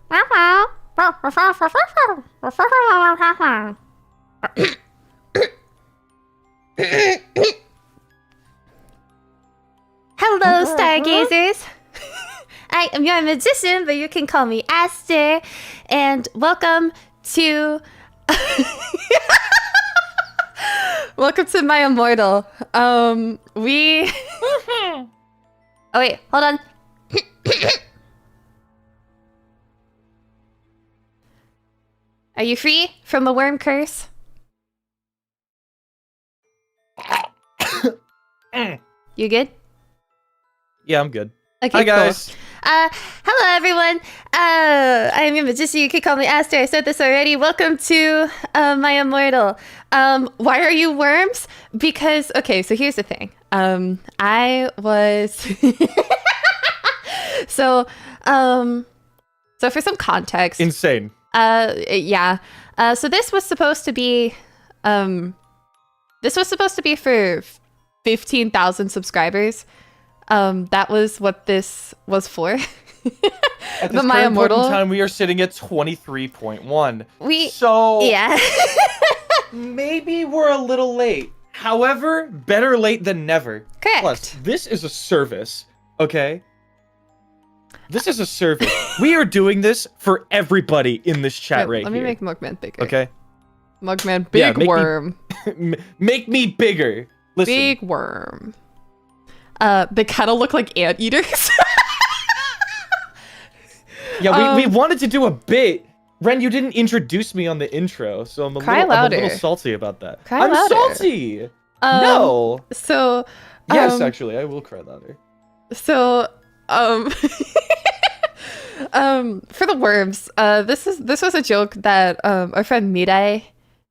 Hello, stargazers! I am your magician, but you can call me Aster, and welcome to... welcome to my Immortal. Oh wait, hold on. Are you free from the worm curse? You good? Yeah, I'm good. Okay, hi guys. Cool. Hello everyone. I am your magician. You can call me Aster. I said this already. Welcome to my Immortal. Why are you worms? Because okay, so here's the thing. I was so for some context. Insane. Yeah. So this was supposed to be for 15,000 subscribers. That was what this was for. At this current point in time, we are sitting at 23.1. Yeah. Maybe we're a little late. However, better late than never. Correct. Plus, this is a service, okay? This is a service. We are doing this for everybody in this chat right here. Let me make Mugman bigger. Okay. Mugman, big worm. Make me bigger. Listen. Big worm. They kind of look like anteaters. Yeah, we wanted to do a bit. Ren, you didn't introduce me on the intro, so I'm a little salty about that. I'm salty. No. So. Yes, actually, I will cry louder. So, for the worms, this was a joke that our friend Mirai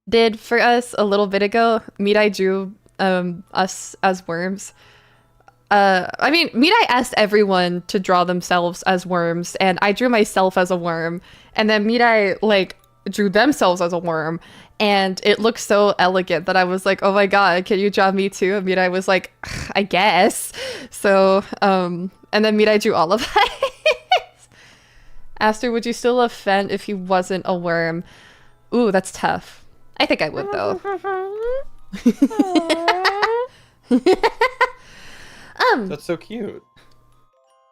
did for us a little bit ago. Mirai drew us as worms. I mean, Mirai asked everyone to draw themselves as worms, and I drew myself as a worm, and then Mirai, like, drew themselves as a worm, and it looked so elegant that I was like, oh my god, can you draw me too? And Mirai was like, I guess. So, and then Mirai drew all of us. Aster, would you still love Fen if he wasn't a worm? Ooh, that's tough. I think I would, though. That's so cute.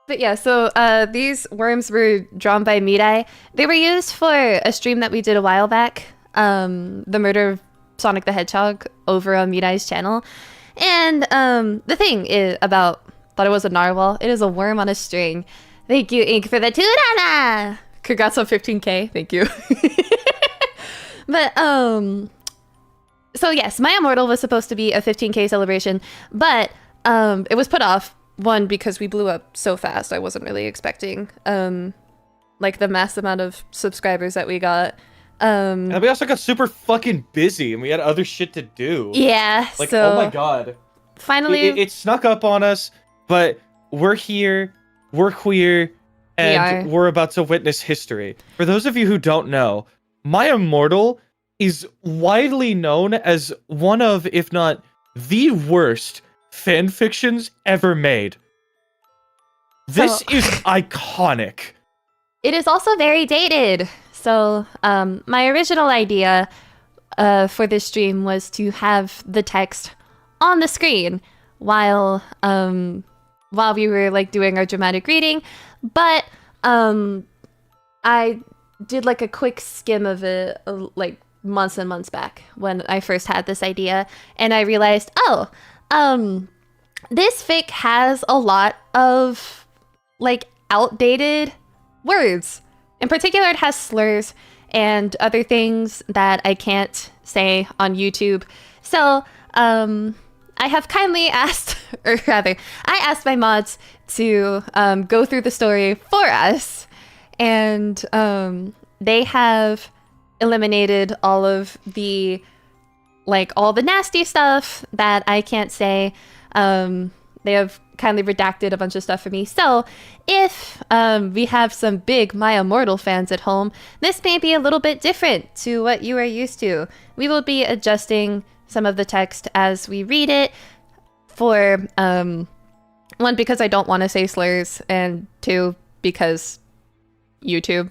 But yeah, so these worms were drawn by Mirai. They were used for a stream that we did a while back, the murder of Sonic the Hedgehog, over on Mirai's channel. And the thing is about thought it was a narwhal. It is a worm on a string. Thank you, Ink, for the $2. Congrats on 15K. Thank you. But so yes, my Immortal was supposed to be a 15K celebration, but it was put off. One, because we blew up so fast. I wasn't really expecting like the mass amount of subscribers that we got. And we also got super fucking busy and we had other shit to do. Yeah. Like, so oh my god. Finally it snuck up on us, but we're here, we're queer, and we're about to witness history. For those of you who don't know, my Immortal is widely known as one of, if not the worst fanfictions ever made. This is iconic. It is also very dated. So my original idea for this stream was to have the text on the screen while we were like doing our dramatic reading, but I did like a quick skim of it like months and months back when I first had this idea, and I realized, oh, this fic has a lot of like outdated words. In particular, it has slurs and other things that I can't say on YouTube. So I have kindly asked, or rather, I asked my mods to go through the story for us, and they have eliminated all of the all the nasty stuff that I can't say. They have kindly redacted a bunch of stuff for me. So if we have some big My Immortal fans at home, this may be a little bit different to what you are used to. We will be adjusting some of the text as we read it for, one, because I don't want to say slurs, and two, because YouTube.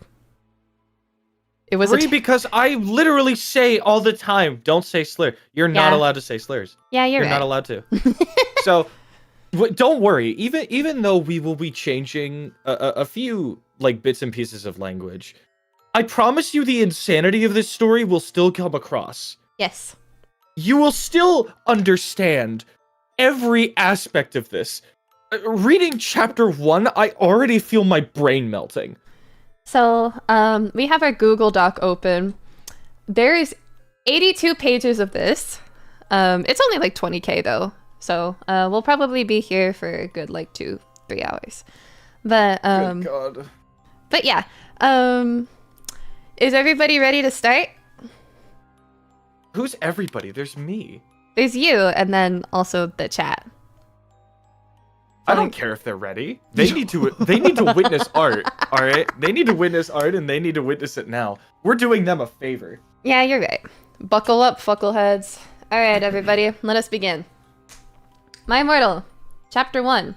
It was 3 because I literally say all the time, don't say slur. You're not allowed to say slurs. Yeah, you're right. Not allowed to. So don't worry. Even though we will be changing a few like bits and pieces of language, I promise you the insanity of this story will still come across. Yes. You will still understand every aspect of this. Reading chapter 1, I already feel my brain melting. So, we have our Google Doc open. There's 82 pages of this. It's only like 20K though. So, we'll probably be here for a good like 2-3 hours. But, Good God. But yeah. Is everybody ready to start? Who's everybody? There's me. There's you, and then also the chat. I don't care if they're ready. They need to witness art, all right? They need to witness art, and they need to witness it now. We're doing them a favor. Yeah, you're right. Buckle up, fuckleheads. All right, everybody, let us begin. My Immortal, Chapter 1.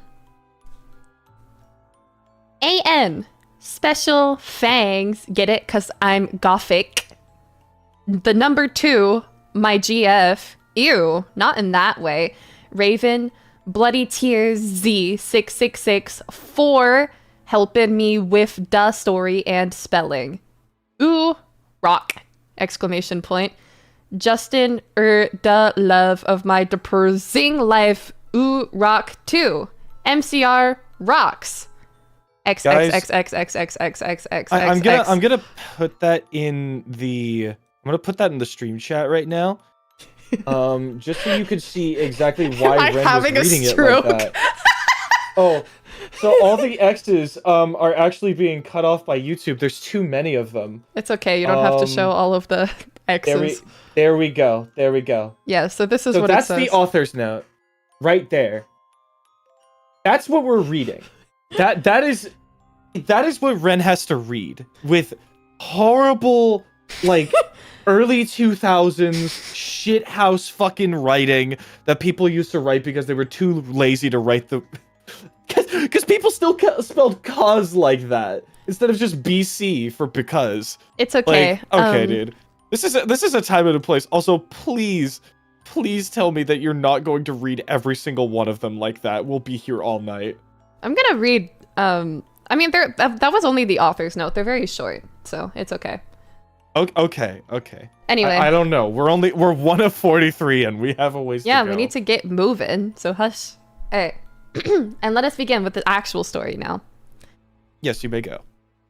A.N. Special fangs. Get it? Because I'm gothic. The number 2, my GF. Ew, not in that way. Raven, Bloody Tears Z 666 for helping me with the story and spelling. Ooh, rock! Exclamation point. Justin, the love of my depressing life. Ooh, rock 2. MCR rocks. XXXXXXXXX. I'm gonna put that in the stream chat right now. Just so you could see exactly why Ren was reading it like that. Oh, so all the X's are actually being cut off by YouTube. There's too many of them. It's okay. You don't have to show all of the X's. There we go. Yeah. So this is what it says. That's the author's note, right there. That's what we're reading. That is what Ren has to read with horrible like. Early 2000s shithouse fucking writing that people used to write because they were too lazy to write the... Because people still spelled cause like that instead of just BC for because. It's okay. Like, okay, dude. This is a time and a place. Also, please tell me that you're not going to read every single one of them like that. We'll be here all night. I'm gonna read... I mean, that was only the author's note. They're very short, so it's okay. Okay. Anyway, I don't know. We're 1 of 43, and we have a ways to go. Yeah, we need to get moving. So hush. All right, and let us begin with the actual story now. Yes, you may go.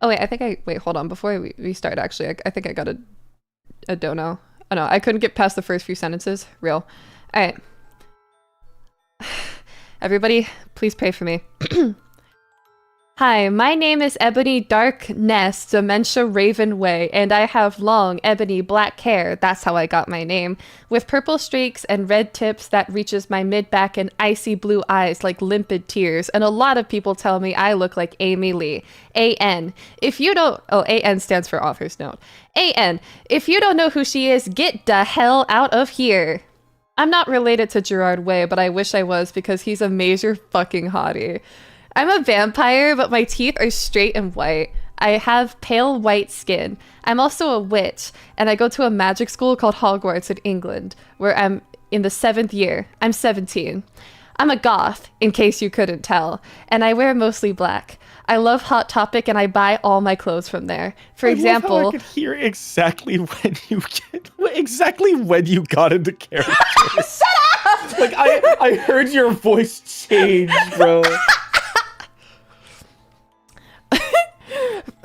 Oh wait, hold on. Before we start, actually, I think I got a dono. Oh no, I couldn't get past the first few sentences. Real. All right. Everybody, please pray for me. Hi, my name is Ebony Darkness Dementia Raven Way, and I have long, ebony black hair, that's how I got my name, with purple streaks and red tips that reaches my mid-back and icy blue eyes like limpid tears, and a lot of people tell me I look like Amy Lee. A.N. If you don't... Oh, A.N. stands for author's note. A.N. If you don't know who she is, get the hell out of here. I'm not related to Gerard Way, but I wish I was because he's a major fucking hottie. I'm a vampire, but my teeth are straight and white. I have pale white skin. I'm also a witch, and I go to a magic school called Hogwarts in England, where I'm in the 7th year. I'm 17. I'm a goth, in case you couldn't tell, and I wear mostly black. I love Hot Topic, and I buy all my clothes from there. For example, love how I could hear exactly when you got into character. Shut up! Like I heard your voice change, bro.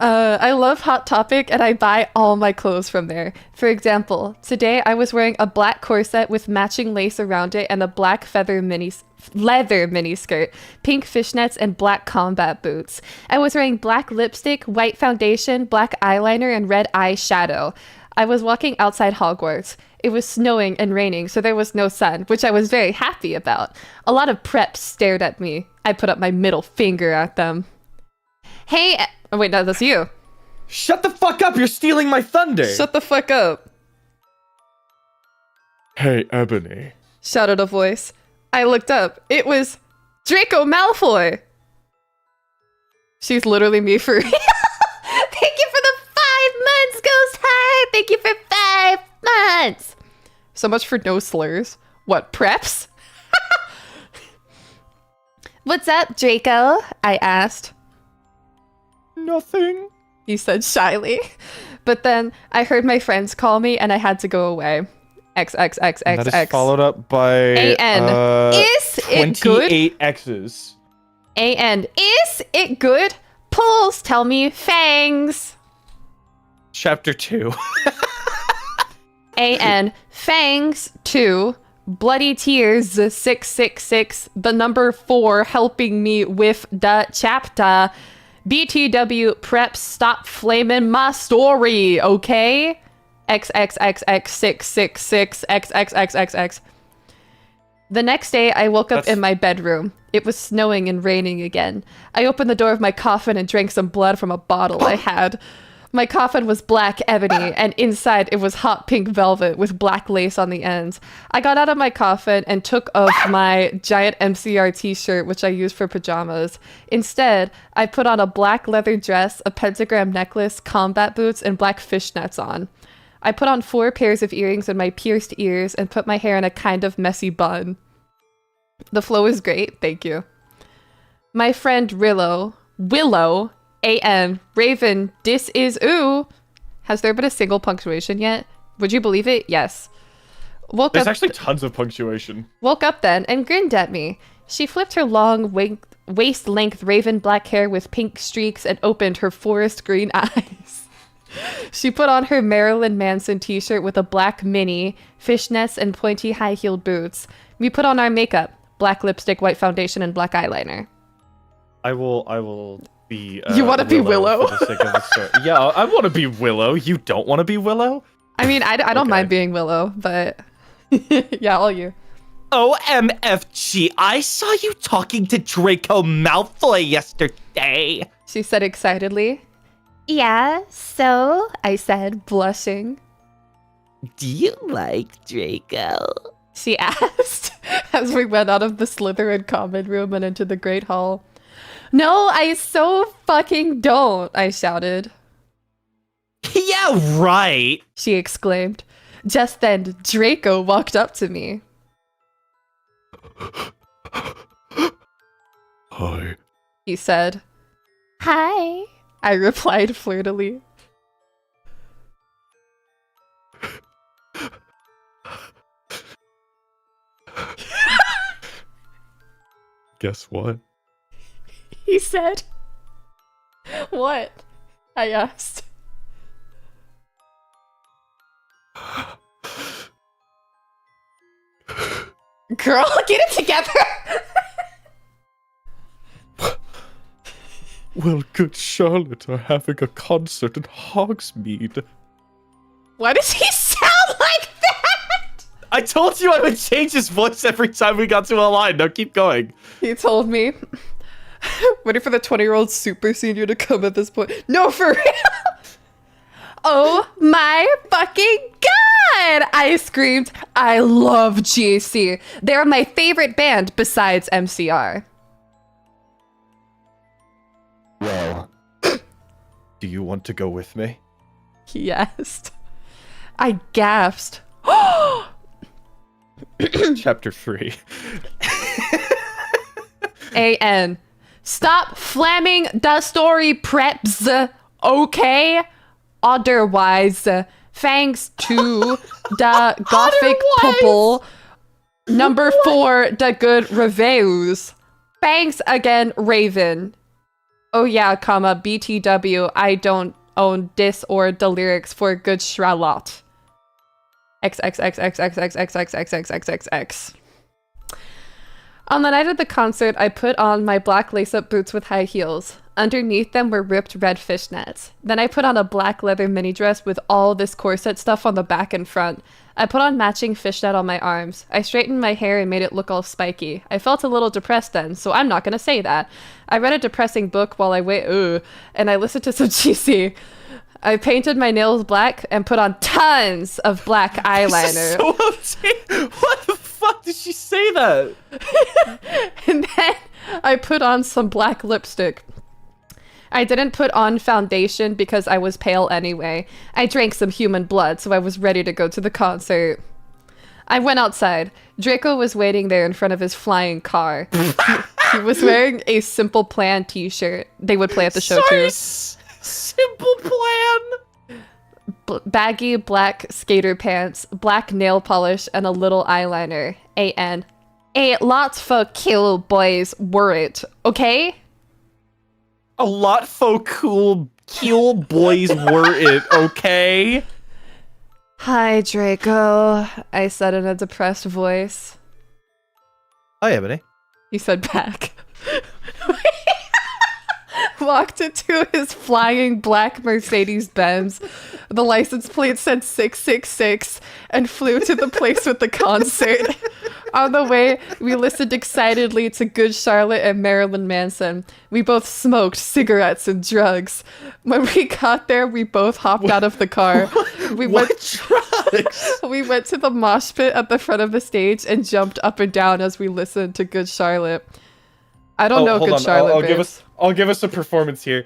I love Hot Topic and I buy all my clothes from there. For example, today I was wearing a black corset with matching lace around it and a black leather miniskirt, pink fishnets, and black combat boots. I was wearing black lipstick, white foundation, black eyeliner, and red eyeshadow. I was walking outside Hogwarts. It was snowing and raining, so there was no sun, which I was very happy about. A lot of preps stared at me. I put up my middle finger at them. Hey, oh wait, no, that's you. Shut the fuck up, you're stealing my thunder. Shut the fuck up. Hey, Ebony. Shouted a voice. I looked up. It was Draco Malfoy. She's literally me for real. Thank you for the 5 months, Ghost So much for no slurs. What, preps? What's up, Draco? I asked. Nothing. He said shyly. But then I heard my friends call me and I had to go away. XXXXX. That is followed up by AN. Is it good? 28 X's. AN. Is it good? Pulls tell me fangs. Chapter 2. AN. Fangs 2. Bloody Tears 666. The number 4 helping me with the chapter. BTW preps stop flaming my story, okay? XXXX666XXXXX. The next day, I woke up in my bedroom. It was snowing and raining again. I opened the door of my coffin and drank some blood from a bottle I had. My coffin was black ebony, and inside it was hot pink velvet with black lace on the ends. I got out of my coffin and took off my giant MCR t-shirt, which I used for pajamas. Instead, I put on a black leather dress, a pentagram necklace, combat boots, and black fishnets on. I put on 4 pairs of earrings and my pierced ears and put my hair in a kind of messy bun. The flow is great, thank you. My friend Willow, A.M. Raven, dis is ooh. Has there been a single punctuation yet? Would you believe it? Yes. There's actually tons of punctuation. Woke up then and grinned at me. She flipped her long waist-length raven black hair with pink streaks and opened her forest green eyes. She put on her Marilyn Manson t-shirt with a black mini, fishnets, and pointy high-heeled boots. We put on our makeup, black lipstick, white foundation, and black eyeliner. I will be you want to be Willow? For the sake of the story. Yeah, I want to be Willow. You don't want to be Willow? I mean, I don't mind being Willow, but yeah, all you. OMFG, I saw you talking to Draco Malfoy yesterday. She said excitedly. Yeah, so? I said, blushing. Do you like Draco? She asked as we went out of the Slytherin common room and into the Great Hall. No, I so fucking don't, I shouted. Yeah, right, she exclaimed. Just then, Draco walked up to me. Hi, he said. Hi, I replied flirtily. Guess what? He said. What? I asked. Girl, get it together! Well, good Charlotte are having a concert in Hogsmeade. Why does he sound like that? I told you I would change his voice every time we got to a line. Now keep going. He told me. Waiting for the 20-year-old super senior to come at this point. No, for real! Oh my fucking god! I screamed. I love GAC. They're my favorite band besides MCR. Well, do you want to go with me? He asked. I gasped. Chapter 3. AN. Stop flamming the story, preps, okay? Otherwise, thanks to the gothic purple. Number 4, the good reviews. Thanks again, Raven. Oh yeah, comma, BTW, I don't own this or the lyrics for good Charlotte. XXXXXXXXXXXXX. On the night of the concert, I put on my black lace-up boots with high heels. Underneath them were ripped red fishnets. Then I put on a black leather mini dress with all this corset stuff on the back and front. I put on matching fishnet on my arms. I straightened my hair and made it look all spiky. I felt a little depressed then, so I'm not gonna say that. I read a depressing book while I and I listened to some GC. I painted my nails black and put on tons of black eyeliner. What the fuck did she say that? And then I put on some black lipstick. I didn't put on foundation because I was pale anyway. I drank some human blood, so I was ready to go to the concert. I went outside. Draco was waiting there in front of his flying car. He was wearing a Simple Plan t-shirt. They would play at the show too. Simple Plan. Baggy black skater pants, black nail polish, and a little eyeliner. A.N. A lot for cool boys were it, okay? A lot for cool boys were it, okay? Hi, Draco, I said in a depressed voice. Hi, Ebony. He said back. Walked into his flying black Mercedes-Benz. The license plate said 666 and flew to the place with the concert. On the way, we listened excitedly to Good Charlotte and Marilyn Manson. We both smoked cigarettes and drugs. When we got there, we both hopped out of the car. What drugs? We went to the mosh pit at the front of the stage and jumped up and down as we listened to Good Charlotte. I don't know Good Charlotte. I'll give us a performance here.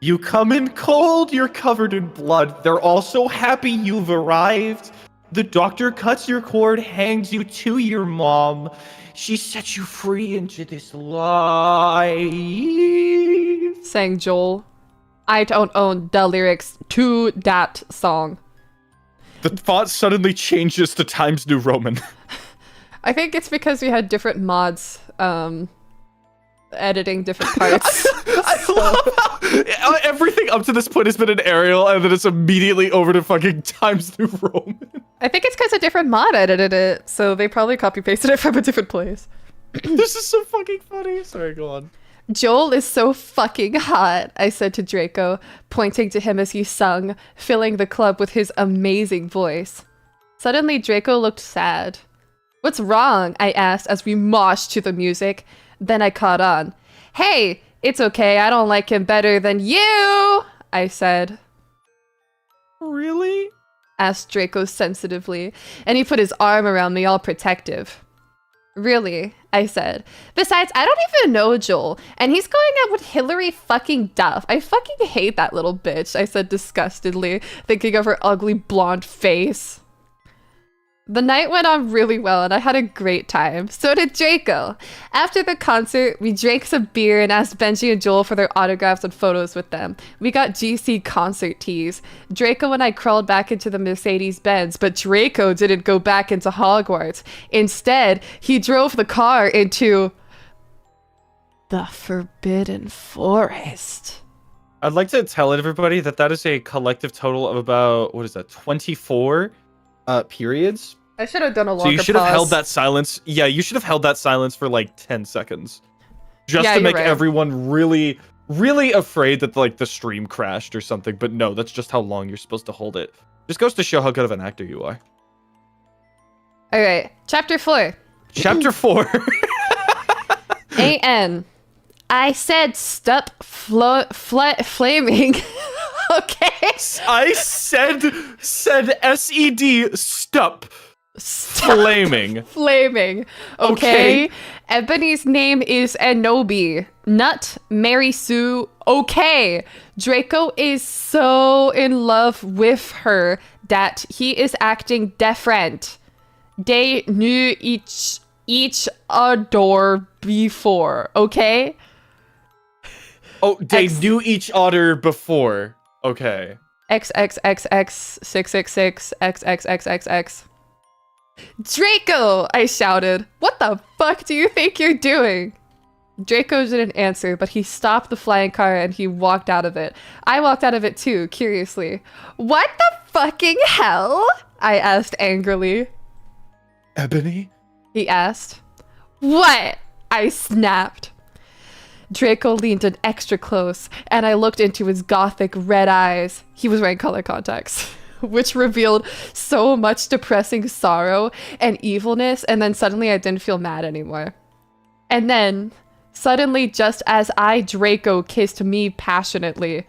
You come in cold, you're covered in blood. They're all so happy you've arrived. The doctor cuts your cord, hangs you to your mom. She sets you free into this life. Sang Joel. I don't own the lyrics to that song. The font suddenly changes to Times New Roman. I think it's because we had different mods editing different parts. I love how everything up to this point has been in Arial, and then it's immediately over to fucking Times New Roman. I think it's because a different mod edited it, so they probably copy-pasted it from a different place. This is so fucking funny. Sorry, go on. Joel is so fucking hot, I said to Draco, pointing to him as he sung, filling the club with his amazing voice. Suddenly, Draco looked sad. What's wrong? I asked as we moshed to the music. Then I caught on. Hey, it's okay. I don't like him better than you, I said. Really? Asked Draco sensitively, and he put his arm around me all protective. Really, I said. Besides, I don't even know Joel, and he's going out with Hillary fucking Duff. I fucking hate that little bitch, I said disgustedly, thinking of her ugly blonde face. The night went on really well, and I had a great time. So did Draco. After the concert, we drank some beer and asked Benji and Joel for their autographs and photos with them. We got GC concert tees. Draco and I crawled back into the Mercedes-Benz, but Draco didn't go back into Hogwarts. Instead, he drove the car into the Forbidden Forest. I'd like to tell everybody that is a collective total of about, 24 periods. I should have done a longer So you should have held that silence. Yeah, you should have held that silence for like 10 seconds. Just to make everyone really, really afraid that like the stream crashed or something. But no, that's just how long you're supposed to hold it. Just goes to show how good of an actor you are. All right, chapter 4. Chapter 4. A.N. I said stop flaming. Okay. I said SED stop flaming. Flaming. Okay. Ebony's name is Enobi. Nut Mary Sue. Okay. Draco is so in love with her that he is acting different. They knew each other before. Okay. Oh, they knew each other before. Okay. XXXX666 XXXXX. Draco! I shouted. What the fuck do you think you're doing? Draco didn't answer, but he stopped the flying car and he walked out of it. I walked out of it too, curiously. What the fucking hell? I asked angrily. Ebony? He asked. What? I snapped. Draco leaned in extra close, and I looked into his gothic red eyes. He was wearing color contacts, which revealed so much depressing sorrow and evilness, and then suddenly I didn't feel mad anymore. And then, suddenly, just as Draco kissed me passionately,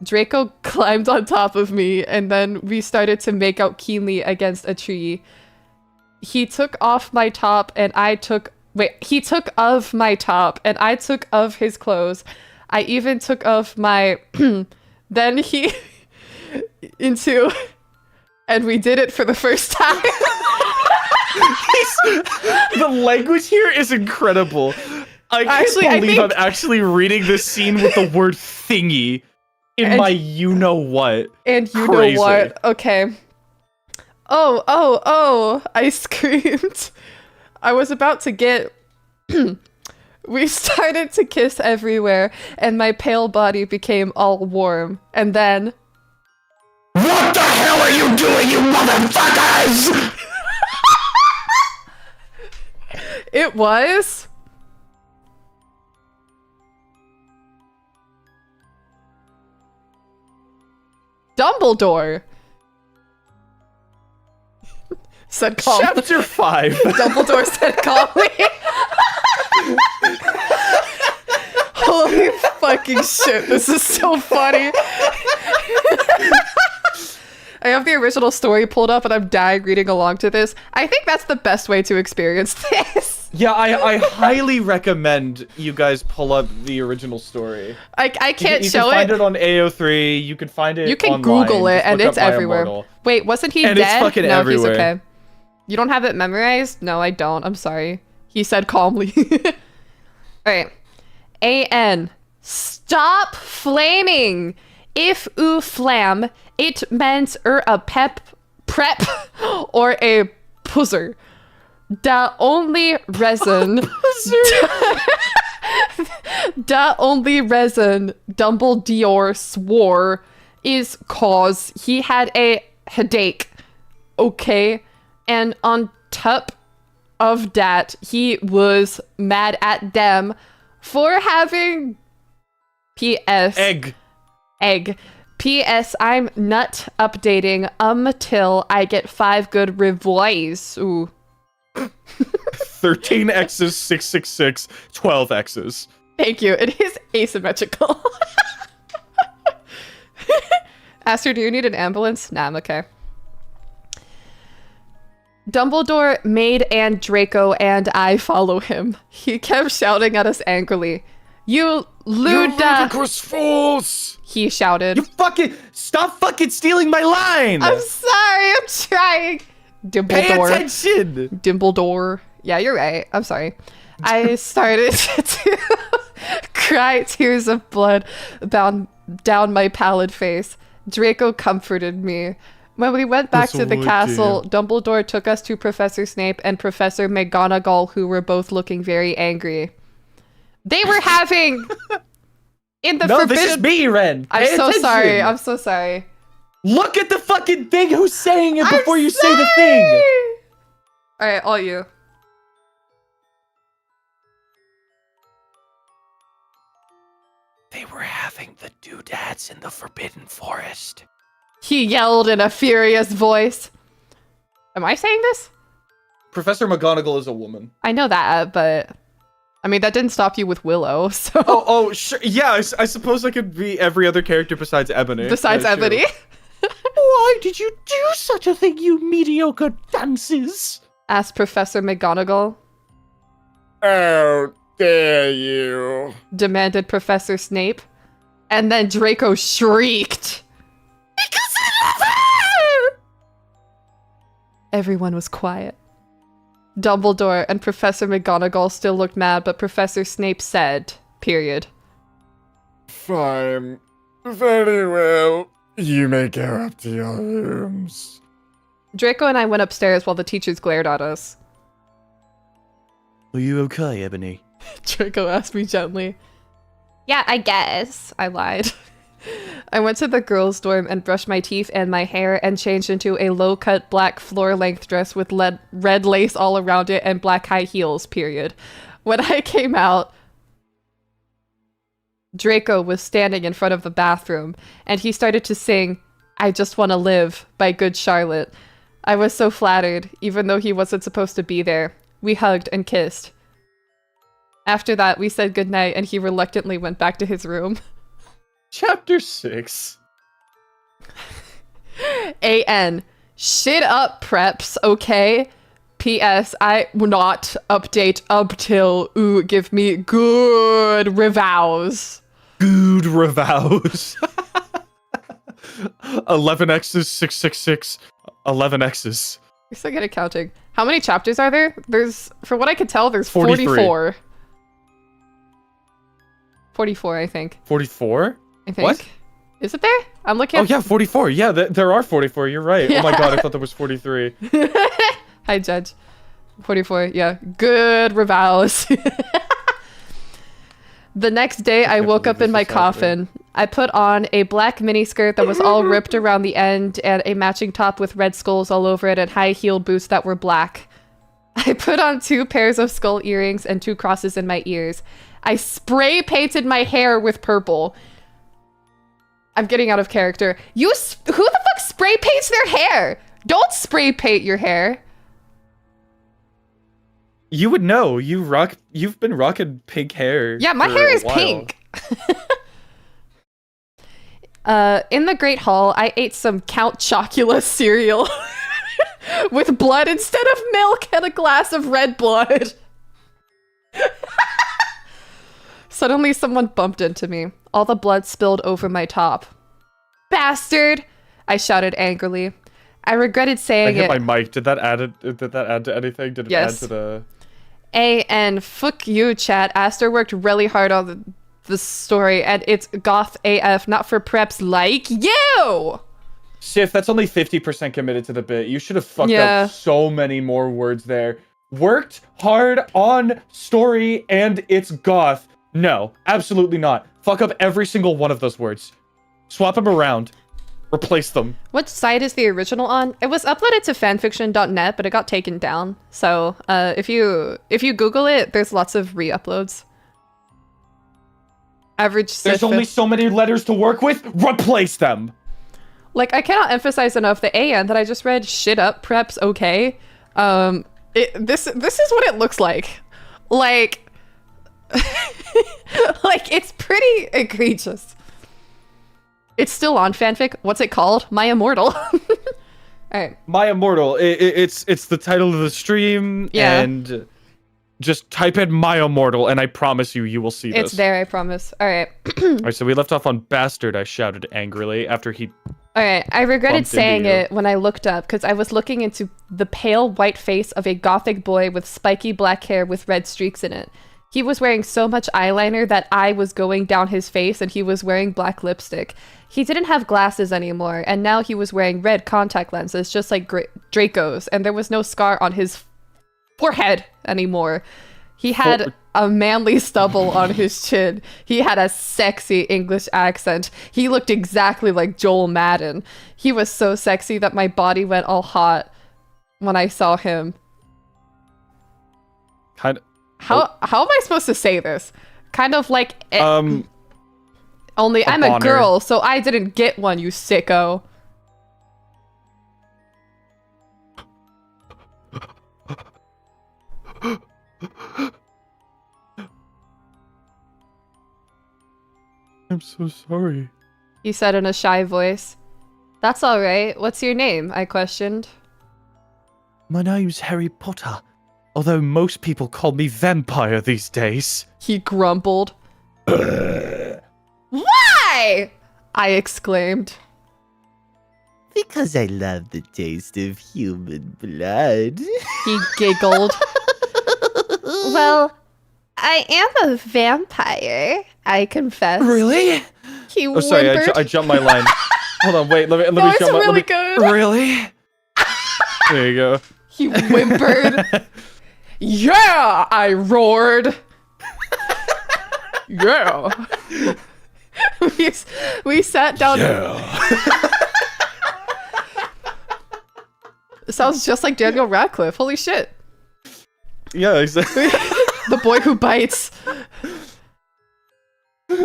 Draco climbed on top of me, and then we started to make out keenly against a tree. He took off my top, and he took of my top, and I took of his clothes. I even took off my... then he... and we did it for the first time. The language here is incredible. I can't believe I'm actually reading this scene with the word thingy in my you-know-what. And you-know-what. Okay. Oh, I screamed. I was about to get... We started to kiss everywhere, and my pale body became all warm. And then... What the hell are you doing, you motherfuckers?! It was... Dumbledore said calmly. Chapter 5. Dumbledore said calmly. Holy fucking shit, this is so funny. I have the original story pulled up and I'm dying reading along to this. I think that's the best way to experience this. Yeah, I highly recommend you guys pull up the original story. I can't you show can it. find it on AO3. You can find it. You can online. Google it, Just and look it's up My everywhere. Immortal. Wait, wasn't he and dead? It's fucking no, everywhere. he's okay. You don't have it memorized? No, I don't. I'm sorry. He said calmly. All right. AN. Stop flaming. If you flam, it meant a prep or a pusser. The only reason the only reason Dumbledore swore is cause he had a headache. Okay? And on top of that, he was mad at them for having Egg. P.S. I'm not updating until I get 5 good reviews. Ooh. 13 X's, 666, 12 X's. Thank you. It is asymmetrical. Aster, do you need an ambulance? Nah, I'm okay. Dumbledore made and Draco and I follow him. He kept shouting at us angrily. You ludicrous fools! He shouted. You stop fucking stealing my line! I'm sorry, I'm trying. Dimbledore. Pay attention! Dimbledore. Yeah, you're right. I'm sorry. I started to cry tears of blood down my pallid face. Draco comforted me. When we went back to the castle, Dumbledore took us to Professor Snape and Professor McGonagall, who were both looking very angry. They were having... in the forbidden... this is me, Ren. I'm so sorry. I'm so sorry. Look at the fucking thing. Who's saying it before you say the thing? All right, all you. They were having the doodads in the Forbidden Forest. He yelled in a furious voice. Am I saying this? Professor McGonagall is a woman. I know that, but... I mean, that didn't stop you with Willow, so... Oh, sure. Yeah, I suppose I could be every other character besides Ebony. Besides Ebony? Why did you do such a thing, you mediocre dunces? Asked Professor McGonagall. How dare you? Demanded Professor Snape. And then Draco shrieked. Because I love her! Everyone was quiet. Dumbledore and Professor McGonagall still looked mad, but Professor Snape said, period. Fine. Very well. You may go up to your rooms. Draco and I went upstairs while the teachers glared at us. Are you okay, Ebony? Draco asked me gently. Yeah, I guess. I lied. I went to the girls' dorm and brushed my teeth and my hair and changed into a low-cut black floor-length dress with red lace all around it and black high heels, period. When I came out, Draco was standing in front of the bathroom, and he started to sing I Just Want to Live by Good Charlotte. I was so flattered, even though he wasn't supposed to be there. We hugged and kissed. After that, we said goodnight, and he reluctantly went back to his room. Chapter 6. A.N. Shit up, preps, okay? P.S. I will not update up till you give me good reviews. Good reviews. 11 X's, 666, 11 X's. You're so good at counting. How many chapters are there? There's, for what I could tell, there's 43. 44. 44, I think. 44? I think. What? Is it there? I'm looking at... Oh, yeah, 44. Yeah, there are 44. You're right. Yeah. Oh, my God. I thought there was 43. Hi, Judge. 44, yeah. Good revows. The next day, I woke up in my coffin. I put on a black miniskirt that was all ripped around the end and a matching top with red skulls all over it and high-heeled boots that were black. I put on 2 pairs of skull earrings and 2 crosses in my ears. I spray painted my hair with purple. I'm getting out of character. Who the fuck spray paints their hair? Don't spray paint your hair. You would know. You've been rocking pink hair. Yeah, my for hair a is while. pink. In the Great Hall, I ate some Count Chocula cereal with blood instead of milk and a glass of red blood. Suddenly, someone bumped into me. All the blood spilled over my top. Bastard! I shouted angrily. I regretted I saying hit it. my mic. Did that add to anything? Did it Yes. add to the... And fuck you, chat. Aster worked really hard on the story, and it's goth AF, not for preps like you! Sif, that's only 50% committed to the bit. You should have fucked Yeah. up so many more words there. Worked hard on story and it's goth. No, absolutely not. Fuck up every single one of those words. Swap them around. Replace them. What site is the original on? It was uploaded to fanfiction.net, but it got taken down. So if you Google it, there's lots of re-uploads. Average There's only so many letters to work with. Replace them. Like, I cannot emphasize enough the AN that I just read, shit up, preps, okay. This is what it looks like. Like, like, it's pretty egregious. It's still on fanfic. What's it called? My Immortal. Alright. My Immortal. It's the title of the stream. Yeah. And just type in My Immortal and I promise you will see this. It's there, I promise. Alright. Alright, so we left off on Bastard, I shouted angrily after he... Alright, I regretted Bumped into saying you. it when I looked up because I was looking into the pale white face of a gothic boy with spiky black hair with red streaks in it. He was wearing so much eyeliner that eye was going down his face and he was wearing black lipstick. He didn't have glasses anymore and now he was wearing red contact lenses just like Draco's, and there was no scar on his forehead anymore. He had a manly stubble on his chin. He had a sexy English accent. He looked exactly like Joel Madden. He was so sexy that my body went all hot when I saw him. Kind of... How am I supposed to say this? Kind of like only a I'm a boner. girl, so I didn't get one, you sicko. I'm so sorry. He said in a shy voice. That's all right. What's your name? I questioned. My name's Harry Potter. Although most people call me Vampire these days. He grumbled. Why? I exclaimed. Because I love the taste of human blood. He giggled. Well, I am a vampire, I confess. Really? He Oh, sorry, whimpered. I jumped my line. Hold on, wait, let me That was jump my really let me, good. Really? There you go. He whimpered. Yeah, I roared. Yeah. we sat down. Sounds just like Daniel Radcliffe. Holy shit. Yeah, exactly. The boy who bites.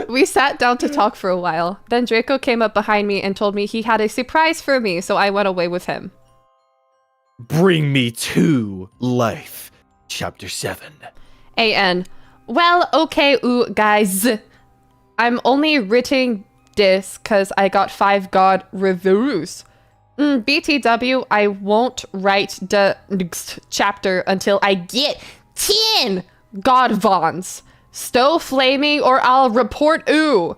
We sat down to talk for a while. Then Draco came up behind me and told me he had a surprise for me, so I went away with him. Bring me to life. Chapter 7. AN. Well, okay, guys. I'm only writing this because I got 5 God reviews. BTW, I won't write the next chapter until I get 10 God Vons. Still flaming or I'll report ooh.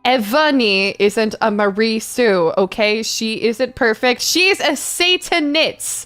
Evany isn't a Marie Sue, okay? She isn't perfect. She's a Satanitz.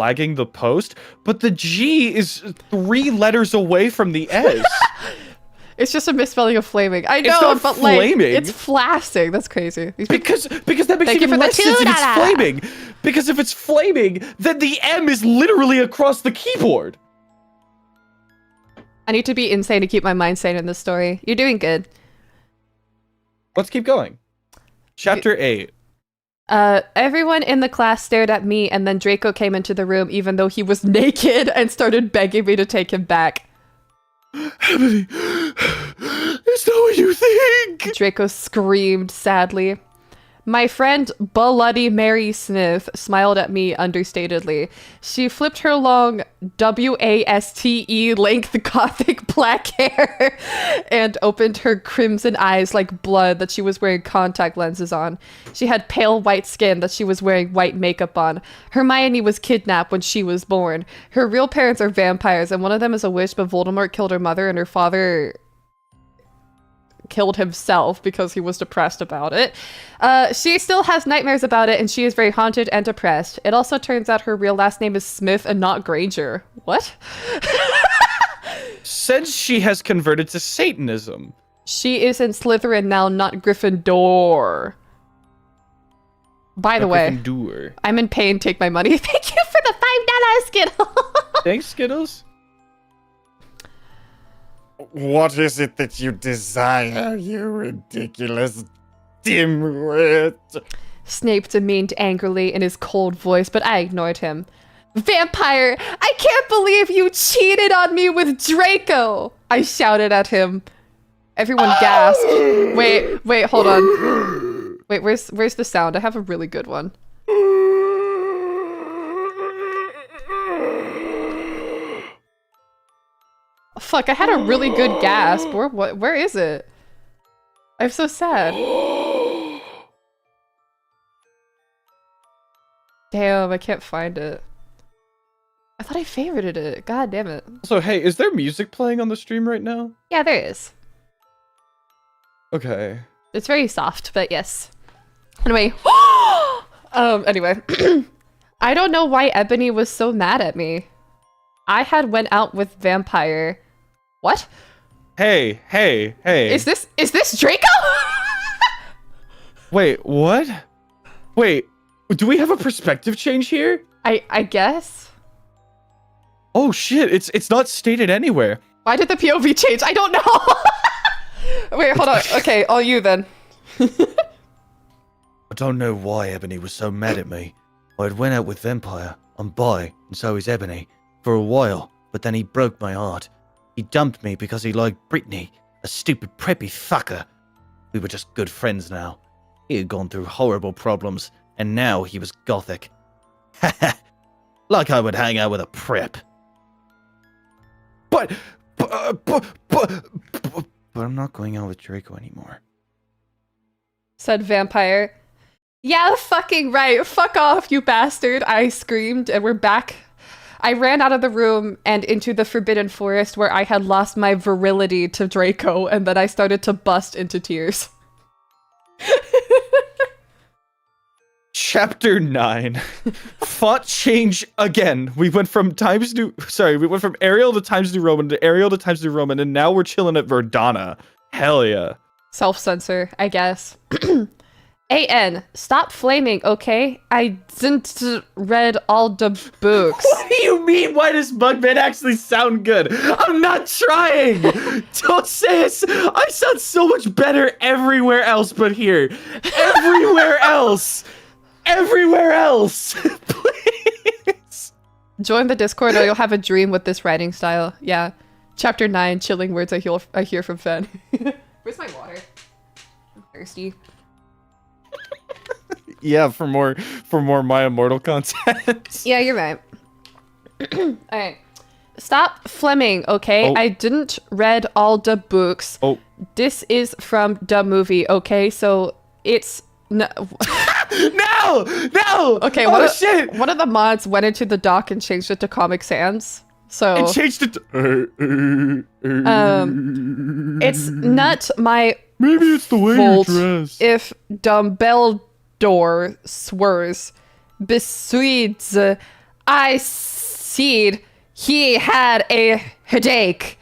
flagging the post, but the G is 3 letters away from the S. It's just a misspelling of flaming. I know, It's not but flaming. like it's flasting. That's crazy. Because that makes Thank you even for the less sense if it's two-da-da. flaming. Because if it's flaming, then the M is literally across the keyboard. I need to be insane to keep my mind sane in this story. You're doing good. Let's keep going. Chapter 8. Everyone in the class stared at me, and then Draco came into the room even though he was naked and started begging me to take him back. Ebony, It's not what you think! Draco screamed sadly. My friend Bloody Mary Smith smiled at me understatedly. She flipped her long WASTE length gothic black hair and opened her crimson eyes like blood that she was wearing contact lenses on. She had pale white skin that she was wearing white makeup on. Hermione was kidnapped when she was born. Her real parents are vampires, and one of them is a witch, but Voldemort killed her mother, and her father killed himself because he was depressed about it. She still has nightmares about it, and she is very haunted and depressed. It also turns out her real last name is Smith and not Granger. What? Says she has converted to Satanism. She is in Slytherin now, not Gryffindor. By the way, Gryffindor. I'm in pain. Take my money. Thank you for the $5 Skittle. Thanks, Skittles. What is it that you desire, you ridiculous dimwit? Snape demeaned angrily in his cold voice, but I ignored him. Vampire! I can't believe you cheated on me with Draco! I shouted at him. Everyone gasped. Wait, hold on. Wait, where's the sound? I have a really good one. Fuck, I had a really good gasp. Where is it? I'm so sad. Damn, I can't find it. I thought I favorited it. God damn it. So, hey, is there music playing on the stream right now? Yeah, there is. Okay. It's very soft, but yes. Anyway. Anyway. I don't know why Ebony was so mad at me. I had went out with Vampire. What? Hey. Is this Draco? Wait, what? Wait, do we have a perspective change here? I guess. Oh shit, it's not stated anywhere. Why did the POV change? I don't know. Wait, hold on. Okay, all you then. I don't know why Ebony was so mad at me. I had went out with Vampire. I'm bi, and so is Ebony, for a while, but then he broke my heart. He dumped me because he liked Brittany, a stupid preppy fucker. We were just good friends now. He had gone through horrible problems, and now he was gothic. Like I would hang out with a prep. But I'm not going out with Draco anymore. Said Vampire. Yeah, fucking right. Fuck off, you bastard. I screamed, and we're back. I ran out of the room and into the Forbidden Forest where I had lost my virility to Draco, and then I started to bust into tears. Chapter 9. Font change again. We went from Arial to Times New Roman to Arial to Times New Roman, and now we're chilling at Verdana. Hell yeah. Self-censor, I guess. AN, stop flaming, okay? I didn't read all the books. What do you mean? Why does Bugman actually sound good? I'm not trying! Don't say it! I sound so much better everywhere else but here. Everywhere else! Everywhere else! Please! Join the Discord or you'll have a dream with this writing style. Yeah. Chapter 9, chilling words I hear from Fen. Where's my water? I'm thirsty. Yeah, for more My Immortal content. Yeah, you're right. Alright. Stop Fleming, okay? Oh. I didn't read all the books. Oh. This is from the movie, okay? So it's no. No! Okay, Shit! One of the mods went into the doc and changed it to Comic Sans. So It changed it to... it's not my Maybe it's the way fault you dress. if Dumbledore swears. Besides, I said he had a headache,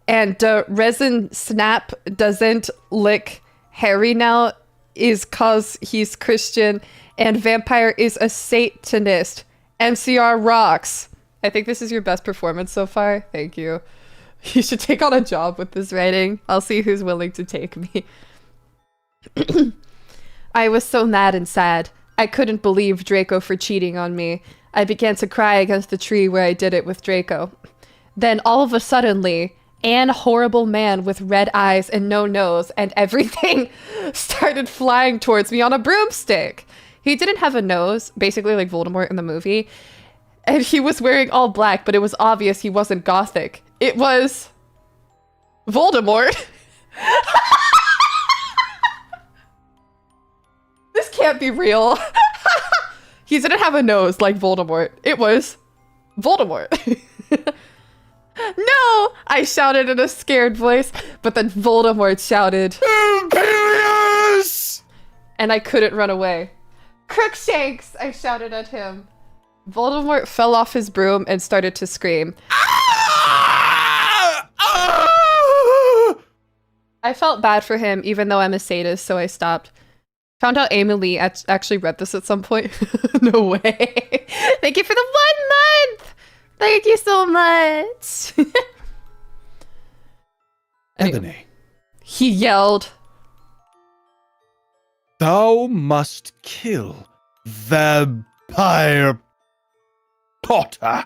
and the resin snap doesn't lick Harry now is cause he's Christian, and Vampire is a Satanist. MCR rocks. I think this is your best performance so far. Thank you. You should take on a job with this writing. I'll see who's willing to take me. I was so mad and sad. I couldn't believe Draco for cheating on me. I began to cry against the tree where I did it with Draco. Then all of a suddenly, and horrible man with red eyes and no nose, and everything started flying towards me on a broomstick. He didn't have a nose, basically like Voldemort in the movie, and he was wearing all black, but it was obvious he wasn't gothic. It was Voldemort. This can't be real. He didn't have a nose like Voldemort. It was Voldemort. No! I shouted in a scared voice, but then Voldemort shouted, Imperious! And I couldn't run away. Crookshanks! I shouted at him. Voldemort fell off his broom and started to scream. Ah! Ah! I felt bad for him, even though I'm a sadist, so I stopped. Found out Emily actually read this at some point. No way. Thank you for the 1 month! Thank you so much. Ebony, He yelled. thou must kill Vampire Potter.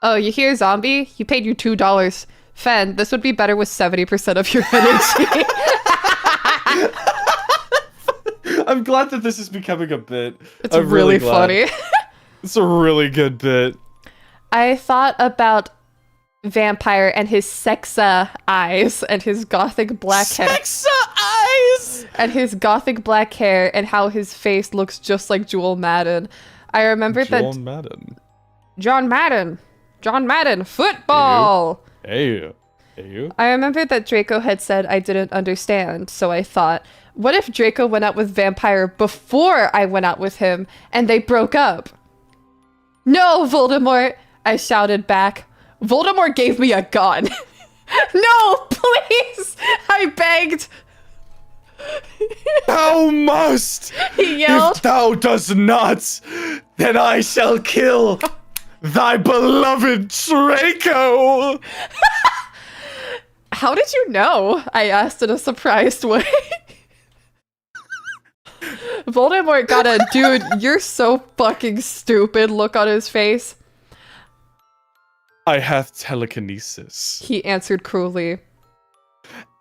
Oh, you hear zombie? He paid you $2. Fen, this would be better with 70% of your energy. I'm glad that this is becoming a bit. It's I'm really glad. funny. It's a really good bit. I thought about Vampire and his sexa eyes and his gothic black hair. Sexa eyes! And his gothic black hair and how his face looks just like Joel Madden. I remember that Madden. John Madden, football. Hey. You? I remember that Draco had said I didn't understand, so I thought, what if Draco went out with Vampire before I went out with him and they broke up? No, Voldemort, I shouted back. Voldemort gave me a gun. No, please, I begged. Thou must! He yelled. If thou does not, then I shall kill thy beloved Draco! How did you know? I asked in a surprised way. Voldemort got a dude, you're so fucking stupid look on his face. I have telekinesis. He answered cruelly.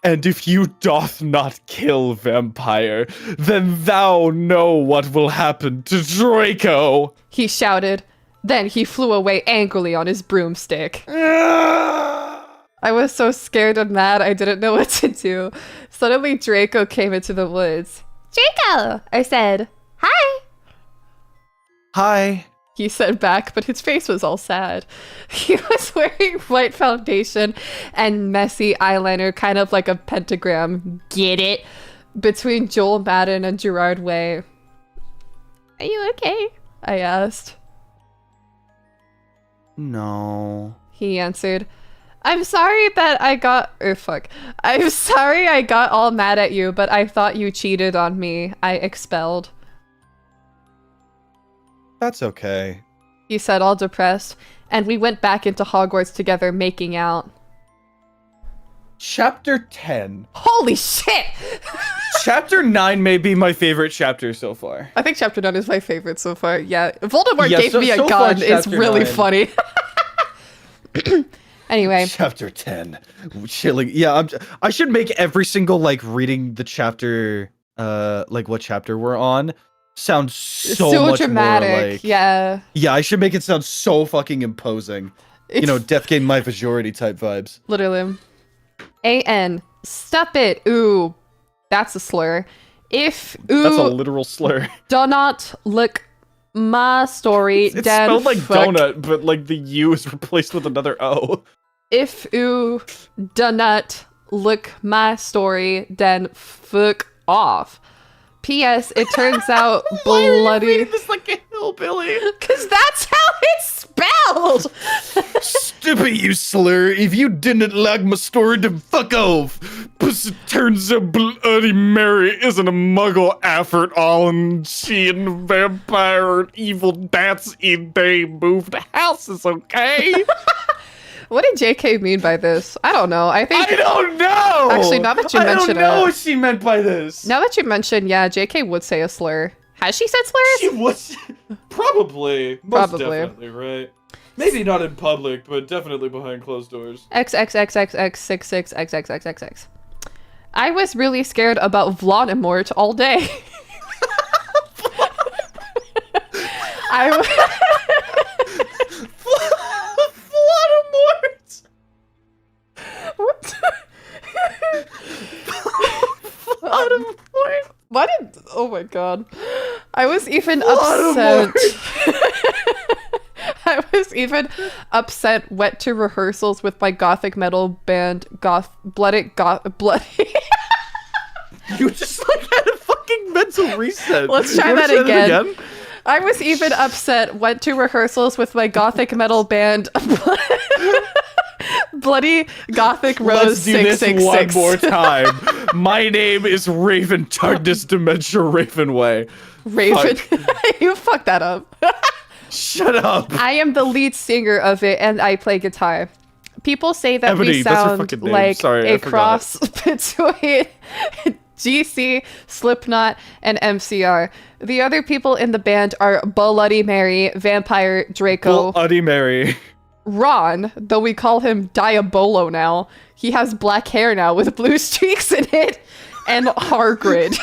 And if you doth not kill Vampire, then thou know what will happen to Draco! He shouted. Then he flew away angrily on his broomstick. I was so scared and mad I didn't know what to do. Suddenly Draco came into the woods. Draco! I said. Hi! Hi. He said back, but his face was all sad. He was wearing white foundation and messy eyeliner, kind of like a pentagram. Get it? Between Joel Madden and Gerard Way. Are you okay? I asked. No. He answered. I'm sorry that I got... I'm sorry I got all mad at you, but I thought you cheated on me. I expelled. That's okay. He said, all depressed, and we went back into Hogwarts together, making out. Chapter 10. Holy shit! Chapter 9 may be my favorite chapter so far. I think Chapter 9 is my favorite so far. Yeah, Voldemort Yeah, gave so me a far, gun. It's Chapter really 9. funny. Anyway. Chapter 10. Chilling. Yeah, I should make every single, like, reading the chapter, like, what chapter we're on, sound so much dramatic. more, like... Yeah. Yeah, I should make it sound so fucking imposing. It's You know, Death Gain My Majority type vibes. literally. A-N. Stop it. Ooh. That's a slur. If ooh That's a literal slur. do not look my story, It's then spelled like fuck. donut, but like the U is replaced with another O. If you do not look my story, then fuck off. P.S. It turns out bloody... this like a hillbilly? Because that's how it's spelled! Stupid, you slur. If you didn't like my story, then fuck off. But it turns out Bloody Mary isn't a muggle after all, and she and the vampire and evil dance they moved houses, okay? What did JK mean by this? I don't know. I think... I don't know! Actually, now that you I mention don't know it- what she meant by this. Now that you mention, yeah, JK would say a slur. Has she said slurs? She was... Probably. Most Probably. definitely, right? Maybe not in public, but definitely behind closed doors. XXXXX66XXXXX. I was really scared about Vlodimort all day. Vlodimort! What? Vlodimort? Why did... Oh my god. I was even upset. I was even upset, went to rehearsals with my gothic metal band, Bloody. You just like had a fucking mental reset. Let's try that again. I was even upset, went to rehearsals with my gothic metal band, Bloody Gothic Rose Let's do this 666. one more time. My name is Raven Darkness Dementia Ravenway. Raven. You fucked that up. Shut up. I am the lead singer of it, and I play guitar. People say that Ebony, we that's her sound fucking name. like Sorry, I a forgot cross between GC, Slipknot, and MCR. The other people in the band are Bloody Mary, Vampire, Draco, Bloody Mary. Ron, though we call him Diabolo now. He has black hair now with blue streaks in it, and Hargrid.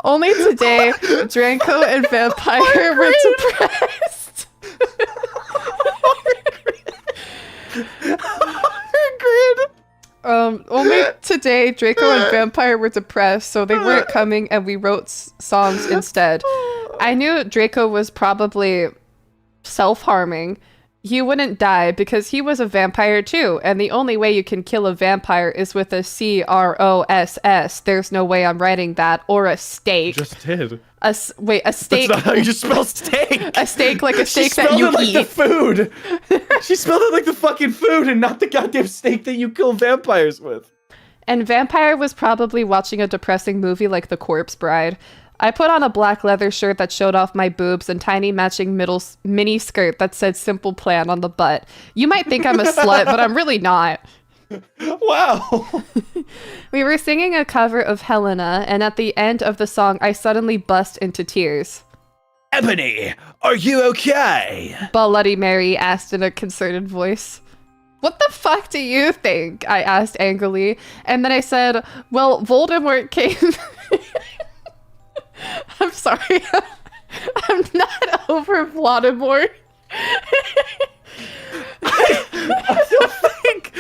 Only today, Draco and Vampire were depressed. Only today, Draco and Vampire were depressed, so they weren't coming, and we wrote songs instead. I knew Draco was probably self-harming. He wouldn't die because he was a vampire too, and the only way you can kill a vampire is with a CROSS. There's no way I'm writing that. Or a steak. Just did. A steak. That's not how you spell steak. A steak like a steak She that spelled you it like eat. the food. She spelled it like the fucking food and not the goddamn steak that you kill vampires with. And Vampire was probably watching a depressing movie like The Corpse Bride. I put on a black leather shirt that showed off my boobs and tiny matching mini skirt that said Simple Plan on the butt. You might think I'm a slut, but I'm really not. Wow. We were singing a cover of Helena, and at the end of the song, I suddenly bust into tears. Ebony, are you okay? Bloody Mary asked in a concerted voice. What the fuck do you think? I asked angrily, and then I said, well, Voldemort came... I'm sorry. I'm not over Voldemort. I don't think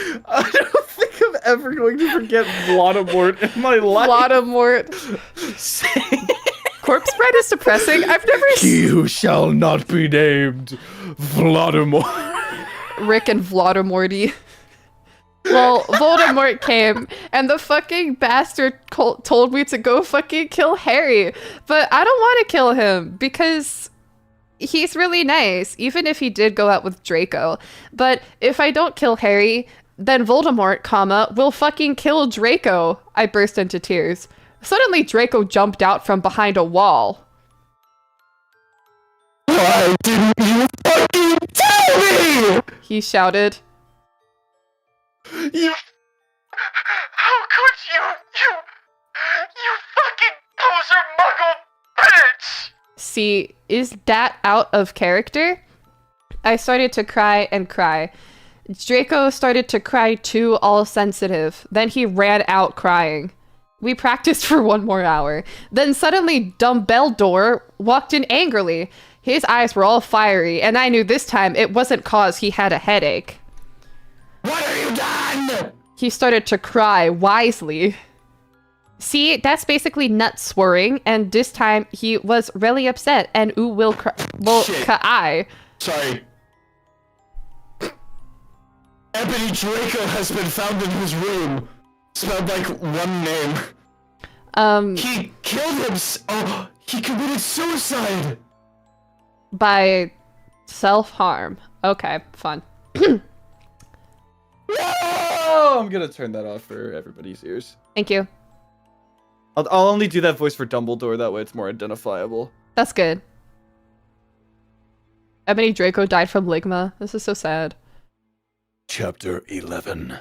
I'm ever going to forget Voldemort in my life. Voldemort. Corpse Bride is depressing. I've never seen You shall not be named Voldemort. Rick and Voldemorty. Well, Voldemort came, and the fucking bastard told me to go fucking kill Harry. But I don't want to kill him, because he's really nice, even if he did go out with Draco. But if I don't kill Harry, then Voldemort, will fucking kill Draco. I burst into tears. Suddenly, Draco jumped out from behind a wall. Why didn't you fucking tell me? He shouted. You... How could you fucking poser muggle bitch! See, is that out of character? I started to cry and cry. Draco started to cry too, all sensitive. Then he ran out crying. We practiced for 1 more hour. Then suddenly Dumbledore walked in angrily. His eyes were all fiery, and I knew this time it wasn't cause he had a headache. What have you done? He started to cry wisely. See, that's basically nut swearing, and this time he was really upset, and will cry. Sorry. Ebony Draco has been found in his room. Spelled like one name. He killed him. Oh, he committed suicide. By self-harm. Okay, fun. Oh, I'm gonna turn that off for everybody's ears. Thank you. I'll only do that voice for Dumbledore, that way it's more identifiable. That's good. Ebony Draco died from Ligma. This is so sad. Chapter 11.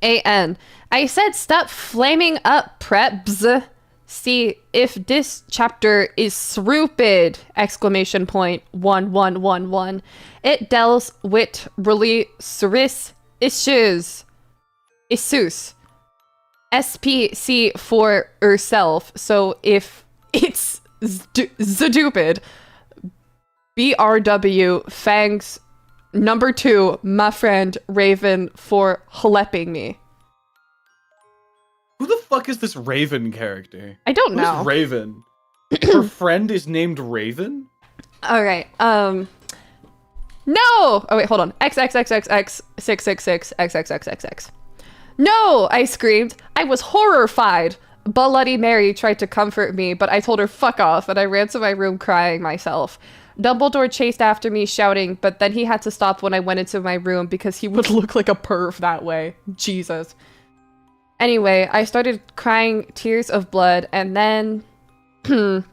A.N. I said stop flaming up, preps. See, if this chapter is stupid! ! 1111. It deals with really serious issues. SPC for herself. So if it's stupid, BRW Fangs number 2, my friend Raven for hlepping me. Who the fuck is this Raven character? I don't know. Who's Raven? Her friend is named Raven? Alright, no! Oh wait, hold on. XXXXX666XXXXX. No! I screamed. I was horrified. Bloody Mary tried to comfort me, but I told her fuck off, and I ran to my room crying myself. Dumbledore chased after me shouting, but then he had to stop when I went into my room because he would look like a perv that way. Jesus. Anyway, I started crying tears of blood, and then... and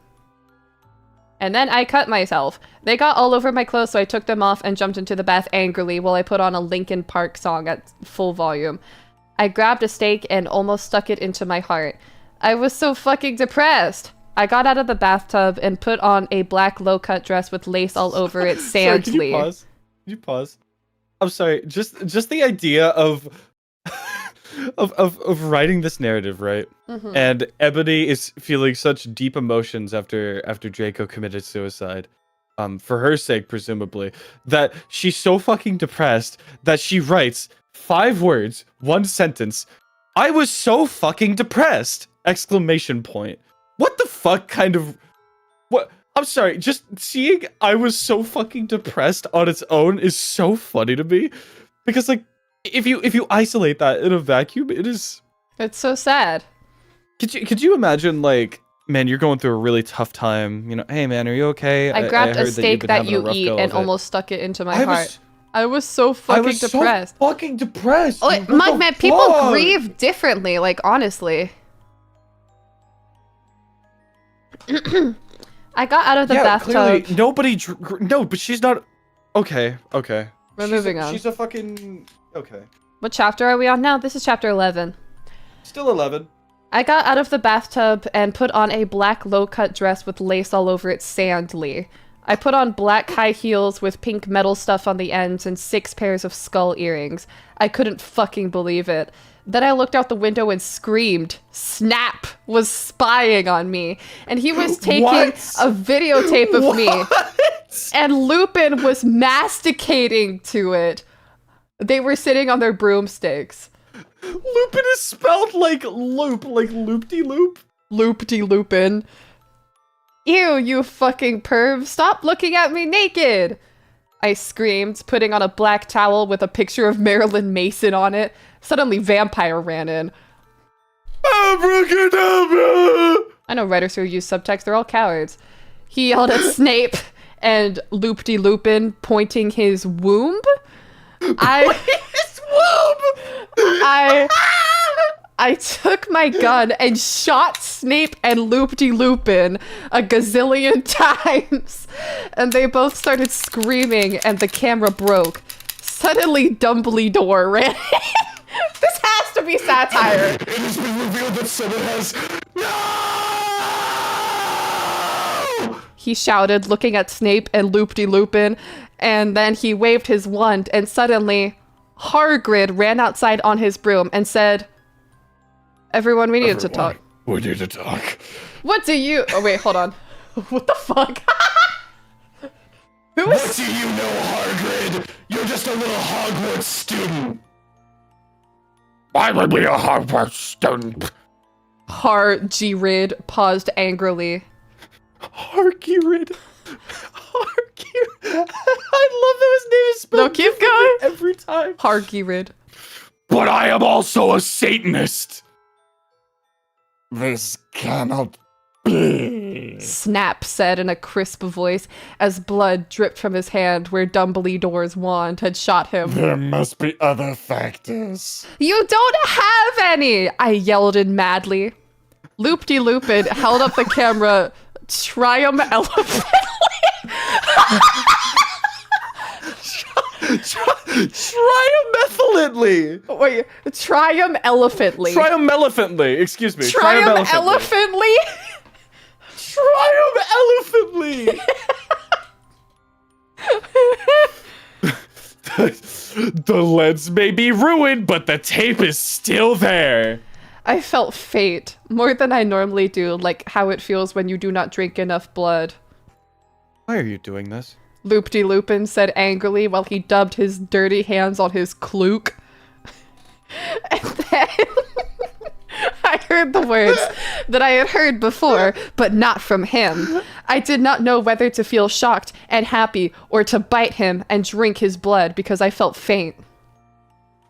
then I cut myself. They got all over my clothes, so I took them off and jumped into the bath angrily while I put on a Linkin Park song at full volume. I grabbed a steak and almost stuck it into my heart. I was so fucking depressed. I got out of the bathtub and put on a black low-cut dress with lace all over it, Sorry, sandly. Can you pause? I'm sorry. Just the idea of of writing this narrative, right? Mhm. And Ebony is feeling such deep emotions after Draco committed suicide. For her sake, presumably, that she's so fucking depressed that she writes 5 words, 1 sentence. I was so fucking depressed! ! What the fuck kind of... What? I'm sorry, just seeing I was so fucking depressed on its own is so funny to me. Because, like, if you isolate that in a vacuum, it is... It's so sad. Could you imagine, like, man, you're going through a really tough time. You know, hey man, are you okay? I grabbed heard a steak you've been that having a you rough eat go and of it." almost stuck it into my I heart. was- I was so I fucking was depressed. so fucking depressed. Oh, dude. Mike, What the man, people fuck? grieve differently, like, honestly. I got out of the bathtub. Clearly, nobody. No, but she's not. Okay. We're moving on. She's a fucking. Okay. What chapter are we on now? This is chapter 11. Still 11. I got out of the bathtub and put on a black low-cut dress with lace all over it, sandly. I put on black high heels with pink metal stuff on the ends and 6 pairs of skull earrings. I couldn't fucking believe it. Then I looked out the window and screamed. Snap was spying on me, and he was taking What? a videotape of me, What? and Lupin was masticating to it. They were sitting on their broomsticks. Lupin is spelled like loop, like loop-de-loop. Loop-de-Lupin. Ew, you fucking perv. Stop looking at me naked! I screamed, putting on a black towel with a picture of Marilyn Mason on it. Suddenly, Vampire ran in. Abracadabra! I know writers who use subtext, they're all cowards. He yelled at Snape and Loop-de-Lupin, pointing his womb. I took my gun and shot Snape and Loop-de-Lupin a gazillion times, and they both started screaming, and the camera broke. Suddenly, Dumbledore ran in. This has to be satire. It has been revealed that someone has... No! He shouted, looking at Snape and Loop-de-Lupin, and then he waved his wand, and suddenly, Hagrid ran outside on his broom and said, "Everyone, we need to talk." We need to talk. What do you... Oh, wait, hold on. What the fuck? Who What is... do you know, Hagrid? You're just a little Hogwarts student. Why would be a Hogwarts student? Hagrid paused angrily. Hagrid. I love that his name is spelled No, keep differently going. every time. Hagrid. But I am also a Satanist. This cannot be. Snap said in a crisp voice as blood dripped from his hand where Dumbledore's wand had shot him. There must be other factors. You don't have any! I yelled in madly. Loop-de-Lupin held up the camera triumphantly. Triumphantly. Wait, triumphantly. Triumphantly. Excuse me. Triumphantly? Triumphantly. The lens may be ruined, but the tape is still there. I felt fate more than I normally do, like how it feels when you do not drink enough blood. Why are you doing this? Loop-de-Lupin said angrily while he dubbed his dirty hands on his kluk. And then I heard the words that I had heard before, but not from him. I did not know whether to feel shocked and happy or to bite him and drink his blood because I felt faint.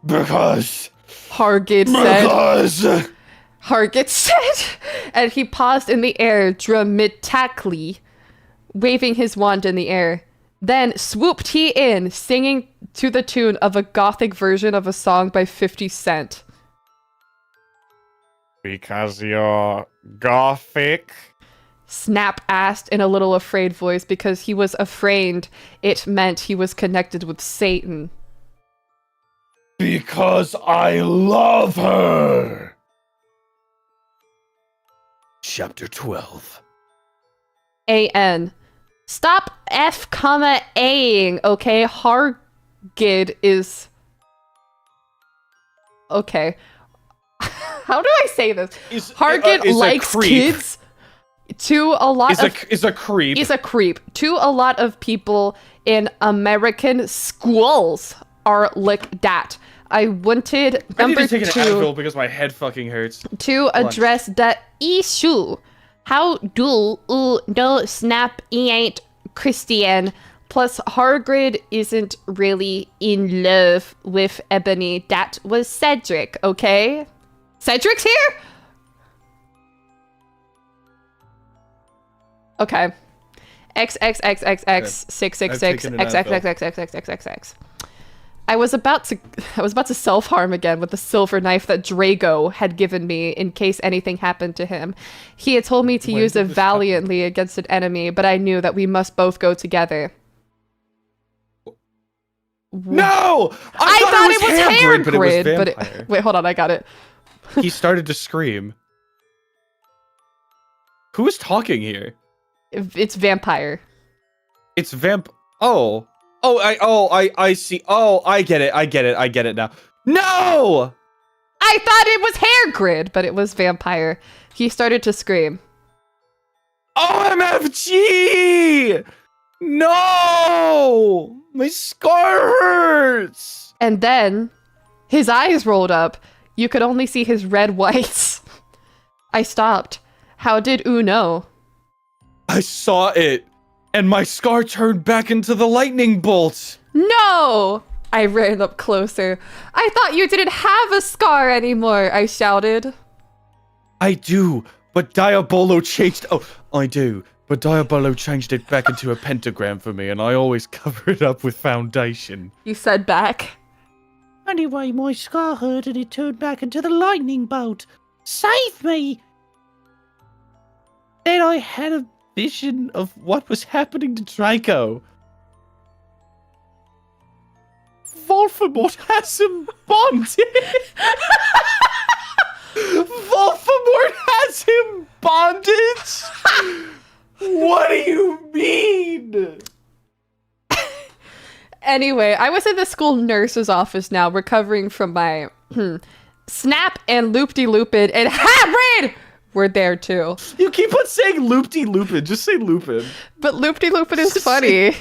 Because. Hargid said, and he paused in the air dramatically, waving his wand in the air. Then swooped he in, singing to the tune of a gothic version of a song by 50 Cent. Because you're gothic? Snap asked in a little afraid voice because he was afraid it meant he was connected with Satan. Because I love her. Chapter 12. A.N. Stop F, A-ing, okay? Hargid is... Okay. How do I say this? Hargid likes kids. To a lot is a creep. Is a creep. To a lot of people in American schools are like that. I wanted I need number to take an two Advil because my head fucking hurts. to address the issue. How do no snap ain't Christian? Plus, Hargrid isn't really in love with Ebony. That was Cedric, okay? Cedric's here? Okay. XXXXX666XXXXXXXXX. I was about to self-harm again with the silver knife that Drago had given me in case anything happened to him. He had told me to use it valiantly against an enemy, but I knew that we must both go together. No! I thought it was hair but it was grid, vampire. wait, hold on, I got it. He started to scream. Who is talking here? It's vampire. It's I see. Oh, I get it now. No! I thought it was hair grid, but it was vampire. He started to scream. OMFG! No! My scar hurts! And then his eyes rolled up. You could only see his red whites. I stopped. How did U know? I saw it, and my scar turned back into the lightning bolt. No! I ran up closer. I thought you didn't have a scar anymore, I shouted. I do, but Diabolo changed... Oh, I do, but Diabolo changed it back into a pentagram for me, and I always cover it up with foundation. You said back. Anyway, my scar hurt and it turned back into the lightning bolt. Save me! Then I had a vision of what was happening to Draco. Voldemort has him bonded. Voldemort has him bondage. What do you mean? Anyway, I was in the school nurse's office now, recovering from my Snap and Loop-de-Lupin and Hagrid were there too. You keep on saying Loop-de-Lupin. Just say Lupin. But Loop-de-Lupin is funny.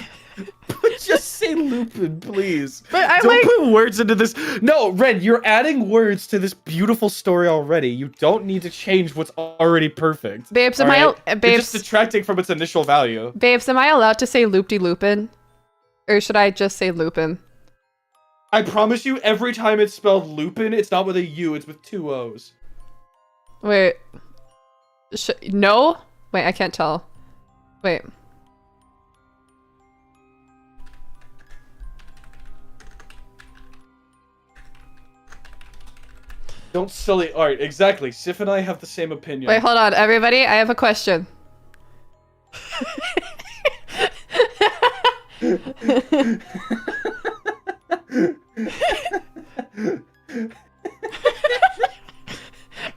Just say Lupin, please. But I don't put words into this. No, Ren, you're adding words to this beautiful story already. You don't need to change what's already perfect. Babes, You're just detracting from its initial value. Babes, am I allowed to say Loop-de-Lupin? Or should I just say Lupin? I promise you, every time it's spelled Lupin, it's not with a U, it's with 2 O's. Wait. No? Wait, I can't tell. Wait. Don't silly art. Exactly. Sif and I have the same opinion. Wait, hold on, everybody. I have a question.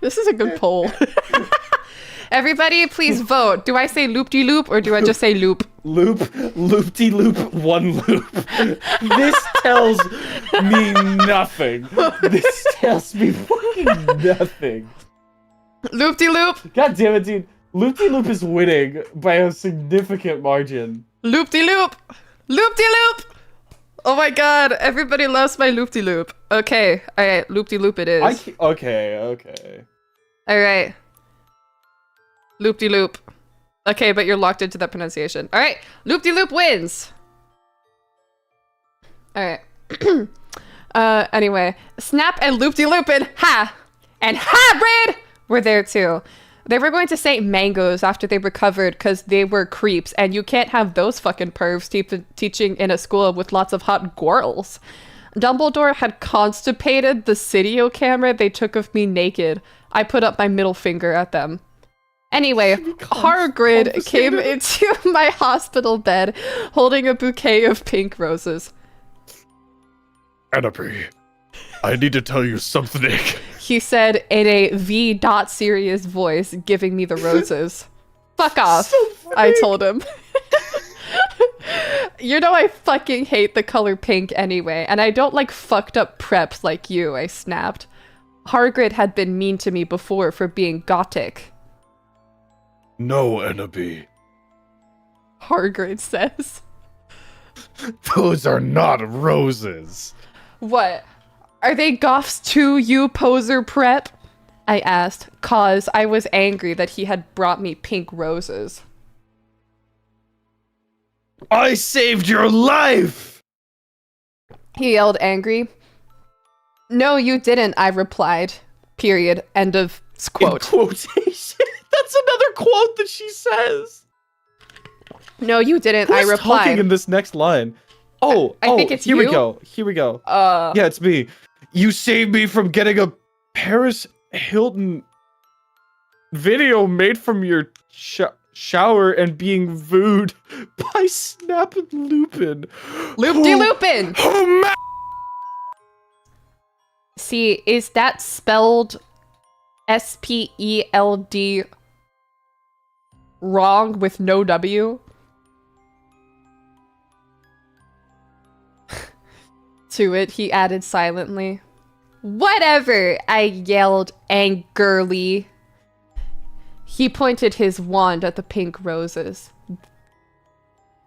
This is a good poll. Everybody, please vote. Do I say loop-de-loop or do I just say loop? Loop-de-loop, one loop. This tells me nothing. This tells me fucking nothing. Loop-de-loop. God damn it, dude. Loop-de-loop is winning by a significant margin. Loop-de-loop. Loop-de-loop. Oh my god, everybody loves my loop-de-loop. Okay, alright, loop-de-loop it is. Okay. Alright. Loop-de-loop. Okay, but you're locked into that pronunciation. Alright, loop-de-loop wins! Alright. Anyway. Snap and loop-de-loopin', ha! And hybrid were there too. They were going to St. Mango's after they recovered because they were creeps, and you can't have those fucking pervs teaching in a school with lots of hot girls. Dumbledore had constipated the video camera they took of me naked. I put up my middle finger at them. Anyway, Hagrid came into my hospital bed holding a bouquet of pink roses. Annabelle, I need to tell you something. He said in a serious voice, giving me the roses. Fuck off, I told him. You know I fucking hate the color pink anyway, and I don't like fucked up preps like you, I snapped. Hagrid had been mean to me before for being gothic. No, Annabelle. Hagrid says. Those are not roses. What? Are they goths too, you poser prep? I asked, cause I was angry that he had brought me pink roses. I saved your life! He yelled angry. No, you didn't, I replied. Period. End of quote. In quotation. That's another quote that she says. No, you didn't, I Who's replied. talking in this next line? I think it's here you. Here we go. Yeah, it's me. You saved me from getting a Paris Hilton video made from your shower and being vooed by Snap and Lupin. Loop-de-loopin! Oh, man! See, is that spelled S-P-E-L-D wrong with no W? To it, he added silently. Whatever, I yelled angrily. He pointed his wand at the pink roses.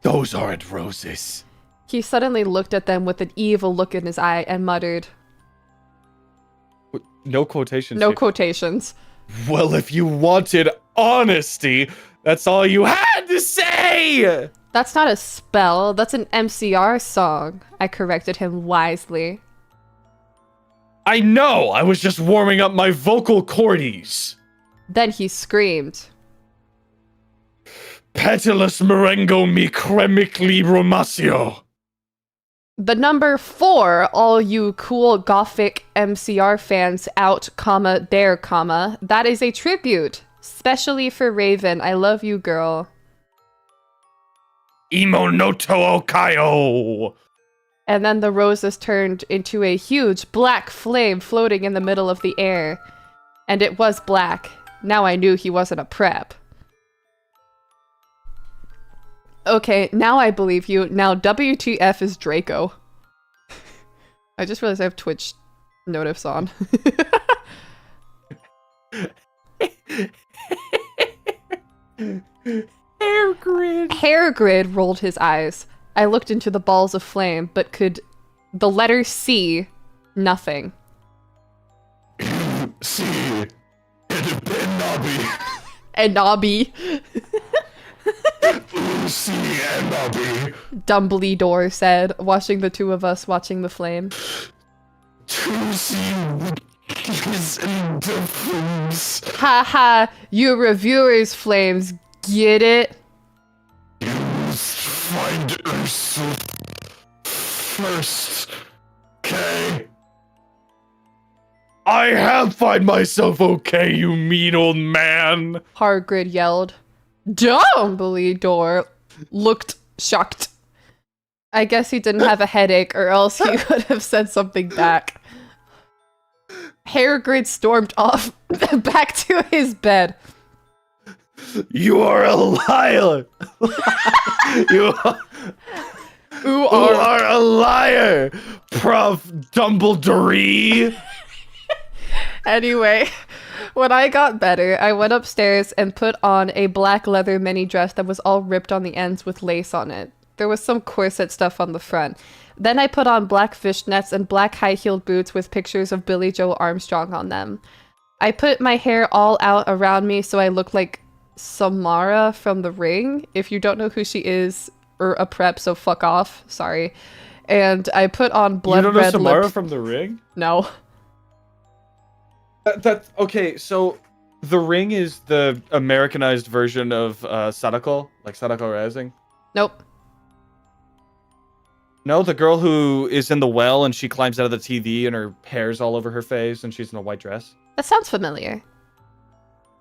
Those aren't roses. He suddenly looked at them with an evil look in his eye and muttered, No quotations. no here. quotations. Well, if you wanted honesty, that's all you had to say! That's not a spell, that's an MCR song, I corrected him wisely. I know! I was just warming up my vocal cordies. Then he screamed. Petilus merengo mi cremicli romasio. The number 4, all you cool gothic MCR fans out, comma, there, comma. That is a tribute. Specially for Raven. I love you, girl. Imo noto okayo. And then the roses turned into a huge black flame floating in the middle of the air. And it was black. Now I knew he wasn't a prep. Okay, now I believe you. Now WTF is Draco. I just realized I have Twitch notifs on. Hairgrid rolled his eyes. I looked into the balls of flame, but could the letter C nothing. See, it been Nobby. And Nobby. See, and Nobby. Dumbledore said, watching the two of us watching the flame. To see his indifference. Ha, you reviewers, flames, get it? You must find Ursula first, okay? I have find myself okay, you mean old man. Hagrid yelled. Dumbledore looked shocked. I guess he didn't have a headache, or else he would have said something back. Hair grid stormed off back to his bed. You are a liar. you are a liar, Prof. Dumbledore. Anyway, when I got better, I went upstairs and put on a black leather mini dress that was all ripped on the ends with lace on it. There was some corset stuff on the front. Then I put on black fishnets and black high-heeled boots with pictures of Billy Joe Armstrong on them. I put my hair all out around me so I look like Samara from The Ring. If you don't know who she is, or a prep, so fuck off. Sorry. And I put on blood red You don't know Samara lip. from The Ring? No. That's okay. So, The Ring is the Americanized version of Sadako, like Sadako Rising. Nope. No, the girl who is in the well and she climbs out of the TV and her hair's all over her face and she's in a white dress. That sounds familiar.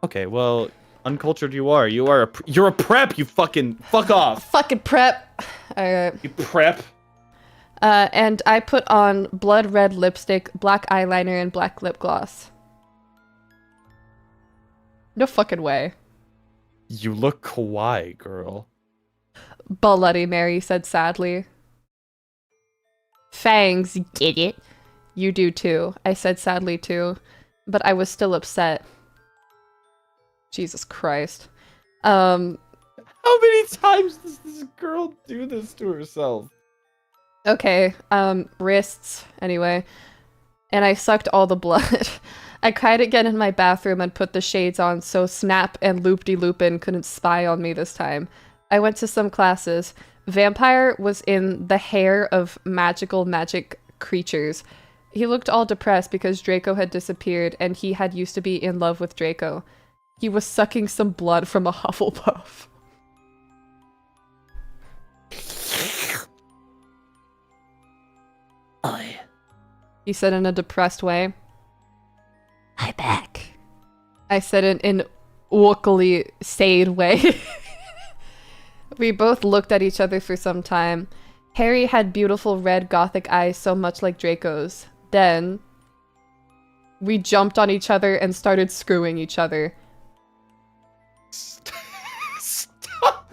Okay, well, uncultured you are. You're a prep. You fucking fuck off. Fucking prep. Alright. You prep. And I put on blood red lipstick, black eyeliner, and black lip gloss. No fucking way. You look kawaii, girl. Bloody Mary said sadly. Fangs, get it? You do too. I said sadly too. But I was still upset. Jesus Christ. How many times does this girl do this to herself? Okay, wrists, anyway. And I sucked all the blood. I cried again in my bathroom and put the shades on so Snap and Loop-de-Lupin couldn't spy on me this time. I went to some classes. Vampire was in the hair of magic creatures. He looked all depressed because Draco had disappeared and he had used to be in love with Draco. He was sucking some blood from a Hufflepuff. Oi. He said in a depressed way. I back. I said it in wookily sad way. We both looked at each other for some time. Harry had beautiful red gothic eyes so much like Draco's. Then we jumped on each other and started screwing each other. Stop.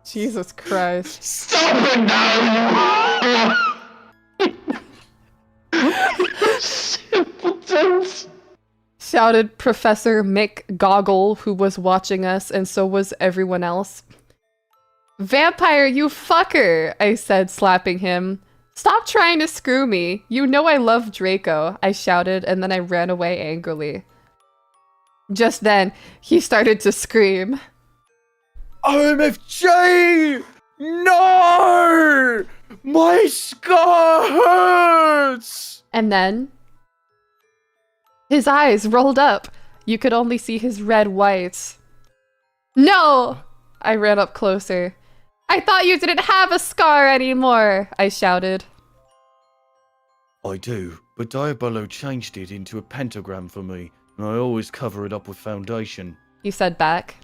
Jesus Christ. Stop it now, you simpletons! Shouted Professor Mick Goggle, who was watching us, and so was everyone else. Vampire, you fucker, I said, slapping him. Stop trying to screw me. You know I love Draco, I shouted, and then I ran away angrily. Just then, he started to scream. OMFJ! No! My scar hurts! And then his eyes rolled up. You could only see his red whites. No! I ran up closer. I thought you didn't have a scar anymore, I shouted. I do, but Diabolo changed it into a pentagram for me, and I always cover it up with foundation. He said back.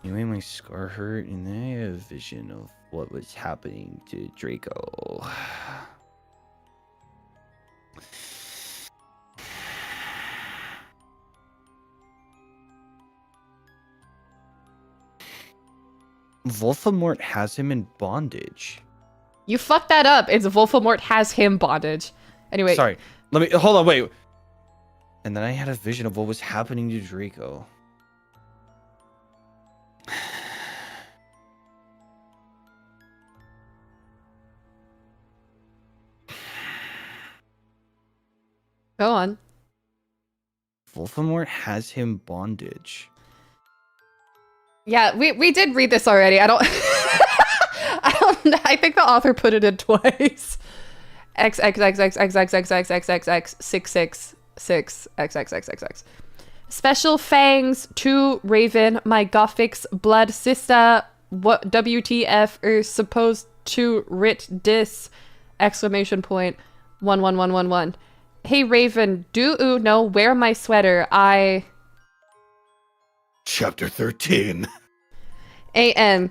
You made my scar hurt, and then I had a vision of what was happening to Draco. Voldemort has him in bondage. You fucked that up. It's Voldemort has him bondage. Anyway. Sorry. Let me hold on, wait. And then I had a vision of what was happening to Draco. Go on. Voldemort has him bondage. Yeah, we did read this already. I don't I think the author put it in twice. XXXXXXXXXXXXXXXXX. Special fangs to Raven, my Gothic's blood sister. What WTF are supposed to writ dis? Exclamation point. 11111. Hey Raven, do you know wear my sweater? I Chapter 13. AM.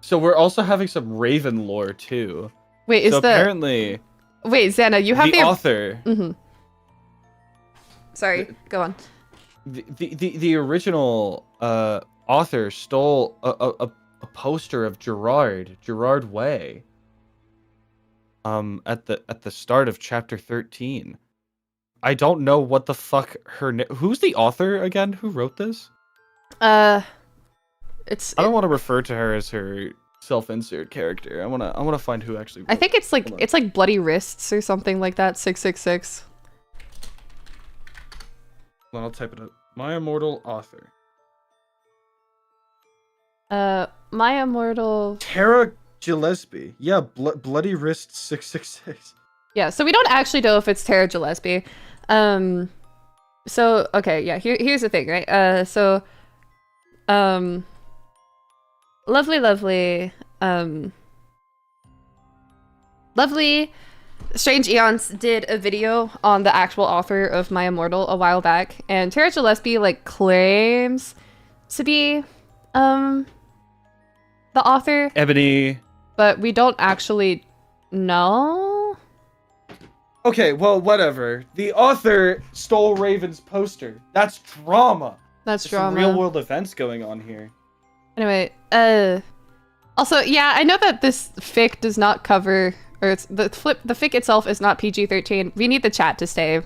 So we're also having some Raven lore too. Wait, So apparently Wait, Xana, you have the author. Mm-hmm. Sorry, go on. The original author stole a poster of Gerard Way. At the start of chapter 13. I don't know what the fuck who's the author again? Who wrote this? It's. I don't want to refer to her as her self-insert character. I wanna find who actually wrote I think it's like Bloody Wrists or something like that. 666. Well, I'll type it up. My Immortal author. My Immortal. Tara Gillespie. Yeah, Bloody Wrist 666. Yeah, so we don't actually know if it's Tara Gillespie. So okay, yeah. Here's the thing, right? Lovely Strange Eons did a video on the actual author of My Immortal a while back, and Tara Gillespie like claims to be the author, Ebony. but we don't actually know. Okay, well, whatever. The author stole Raven's poster. That's drama. That's There's drama. some real world events going on here. Anyway, also, yeah, I know that this fic does not cover, or it's the fic itself is not PG-13. We need the chat to stay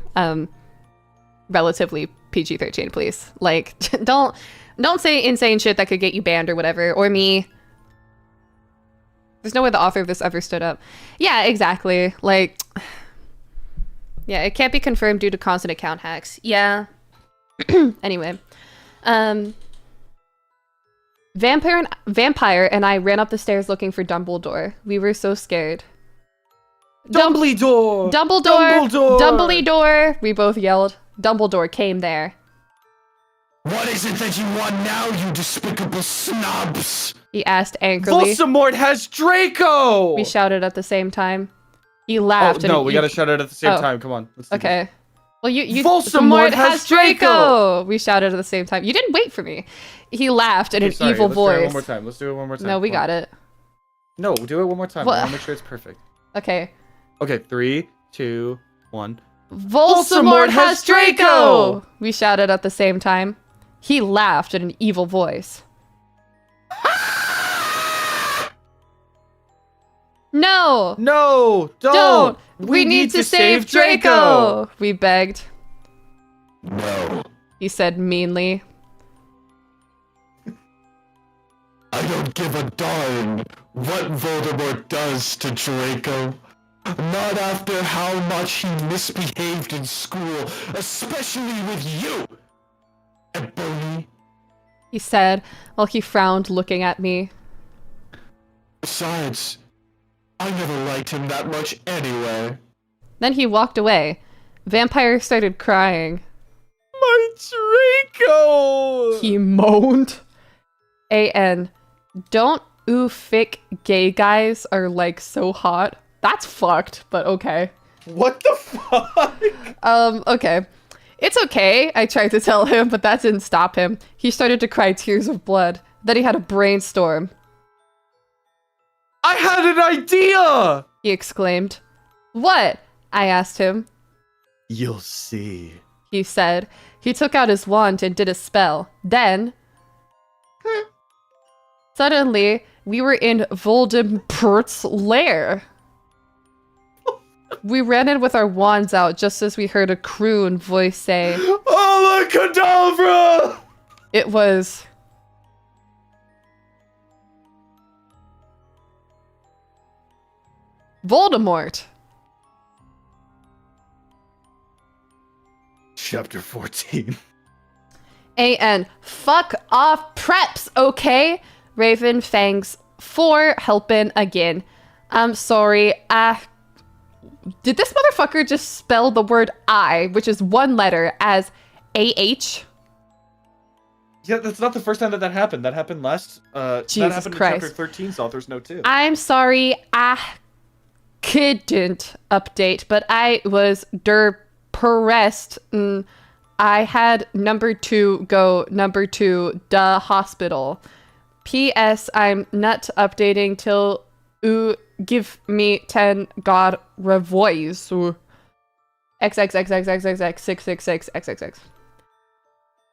relatively PG-13, please. Like, don't say insane shit that could get you banned or whatever, or me. There's no way the author of this ever stood up. Yeah, exactly. Like, yeah, it can't be confirmed due to constant account hacks. Yeah. Anyway, Vampire and I ran up the stairs looking for Dumbledore. We were so scared. Dumbledore! Dumbledore! We both yelled. Dumbledore came there. What is it that you want now, you despicable snobs? He asked angrily. Voldemort has Draco! We shouted at the same time. He laughed. Oh, no, we gotta shout it at the same time. Come on. Let's do Okay. this. Well, you Voldemort has Draco! We shouted at the same time. You didn't wait for me. He laughed in an Sorry, evil let's do it voice. one more time. Let's do it one more time. No, we Come got on. it. No, do it one more time. Well- I wanna make sure it's perfect. Okay. Okay, 3, 2, 1. Voldemort has Draco! We shouted at the same time. He laughed in an evil voice. No! No! Don't! We need to save Draco! We begged. No, He said meanly. I don't give a darn what Voldemort does to Draco. Not after how much he misbehaved in school, especially with you, Ebony. He said while he frowned, looking at me. Besides, I never liked him that much anyway. Then he walked away. Vampire started crying. My Draco! He moaned. A.N. Don't fic gay guys are like so hot. That's fucked, but okay. What the fuck? Okay. It's okay, I tried to tell him, but that didn't stop him. He started to cry tears of blood. Then he had a brainstorm. I had an idea! He exclaimed. What? I asked him. You'll see. He said. He took out his wand and did a spell. Then... Suddenly, we were in Voldemort's lair. We ran in with our wands out just as we heard a croon voice say, Alakadabra! it was... Voldemort. Chapter 14. A.N. Fuck off preps, okay? Raven, thanks for helping again. I'm sorry. Did this motherfucker just spell the word I, which is one letter, as AH? Yeah, that's not the first time that happened. That happened last. Jesus that happened Christ. in chapter 13, so Author's Note 2. I'm sorry. I couldn't update, but I was depressed. I had number 2 go number 2 the hospital. P.S. I'm not updating till you give me 10 God revoice. XXXXXXX666XXX.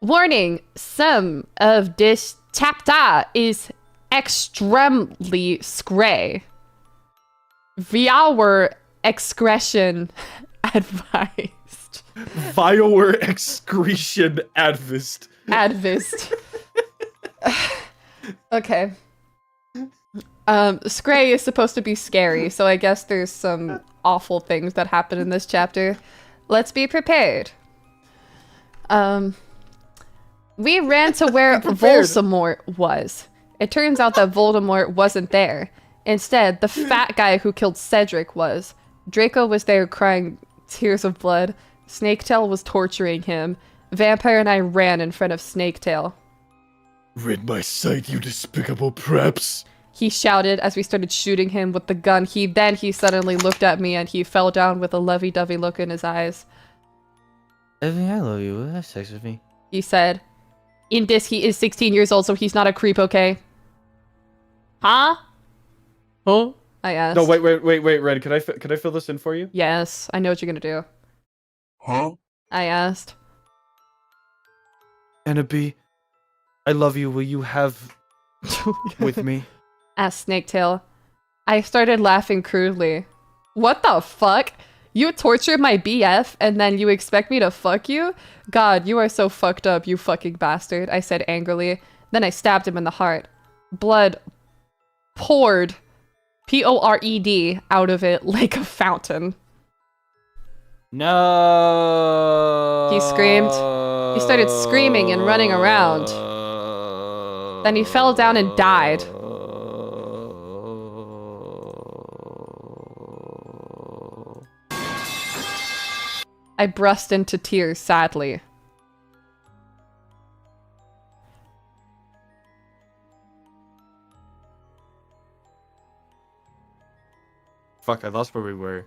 Warning, some of this chapter is extremely scray. Viewer excretion advised. Viower excretion advised. Advised. Okay. Scray is supposed to be scary, so I guess there's some awful things that happen in this chapter. Let's be prepared. We ran to where Voldemort was. It turns out that Voldemort wasn't there. Instead, the fat guy who killed Cedric was. Draco was there crying tears of blood. Snaketail was torturing him. Vampire and I ran in front of Snaketail. Rid my sight, you despicable preps. He shouted as we started shooting him with the gun. He suddenly looked at me and he fell down with a lovey-dovey look in his eyes. Evan, I love you. Will you have sex with me? He said, in this, he is 16 years old, so he's not a creep, okay? Huh? Huh? I asked. No, wait, Red. Can I fill this in for you? Yes, I know what you're gonna do. Huh? I asked. Annabee, I love you. Will you have with me? Asked Snaketail. I started laughing crudely. What the fuck? You tortured my BF and then you expect me to fuck you? God, you are so fucked up, you fucking bastard, I said angrily. Then I stabbed him in the heart. Blood poured, P-O-R-E-D, out of it like a fountain. No. He screamed. He started screaming and running around. Then he fell down and died. I burst into tears sadly. Fuck, I lost where we were.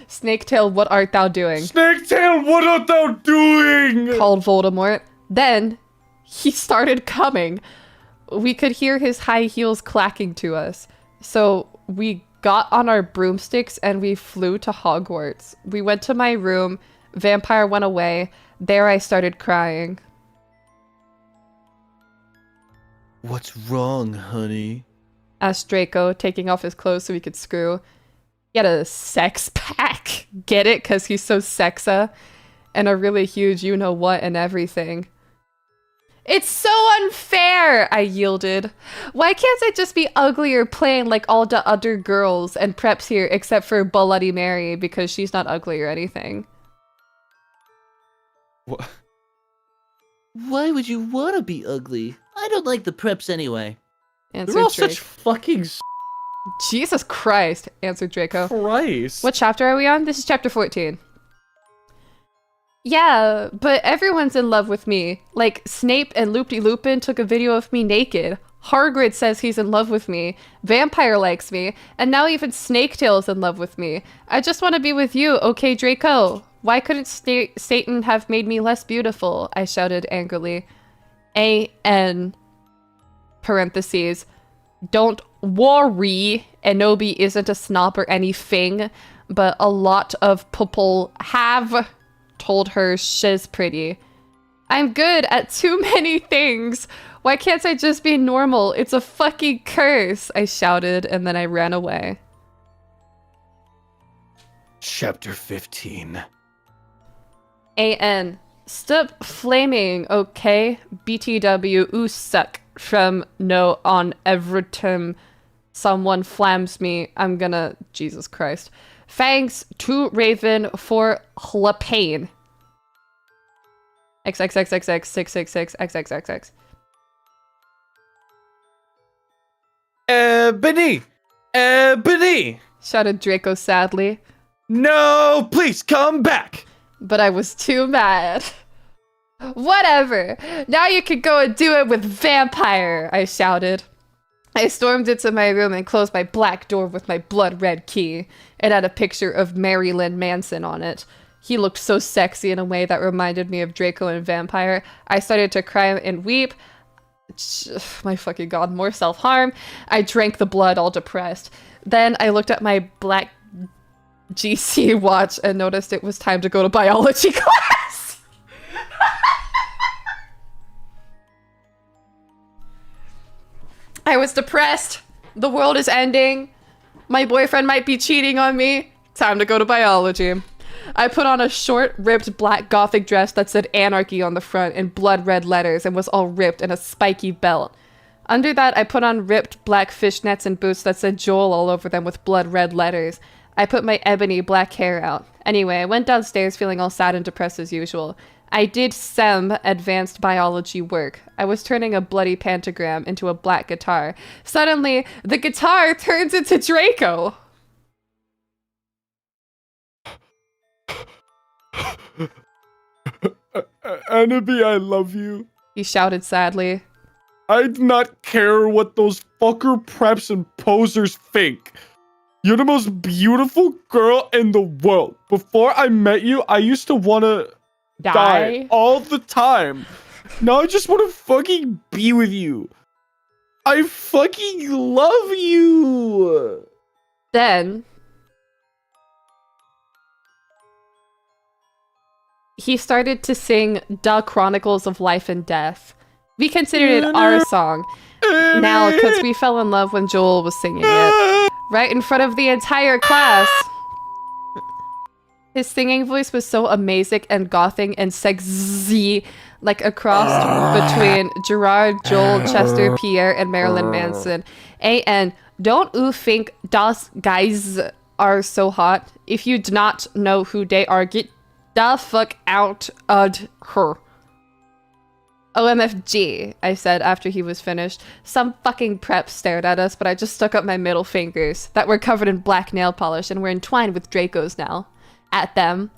Snaketail, what art thou doing? Snaketail, what art thou doing? Called Voldemort. Then he started coming. We could hear his high heels clacking to us. So we got on our broomsticks and we flew to Hogwarts. We went to my room. Vampire went away. There I started crying. What's wrong, honey? Asked Draco, taking off his clothes so he could screw. He had a sex pack. Get it? Because he's so sexa. And a really huge you-know-what and everything. It's so unfair, I yielded. Why can't I just be ugly or plain like all the other girls and preps here except for Bloody Mary because she's not ugly or anything? What? Why would you want to be ugly? I don't like the preps anyway. Answered They're all Drake. such fucking Jesus Christ, answered Draco. Christ. What chapter are we on? This is chapter 14. Yeah, but everyone's in love with me. Like, Snape and Loop-de-Lupin took a video of me naked. Hagrid says he's in love with me. Vampire likes me. And now even Snaketail's in love with me. I just want to be with you, okay, Draco? Why couldn't Satan have made me less beautiful? I shouted angrily. A-N, parentheses, don't worry, Enobi isn't a snob or anything, but a lot of people have told her she's pretty. I'm good at too many things. Why can't I just be normal? It's a fucking curse, I shouted, and then I ran away. Chapter 15. A.N. Stop flaming, okay? BTW, ooh suck. From no on every time someone flams me, I'm gonna... Jesus Christ. Thanks to Raven for the pain. XXXXX666XXXX. Ebony! Ebony! shouted Draco sadly. No, please come back! But I was too mad. Whatever. Now you can go and do it with vampire, I shouted. I stormed into my room and closed my black door with my blood red key. It had a picture of Marilyn Manson on it. He looked so sexy in a way that reminded me of Draco and Vampire. I started to cry and weep. My fucking god, more self-harm. I drank the blood all depressed. Then I looked at my black GC watch and noticed it was time to go to biology class. I was depressed. The world is ending. My boyfriend might be cheating on me. Time to go to biology. I put on a short, ripped black gothic dress that said anarchy on the front in blood red letters and was all ripped and a spiky belt. Under that, I put on ripped black fishnets and boots that said Joel all over them with blood red letters. I put my ebony black hair out. Anyway, I went downstairs feeling all sad and depressed as usual. I did SEM advanced biology work. I was turning a bloody pentagram into a black guitar. Suddenly, the guitar turns into Draco. Annabelle, I love you. He shouted sadly. I do not care what those fucker preps and posers think. You're the most beautiful girl in the world. Before I met you, I used to want to die all the time. Now I just want to fucking be with you. I fucking love you. Then he started to sing Da Chronicles of Life and Death. We considered it our song now because we fell in love when Joel was singing it. Right in front of the entire class. His singing voice was so amazing and gothic and sexy, like a cross between Gerard, Joel, Chester, Pierre, and Marilyn Manson. And don't you think those guys are so hot? If you do not know who they are, get the fuck out of her. OMFG, I said after he was finished. Some fucking prep stared at us, but I just stuck up my middle fingers that were covered in black nail polish and were entwined with Draco's now. At them.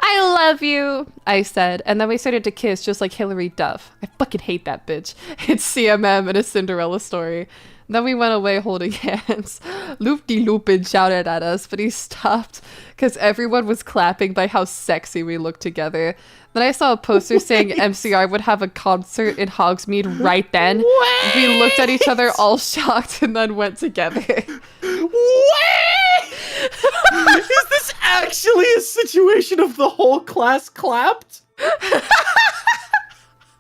I love you, I said, and then we started to kiss just like Hilary Duff. I fucking hate that bitch. It's CMM and a Cinderella story. Then we went away holding hands. Loop-de-Loopin shouted at us, but he stopped because everyone was clapping by how sexy we looked together. Then I saw a poster saying MCR would have a concert in Hogsmeade right then. Wait! We looked at each other all shocked and then went together. Wait! Is this actually a situation of the whole class clapped?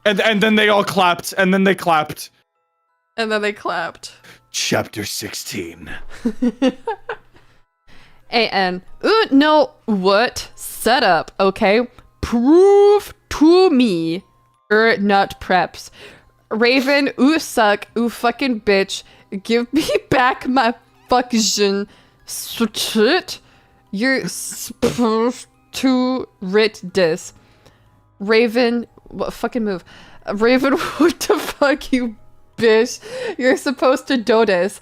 and then they all clapped, and then they clapped. And then they clapped. Chapter 16. And no, what? Setup, okay? Prove to me, nut preps. Raven, suck, fucking bitch. Give me back my fucking shit. You're supposed to read this. Raven, what fucking move? Raven, what the fuck, you bitch? You're supposed to do this.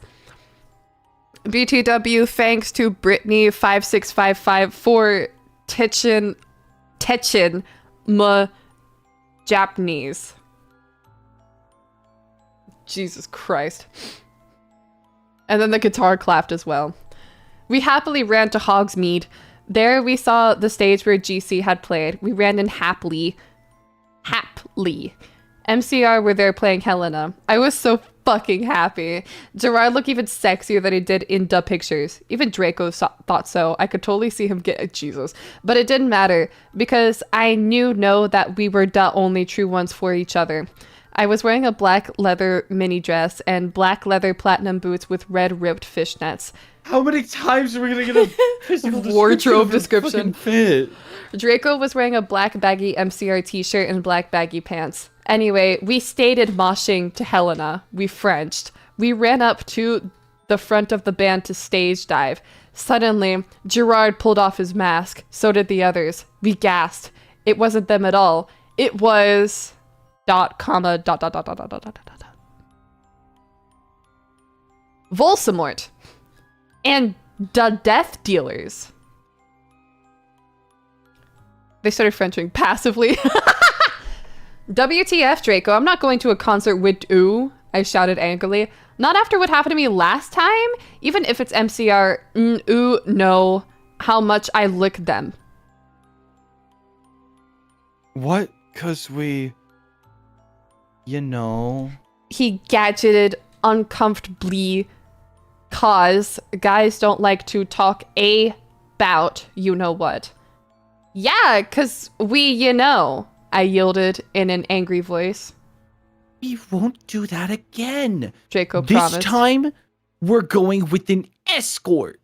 BTW, thanks to Brittany5655 for teaching my Japanese. Jesus Christ. And then the guitar clapped as well. We happily ran to Hogsmeade. There we saw the stage where GC had played. We ran in happily. MCR were there playing Helena. I was so fucking happy. Gerard looked even sexier than he did in the pictures. Even Draco thought so. I could totally see him get Jesus. But it didn't matter because I knew that we were the only true ones for each other. I was wearing a black leather mini dress and black leather platinum boots with red ribbed fishnets. How many times are we gonna get a physical wardrobe description? Fit? Draco was wearing a black baggy MCR t-shirt and black baggy pants. Anyway, we stated moshing to Helena. We Frenched. We ran up to the front of the band to stage dive. Suddenly, Gerard pulled off his mask. So did the others. We gasped. It wasn't them at all. It was... ... Voldemort, and the Death Dealers. They started Frenching passively. WTF, Draco, I'm not going to a concert with ooh, I shouted angrily. Not after what happened to me last time, even if it's MCR, ooh, no, how much I licked them. What? 'Cause we... You know. He gadgeted uncomfortably, cause guys don't like to talk about you know what. Yeah, 'cause we, you know, I yielded in an angry voice. We won't do that again. Draco This promised. time, we're going with an escort.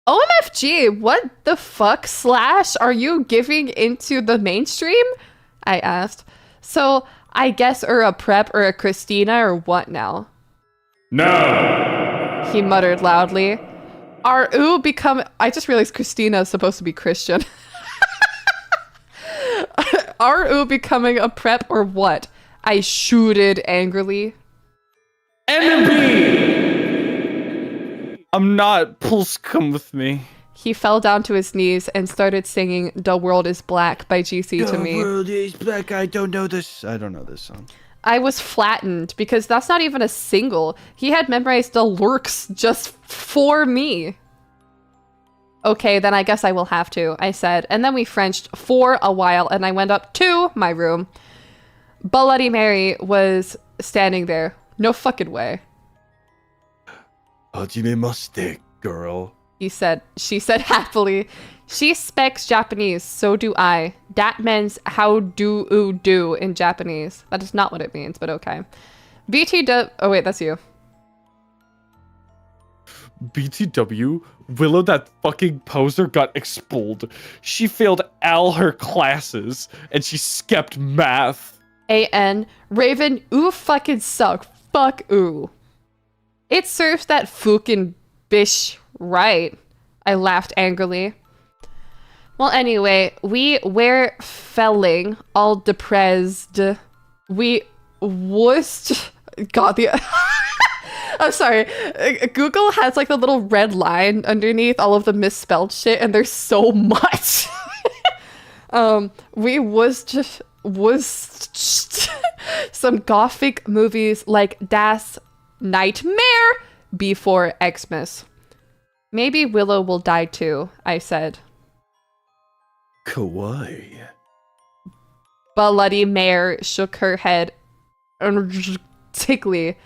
OMFG, what the fuck / are you giving into the mainstream? I asked. So I guess a prep or a Christina or what now? No. He muttered loudly. Are ooh become... I just realized Christina is supposed to be Christian. Are ooh becoming a prep or what? I shooted angrily. Enemy! I'm not. Please come with me. He fell down to his knees and started singing The World is Black by GC to me. The world is black. I don't know this song. I was flattened because that's not even a single. He had memorized the lyrics just for me. Okay, then I guess I will have to, I said. And then we Frenched for a while and I went up to my room. Bloody Mary was standing there. No fucking way. Hajime mistake, girl. She said happily. She speaks Japanese, so do I. That means how do you do in Japanese. That is not what it means, but okay. BTW. Oh wait, that's you. BTW, Willow, that fucking poser, got expelled. She failed all her classes, and she skipped math. AN. Raven, ooh fucking suck. Fuck ooh. It serves that fucking bish right. I laughed angrily. Well, anyway, we were felling all depressed. We was... God, the... I'm sorry. Google has like the little red line underneath all of the misspelled shit, and there's so much. We was some gothic movies like Das Nightmare before Xmas. Maybe Willow will die too, I said. Kawaii. Bloody Mare shook her head tickly.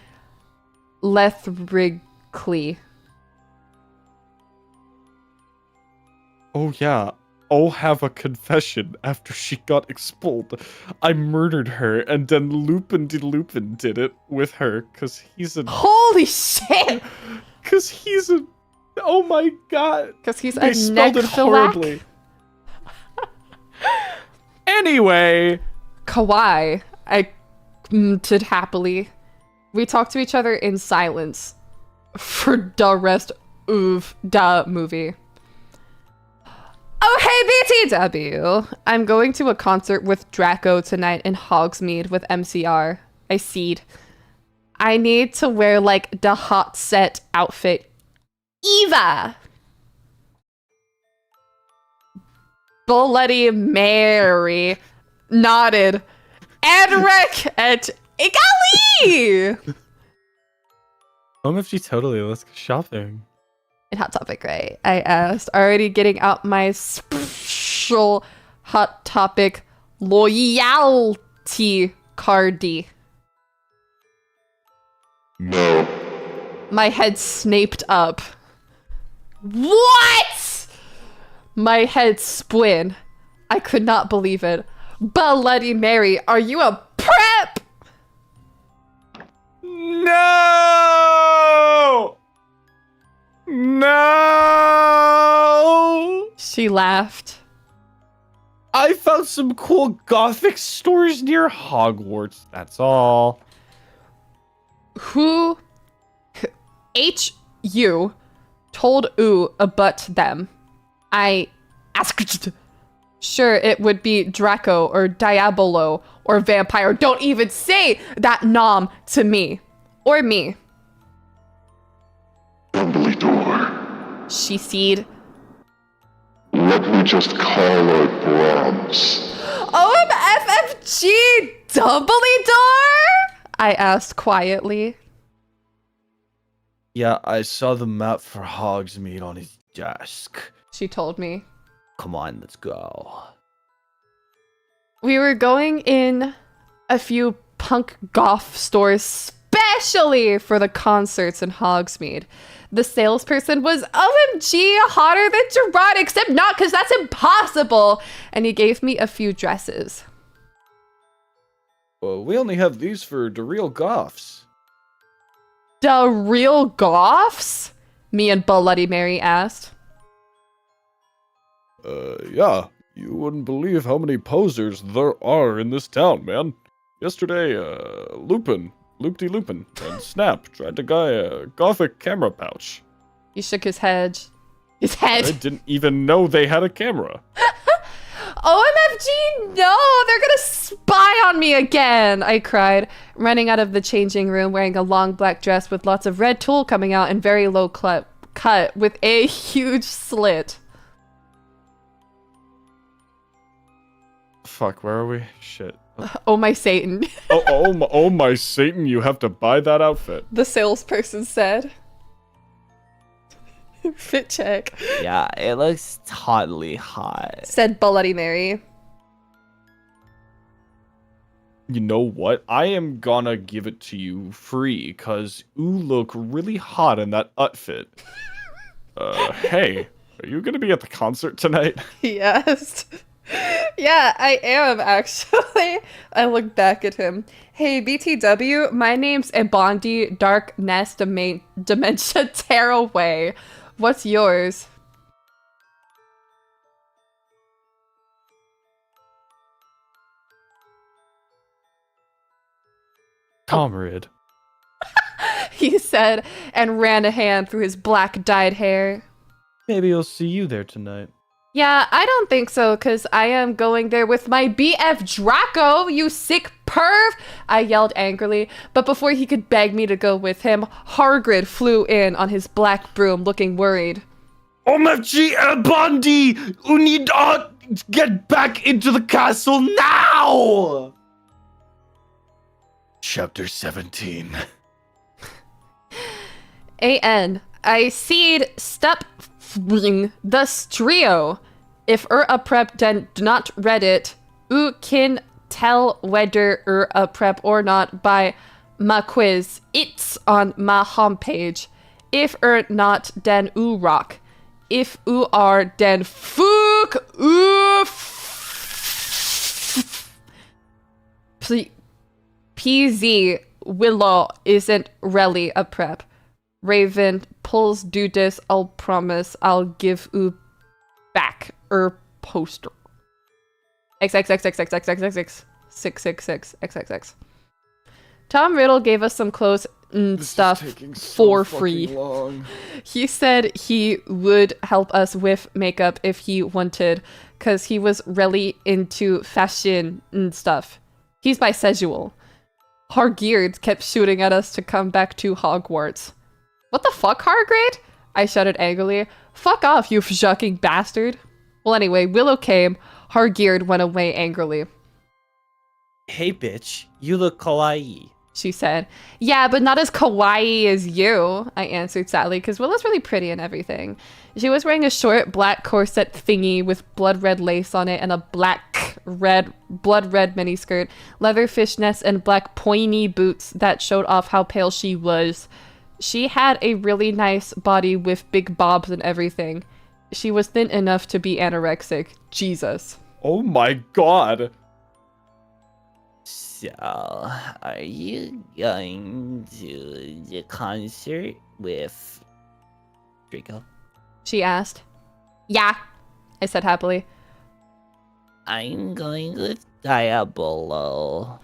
Lethargically. Oh yeah, I'll have a confession after she got expelled. I murdered her, and then Lupin de Lupin did it with her, cause he's a... Holy shit! Cause he's a... Oh my god. Because he's They a spelled it horribly. Anyway. Kawaii. I commented happily. We talked to each other in silence for the rest of the movie. Oh, hey, BTW! I'm going to a concert with Draco tonight in Hogsmeade with MCR. I seed. I need to wear, like, the hot set outfit. Eva! Bloody Mary nodded. Edric et Igali! OMFG, totally. Let's go shopping. In Hot Topic, right? I asked. Already getting out my special Hot Topic loyalty cardy. No. My head snaped up. What? My head spun. I could not believe it. Bloody Mary, are you a prep? No! No! She laughed. I found some cool gothic stores near Hogwarts. That's all. Who HU told oo about them? I asked. Sure, it would be Draco or Diabolo or Vampire. Don't even say that nom to me. Or me. she said. Let me just call her Bronx. OMFFG, Dumbledore? I asked quietly. Yeah, I saw the map for Hogsmeade on his desk. She told me. Come on, let's go. We were going in a few punk goth stores specially for the concerts in Hogsmeade. The salesperson was OMG hotter than Gerard, except not because that's impossible. And he gave me a few dresses. Well, we only have these for the real goths. The real goths? Me and Bloody Mary asked. Yeah. You wouldn't believe how many posers there are in this town, man. Yesterday, Loop-de-Lupin, and Snap tried to buy a gothic camera pouch. He shook his head. I didn't even know they had a camera. OMFG, no! They're gonna spy on me again! I cried, running out of the changing room wearing a long black dress with lots of red tulle coming out and very low cut with a huge slit. Fuck, where are we? Shit. Oh my Satan. oh my Satan, you have to buy that outfit. The salesperson said. Fit check. Yeah, it looks totally hot. Said Bloody Mary. You know what? I am gonna give it to you free, cause you look really hot in that outfit. Hey, are you gonna be at the concert tonight? Yes. Yeah, I am actually. I look back at him. Hey, BTW, my name's Ebondi Dark Nest Dementia Tearaway. What's yours? Comrade. He said, and ran a hand through his black dyed hair. Maybe I'll see you there tonight. Yeah, I don't think so, because I am going there with my BF Draco, you sick perv! I yelled angrily, but before he could beg me to go with him, Hargrid flew in on his black broom, looking worried. OMG, Bondi! You need to get back into the castle now! Chapter 17. A.N. I seed step the trio. If a prep den not read it, you can tell whether a prep or not by my quiz. It's on my homepage. If not, then oo rock. If you are, then fuck oof. PZ Willow isn't really a prep. Raven pulls do this. I'll promise I'll give you back poster. XXXXXXXXX666XXX. Tom Riddle gave us some clothes and stuff for free. Long. He said he would help us with makeup if he wanted, because he was really into fashion and stuff. He's bisexual. Hargird kept shooting at us to come back to Hogwarts. What the fuck, Hargrid? I shouted angrily. Fuck off, you fucking bastard. Well, anyway, Willow came. Hargird went away angrily. Hey, bitch, you look kawaii. She said. Yeah, but not as kawaii as you, I answered sadly, because Willow's really pretty and everything. She was wearing a short black corset thingy with blood red lace on it and a blood red miniskirt, leather fishnets, and black pointy boots that showed off how pale she was. She had a really nice body with big bobs and everything. She was thin enough to be anorexic. Jesus. Oh my god. So, are you going to the concert with Draco? She asked. Yeah, I said happily. I'm going with Diabolo.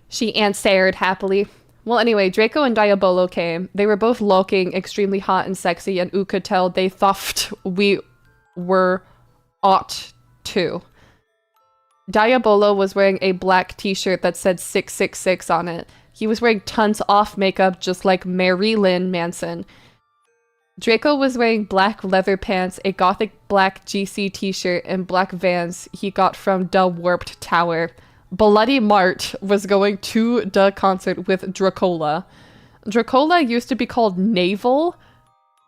She answered happily. Well, anyway, Draco and Diabolo came. They were both looking extremely hot and sexy, and U could tell they thought we were ought to. Diabolo was wearing a black t-shirt that said 666 on it. He was wearing tons off makeup just like Marilyn Manson. Draco was wearing black leather pants, a gothic black GC t-shirt, and black Vans he got from the Warped Tower. Bloody Mart was going to the concert with Dracola. Dracola used to be called Naval,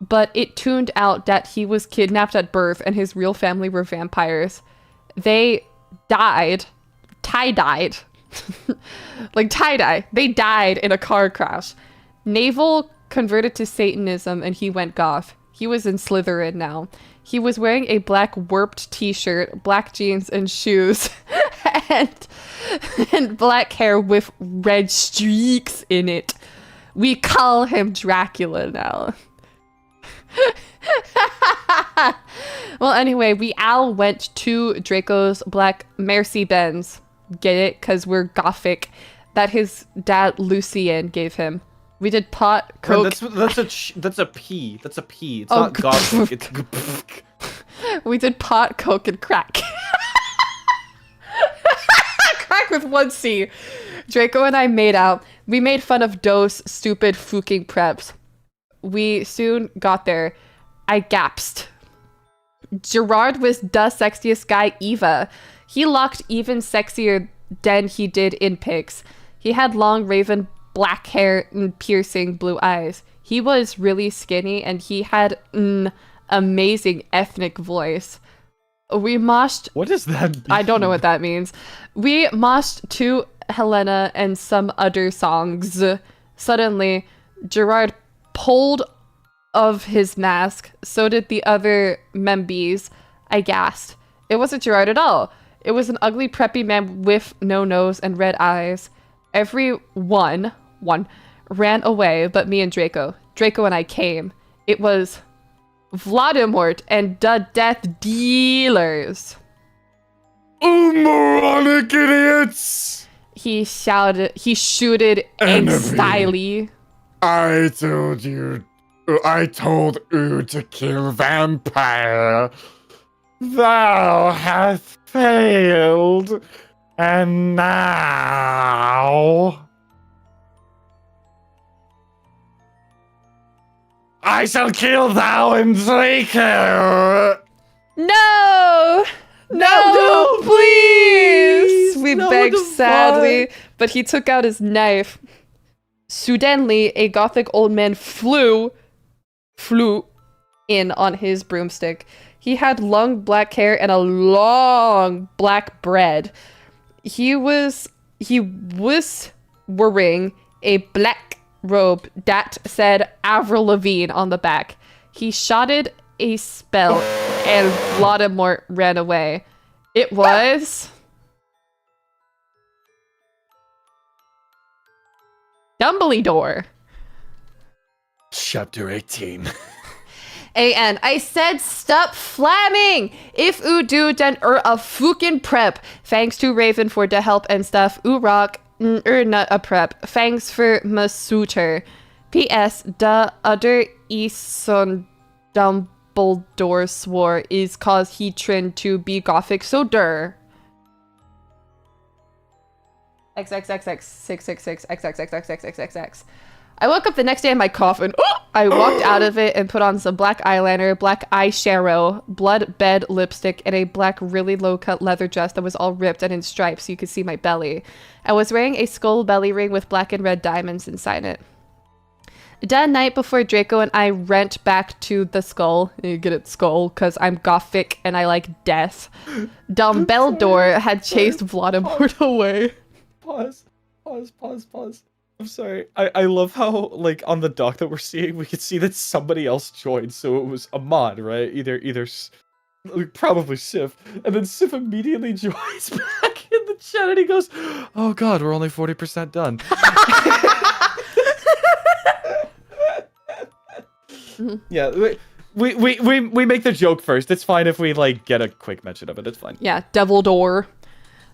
but it tuned out that he was kidnapped at birth and his real family were vampires. They died. Tie-dyed. Like tie-dye. They died in a car crash. Naval converted to Satanism and he went goth. He was in Slytherin now. He was wearing a black warped t-shirt, black jeans and shoes, and black hair with red streaks in it. We call him Dracula now. Well, anyway, we all went to Draco's black Mercy Benz. Get it? Because we're gothic. That his dad Lucian gave him. We did pot, coke. That's a P. That's a P. It's not gothic. It's We did pot, coke, and crack. Crack with one C. Draco and I made out. We made fun of those stupid fucking preps. We soon got there. I gasped. Gerard was the sexiest guy Eva. He looked even sexier than he did in pics. He had long raven black hair and piercing blue eyes. He was really skinny and he had an amazing ethnic voice. We moshed... What does that mean? I don't know what that means. We moshed to Helena and some other songs. Suddenly, Gerard pulled of his mask. So did the other members. I gasped. It wasn't Gerard at all. It was an ugly preppy man with no nose and red eyes. Everyone ran away but me and Draco. Draco and I came. It was Vladimir and the Death Dealers. Oh, moronic idiots! He shouted, he shooted anxiously. I told you to kill vampire. Thou hast failed, and now I shall kill thou and Draco. No, please! We begged sadly, but he took out his knife. Suddenly, a gothic old man flew in on his broomstick. He had long black hair and a long black beard. He was wearing a black robe that said Avril Lavigne on the back. He shouted a spell and Vladimir ran away. It was Dumbledore. Chapter 18. And I said stop flamming! If oo do then a fucking prep. Thanks to Raven for the help and stuff. Oo rock not a prep. Thanks for my suitor. P.S. The other Eson Dumbledore swore is cause he trained to be gothic so der. XXXX666XXXXXXXXX. I woke up the next day in my coffin. I walked out of it and put on some black eyeliner, black eyeshadow, blood bed lipstick, and a black really low-cut leather dress that was all ripped and in stripes so you could see my belly. I was wearing a skull belly ring with black and red diamonds inside it. That night before Draco and I went back to the skull, you get it, skull, because I'm gothic and I like death. Dumbledore had chased Vladimir away. Pause. I'm sorry. I love how, like, on the doc that we're seeing, we could see that somebody else joined. So it was a mod, right? Either probably Sif. And then Sif immediately joins back in the chat and he goes, oh god, we're only 40% done. Yeah, we make the joke first. It's fine if we, like, get a quick mention of it. It's fine. Yeah, Devildoor.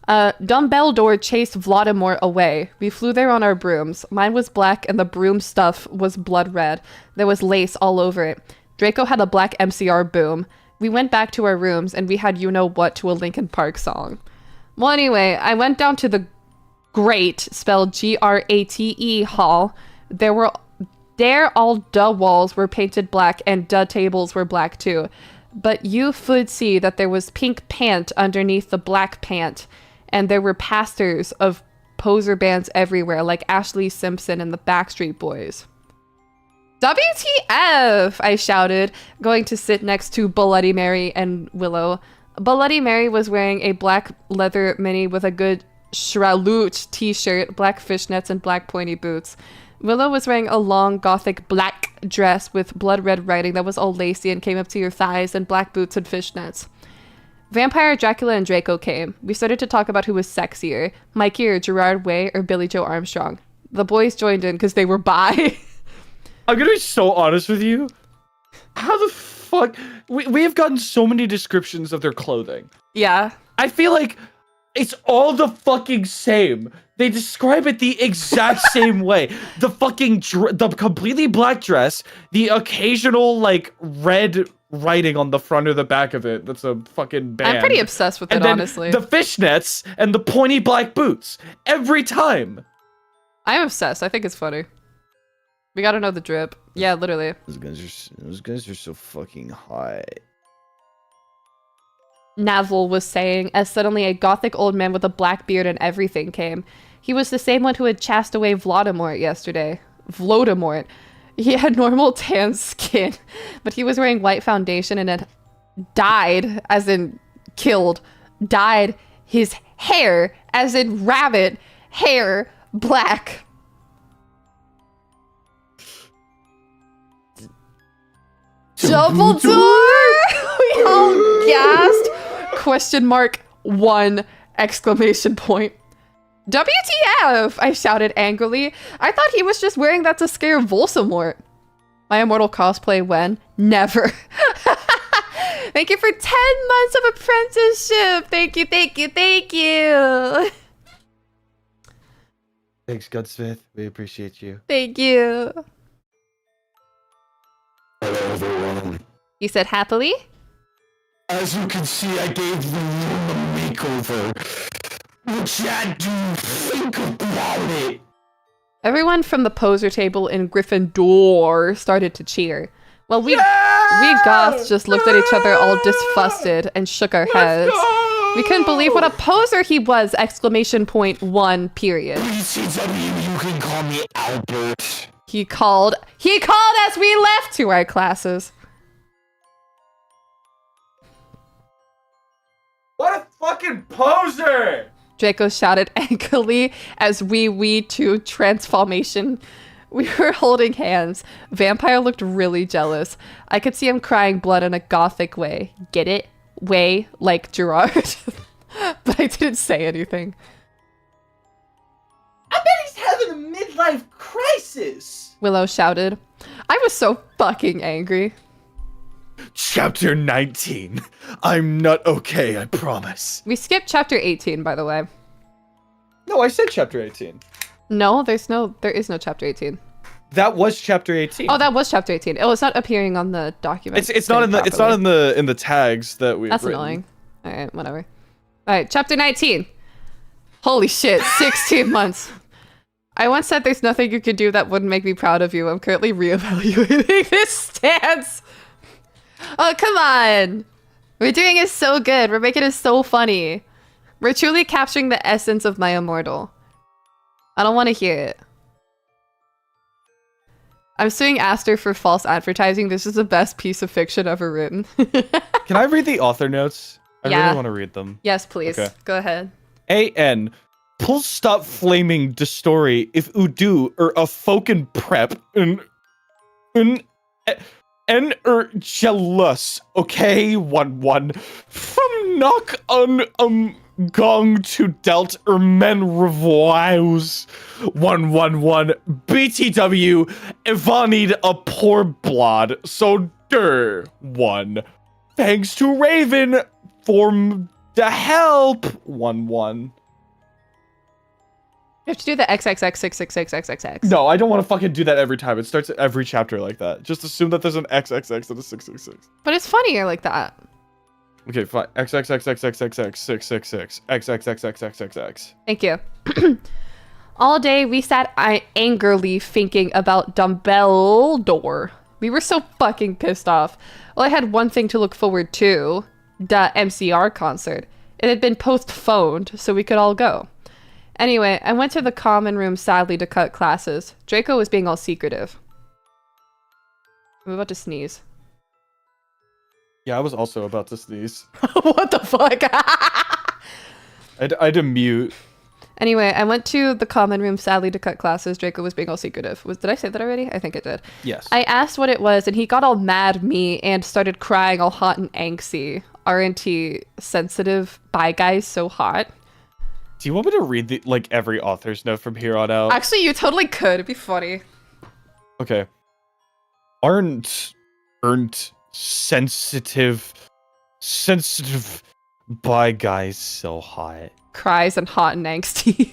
Dumbledore chased Vladimir away. We flew there on our brooms. Mine was black and the broom stuff was blood red. There was lace all over it. Draco had a black MCR boom. We went back to our rooms and we had You Know What to a Linkin Park song. Well, anyway, I went down to the Grate, spelled Grate hall. There There all the walls were painted black and the tables were black too. But you could see that there was pink pant underneath the black pant, and there were posters of poser bands everywhere, like Ashley Simpson and the Backstreet Boys. WTF, I shouted, going to sit next to Bloody Mary and Willow. Bloody Mary was wearing a black leather mini with a good Shraloot t-shirt, black fishnets, and black pointy boots. Willow was wearing a long gothic black dress with blood red writing that was all lacy and came up to your thighs, and black boots and fishnets. Vampire, Dracula, and Draco came. We started to talk about who was sexier, Mikey or Gerard Way or Billy Joe Armstrong. The boys joined in because they were bi. I'm gonna be so honest with you. How the fuck? We have gotten so many descriptions of their clothing. Yeah. I feel like it's all the fucking same. They describe it the exact same way. The fucking the completely black dress, the occasional like red writing on the front or the back of it. That's a fucking band. I'm pretty obsessed with it, honestly. The fishnets and the pointy black boots every time. I'm obsessed. I think it's funny. We gotta know the drip. Yeah, literally. Those guys are so fucking hot. Navel was saying, as suddenly a gothic old man with a black beard and everything came. He was the same one who had chased away Voldemort yesterday. Voldemort. He had normal tan skin, but he was wearing white foundation and had dyed, as in killed, dyed his hair, as in rabbit hair, black. Dumbledore! We all gasped. Question mark 1 exclamation point. WTF! I shouted angrily. I thought he was just wearing that to scare Voldemort. My Immortal cosplay when? Never. Thank you for 10 months of apprenticeship. Thank you, thank you, thank you. Thanks, Gunsmith. We appreciate you. Thank you. Hello, everyone. You said happily? As you can see, I gave the room a makeover. What chat do you think about it? Everyone from the poser table in Gryffindor started to cheer. Well, we goths just looked at each other all disgusted and shook our heads. We couldn't believe what a poser he was! Exclamation point 1, period. BCW, you can call me Albert. He called as we left to our classes. What a fucking poser! Draco shouted angrily as we to transformation. We were holding hands. Vampire looked really jealous. I could see him crying blood in a gothic way. Get it? Way like Gerard. But I didn't say anything. I bet he's having a midlife crisis. Willow shouted. I was so fucking angry. Chapter 19. I'm not okay, I promise. We skipped chapter 18, by the way. No, I said chapter 18. No, there is no chapter 18. That was chapter 18. Oh, that was chapter 18. Oh, it's not appearing on the document. It's not in the tags that we've That's written. annoying. All right, whatever. All right, chapter 19. Holy shit, 16 months. I once said there's nothing you could do that wouldn't make me proud of you. I'm currently reevaluating this stance. Oh, come on. We're doing it so good. We're making it so funny. We're truly capturing the essence of my Immortal. I don't want to hear it. I'm suing Aster for false advertising. This is the best piece of fiction ever written. Can I read the author notes? I Yeah. really want to read them. Yes, please. Okay. Go ahead. A.N. Pull stop flaming the story if Udu or a Foken prep and jealous, okay? 1-1. From knock on gong to delt men revoirs. 1-1-1. BTW Ivani'd a poor blood, so 1. Thanks to Raven for the help. 1-1. You have to do the XXX666XXX. No, I don't want to fucking do that every time. It starts every chapter like that. Just assume that there's an XXX and a 666. But it's funnier like that. Okay, fine. XXXXXXX666. XXXXXXX. Thank you. All day we sat angrily thinking about Dumbledore. We were so fucking pissed off. Well, I had one thing to look forward to, the MCR concert. It had been postponed, so we could all go. Anyway, I went to the common room sadly to cut classes. Draco was being all secretive. I'm about to sneeze. Yeah, I was also about to sneeze. What the fuck? I had to mute. Anyway, I went to the common room sadly to cut classes. Draco was being all secretive. Did I say that already? I think I did. Yes. I asked what it was, and he got all mad at me and started crying all hot and angsty. Aren't he sensitive? Bye, guys, so hot. Do you want me to read every author's note from here on out? Actually, you totally could. It'd be funny. Okay. Aren't sensitive bye guys so hot. Cries and hot and angsty.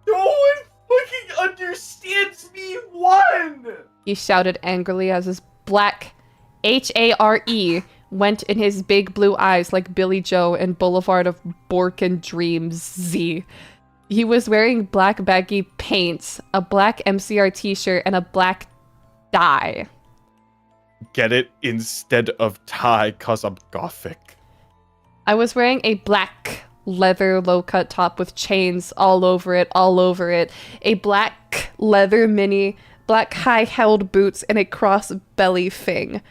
No one fucking understands me, one! He shouted angrily as his black Hare went in his big blue eyes like Billy Joe in Boulevard of Borkin Dreams Z. He was wearing black baggy pants, a black MCR t-shirt, and a black dye. Get it instead of tie, cause I'm gothic. I was wearing a black leather low-cut top with chains all over it, a black leather mini, black high-held boots, and a cross belly thing.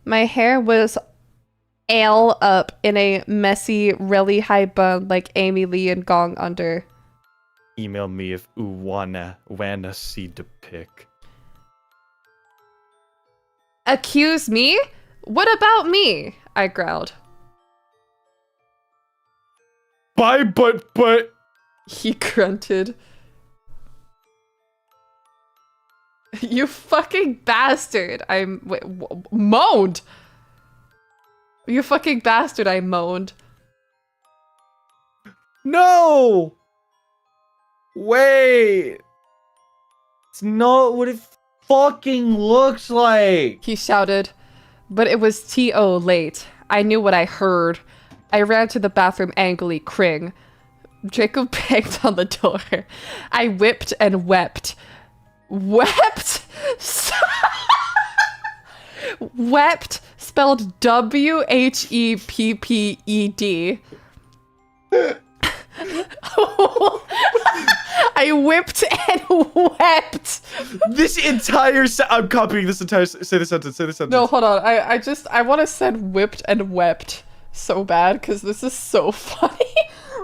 My hair was all up in a messy, really high bun like Amy Lee and Gong Under. Email me if you wanna see the pic. Accuse me? What about me? I growled. Bye, but... He grunted. You fucking bastard! Moaned! You fucking bastard, I moaned. No! Wait! It's not what it fucking looks like! He shouted. But it was T.O. late. I knew what I heard. I ran to the bathroom angrily, cring. Draco banged on the door. I whipped and wept. Wept? Wept, spelled W-H-E-P-P-E-D. I whipped and wept. This entire I'm copying this entire say the sentence. No, hold on. I want to send whipped and wept so bad because this is so funny.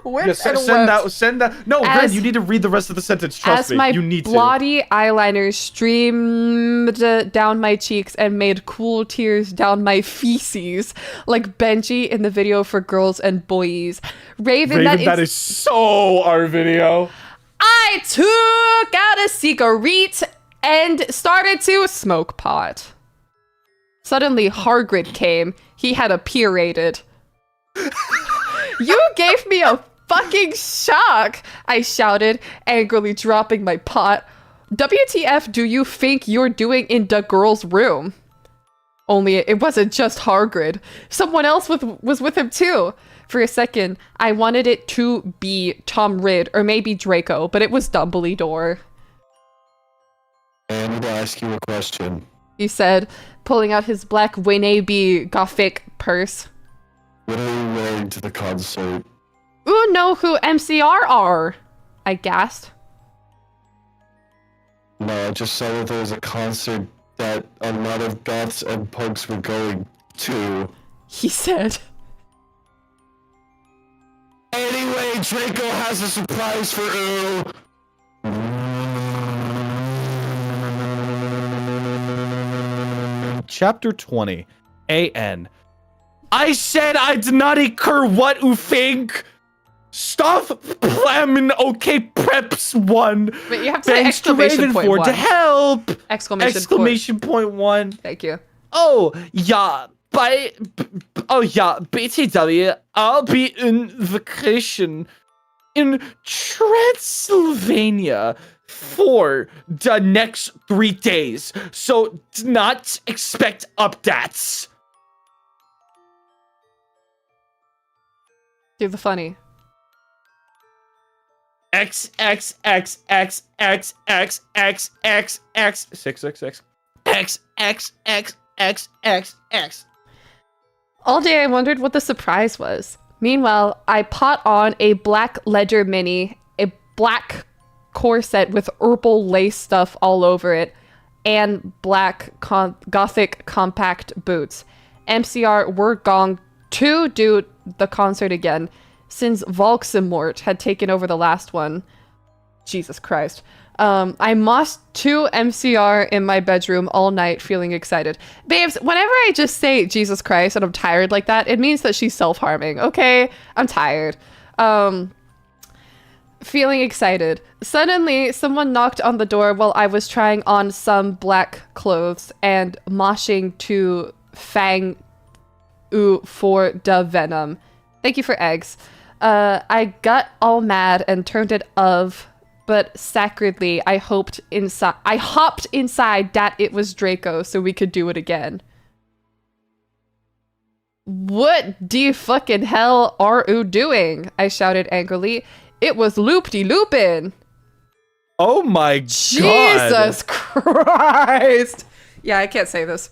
Whipped and wept. Send that. No, Ren, you need to read the rest of the sentence. Trust me, you need to. As my bloody eyeliner streamed down my cheeks and made cool tears down my feces, like Benji in the video for Girls and Boys. Raven, that is so our video. I took out a cigarette and started to smoke pot. Suddenly, Hargrid came. He had appearated. You gave me a fucking shock, I shouted, angrily dropping my pot. WTF do you think you're doing in the girl's room? Only it wasn't just Hargrid. Someone else was with him too. For a second, I wanted it to be Tom Ridd or maybe Draco, but it was Dumbledore. I need to ask you a question. He said, pulling out his black Winnaby Gothic purse. What are you wearing to the concert? Ooh, know who MCR are? I gasped. No, I just saw that there was a concert that a lot of goths and punks were going to. He said. Anyway, Draco has a surprise for you. Chapter 20. A.N. I said I did not occur what you think. Stop plamming okay preps one. But you have to say Thanks to exclamation point Ravenford one. to help. Exclamation point one. Thank you. Oh yeah, BTW. I'll be in vacation in Transylvania for the next 3 days, so do not expect updates. Do the funny. X X X X X X X X X 666 X X X X X X. All day I wondered what the surprise was. Meanwhile, I pot on a black Ledger Mini, a black corset with herbal lace stuff all over it, and black gothic compact boots. MCR were gong to do the concert again, since Volksimort had taken over the last one. Jesus Christ. I mossed to MCR in my bedroom all night feeling excited. Babes, whenever I just say Jesus Christ and I'm tired like that, it means that she's self-harming, okay? I'm tired. Feeling excited. Suddenly, someone knocked on the door while I was trying on some black clothes and moshing to Fang U for the venom. Thank you for eggs. I got all mad and turned it of, but sacredly, I hopped inside that it was Draco so we could do it again. What the fucking hell are you doing? I shouted angrily. It was loop-de-loopin'. Oh my god. Jesus Christ. Yeah, I can't say this.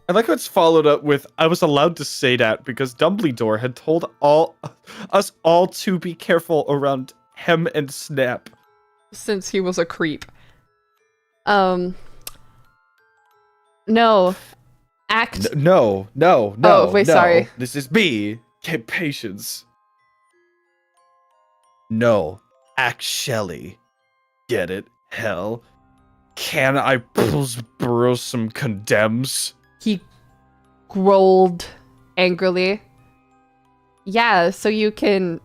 I like how it's followed up with, I was allowed to say that because Dumbledore had told us all to be careful around Hem and Snap. Since he was a creep. No. Act. No. Oh, wait, no. sorry. This is me. Get patience. No. Actually. Get it? Hell. Can I please borrow some condemns? He growled angrily. Yeah, so you can...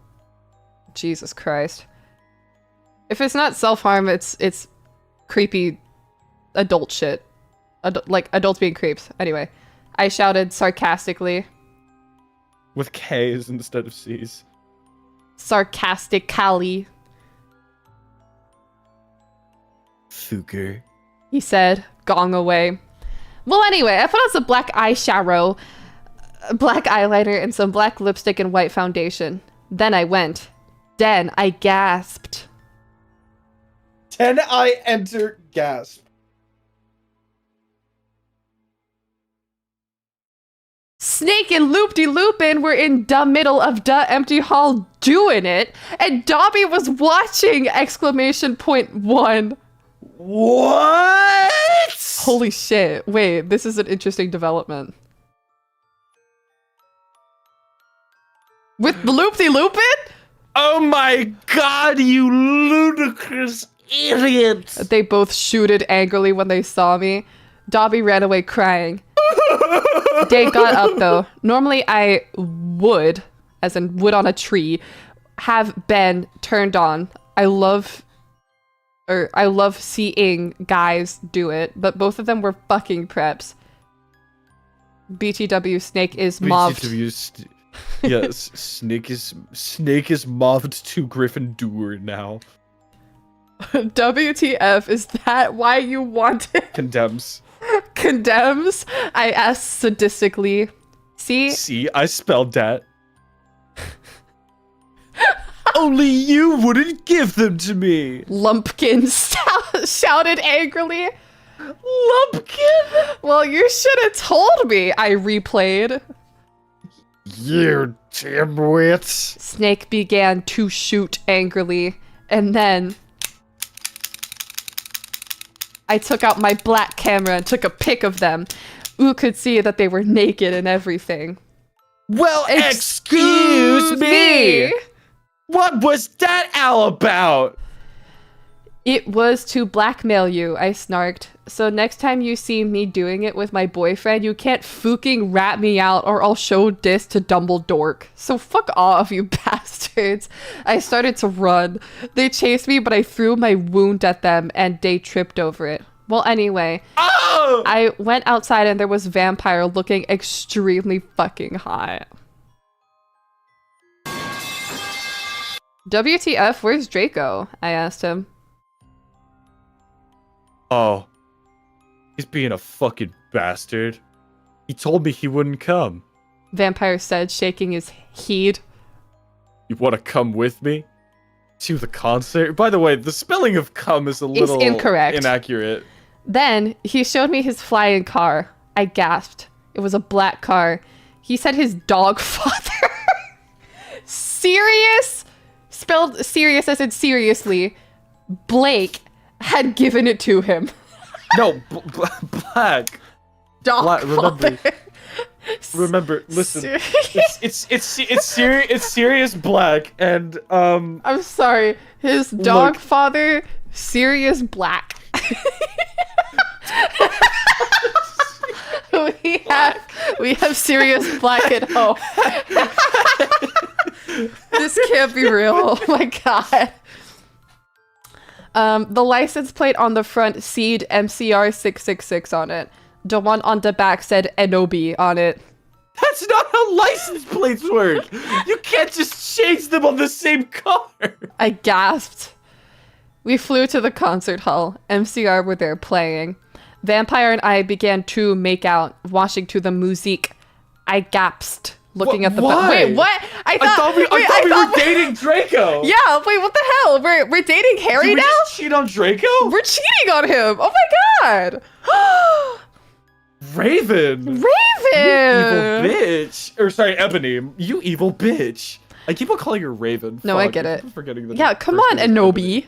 Jesus Christ. If it's not self-harm, it's creepy adult shit. Like, adults being creeps. Anyway, I shouted sarcastically. With K's instead of C's. Sarcastically. Fuker. He said, gong away. Well, anyway, I put on some black eyeshadow, black eyeliner, and some black lipstick and white foundation. Then I went. Then I gasped. Then I enter gasp. Snake and Loop-de-Loopin were in the middle of the empty hall doing it, and Dobby was watching! !1. What? Holy shit. Wait, this is an interesting development. With Loop-de-Loopin? Oh my god, you ludicrous idiot! They both shooted angrily when they saw me. Dobby ran away crying. They got up though. Normally I would, as in wood on a tree, have been turned on. I love seeing guys do it, but both of them were fucking preps. BTW Snake is mobbed. Yes, Snake is mobbed to Gryffindor now. WTF, is that why you want it? Condemns. Condemns? I asked sadistically. See, I spelled that. Only you wouldn't give them to me. Lumpkin shouted angrily. Lumpkin? Well, you should have told me, I replayed. You dimwits. Snake began to shoot angrily, and then I took out my black camera and took a pic of them. Ooh could see that they were naked and everything. Well, excuse me! What was that all about? It was to blackmail you, I snarked. So next time you see me doing it with my boyfriend, you can't fucking rat me out or I'll show this to Dumbledore. So fuck off, you bastards. I started to run. They chased me, but I threw my wound at them and they tripped over it. Well, anyway, I went outside and there was Vampire looking extremely fucking hot. WTF, where's Draco? I asked him. Oh. He's being a fucking bastard. He told me he wouldn't come. Vampire said, shaking his head. You want to come with me to the concert? By the way, the spelling of "come" is a little incorrect. inaccurate. Then he showed me his flying car. I gasped. It was a black car. He said his dog father, Sirius, spelled serious as in seriously, Blake, had given it to him. No, black. Dog Remember, father. remember. Listen, it's Sirius Black, and I'm sorry. His dog father, Sirius Black. we have Sirius Black at home. This can't be real. Oh my god. The license plate on the front said MCR 666 on it. The one on the back said NOB on it. That's not how license plates work. You can't just change them on the same car. I gasped. We flew to the concert hall. MCR were there playing. Vampire and I began to make out, watching to the musique. I gasped, looking at the why? Wait, what? I thought we were dating Draco. Yeah, wait, what the hell? We're dating Harry Did we now? just cheat on Draco? We're cheating on him. Oh my god. Raven. Raven. You evil bitch. Or sorry, Ebony. You evil bitch. I keep on calling her Raven. No, I Fuck, get I it. keep forgetting the Yeah, come first on, name is Anobi.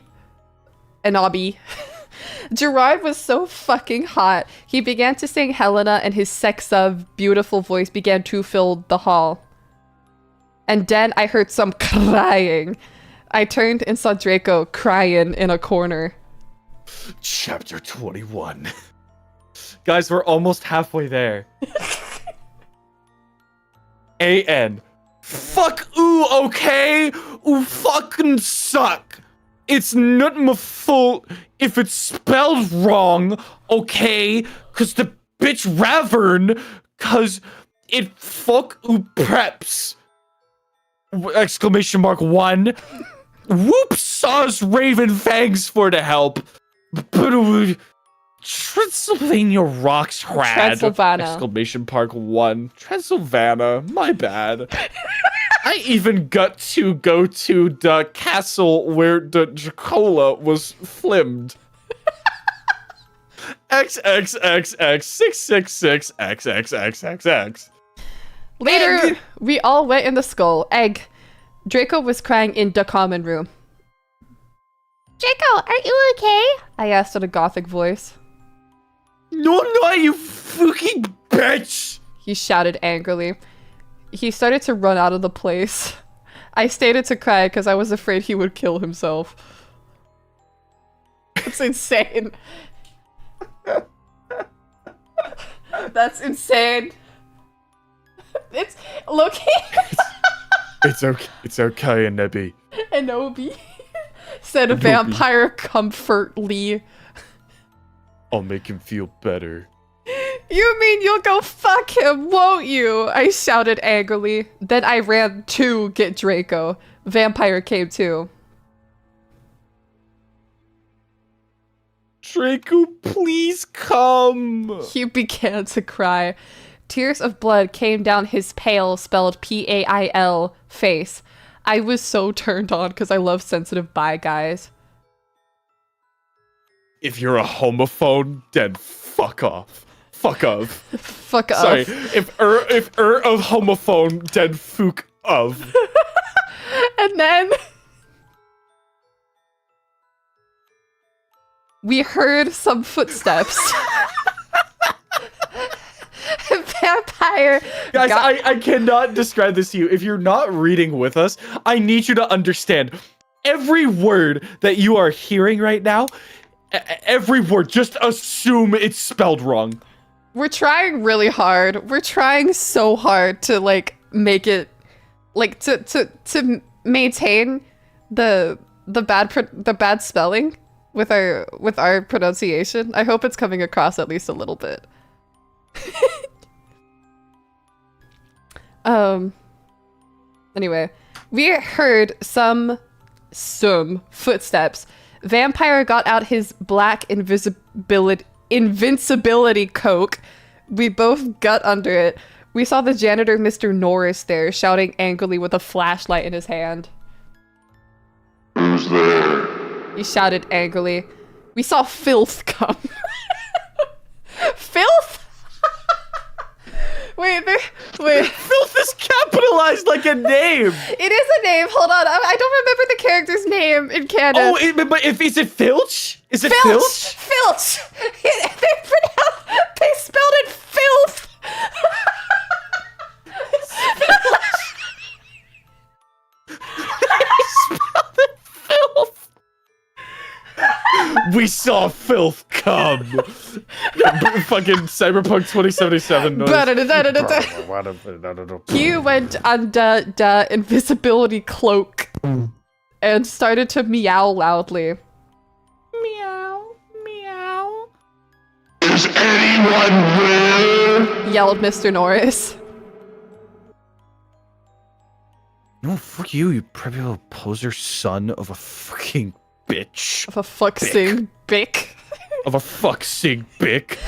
Anobi. Gerard was so fucking hot. He began to sing Helena and his sex of beautiful voice began to fill the hall. And then I heard some crying. I turned and saw Draco crying in a corner. Chapter 21. Guys, we're almost halfway there. AN. Fuck ooh, okay? Ooh, fucking suck. It's not my fault if it's spelled wrong, okay? Cause the bitch Ravern, cause it fuck ooh preps. Exclamation mark 1. Whoops saws Raven thanks for the help. But Transylvania rocks rad. Transylvania. Exclamation mark 1. Transylvania, my bad. I even got to go to the castle where the Dracola was filmed. XXXX666XXXXX. Later, Egg. we all went in the skull. Egg. Draco was crying in the common room. Draco, are you okay? I asked in a gothic voice. No, you fucking bitch! He shouted angrily. He started to run out of the place. I stayed to cry because I was afraid he would kill himself. That's insane. That's insane. It's Loki. It's okay, Nebi. Anobi said a vampire comfortly. I'll make him feel better. You mean you'll go fuck him, won't you? I shouted angrily. Then I ran to get Draco. Vampire came too. Draco, please come. He began to cry. Tears of blood came down his pale, spelled P-A-I-L, face. I was so turned on because I love sensitive bi guys. If you're a homophone, then fuck off. Fuck off. Fuck off. Sorry, if of homophone, then fuck of. And then we heard some footsteps. Vampire. Guys, I cannot describe this to you. If you're not reading with us, I need you to understand every word that you are hearing right now. Every word, just assume it's spelled wrong. We're trying really hard. We're trying so hard to like make it like to maintain the bad spelling with our pronunciation. I hope it's coming across at least a little bit. Anyway, we heard some footsteps. Vampire got out his black invincibility coke. We both got under it. We saw the janitor, Mr. Norris, there, shouting angrily with a flashlight in his hand. Who's there? He shouted angrily. We saw Filth come. Filth? Wait. Filth is capitalized like a name. It is a name. Hold on. I don't remember the character's name in canon. Oh, but is it Filch? Is it Filch? Filch. They spelled it filth. Filth. We saw filth come. Fucking Cyberpunk 2077 noise. He went under the invisibility cloak and started to meow loudly. Meow, meow. Is anyone there? Yelled Mr. Norris. No, fuck you, you preppy little poser son of a fucking bitch. Of a fuck-sing bick. Of a fuck-sig bick.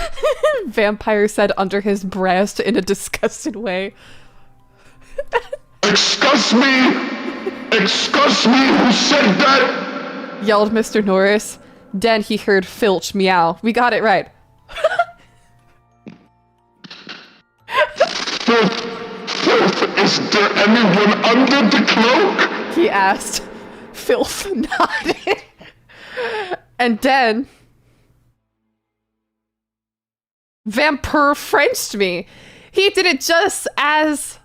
Vampire said under his breast in a disgusted way. Excuse me! Excuse me, who said that? Yelled Mr. Norris. Then he heard Filch meow. We got it right. Filth, is there anyone under the cloak? He asked. Filth nodded. And then Vampire Frenched me. He did it just as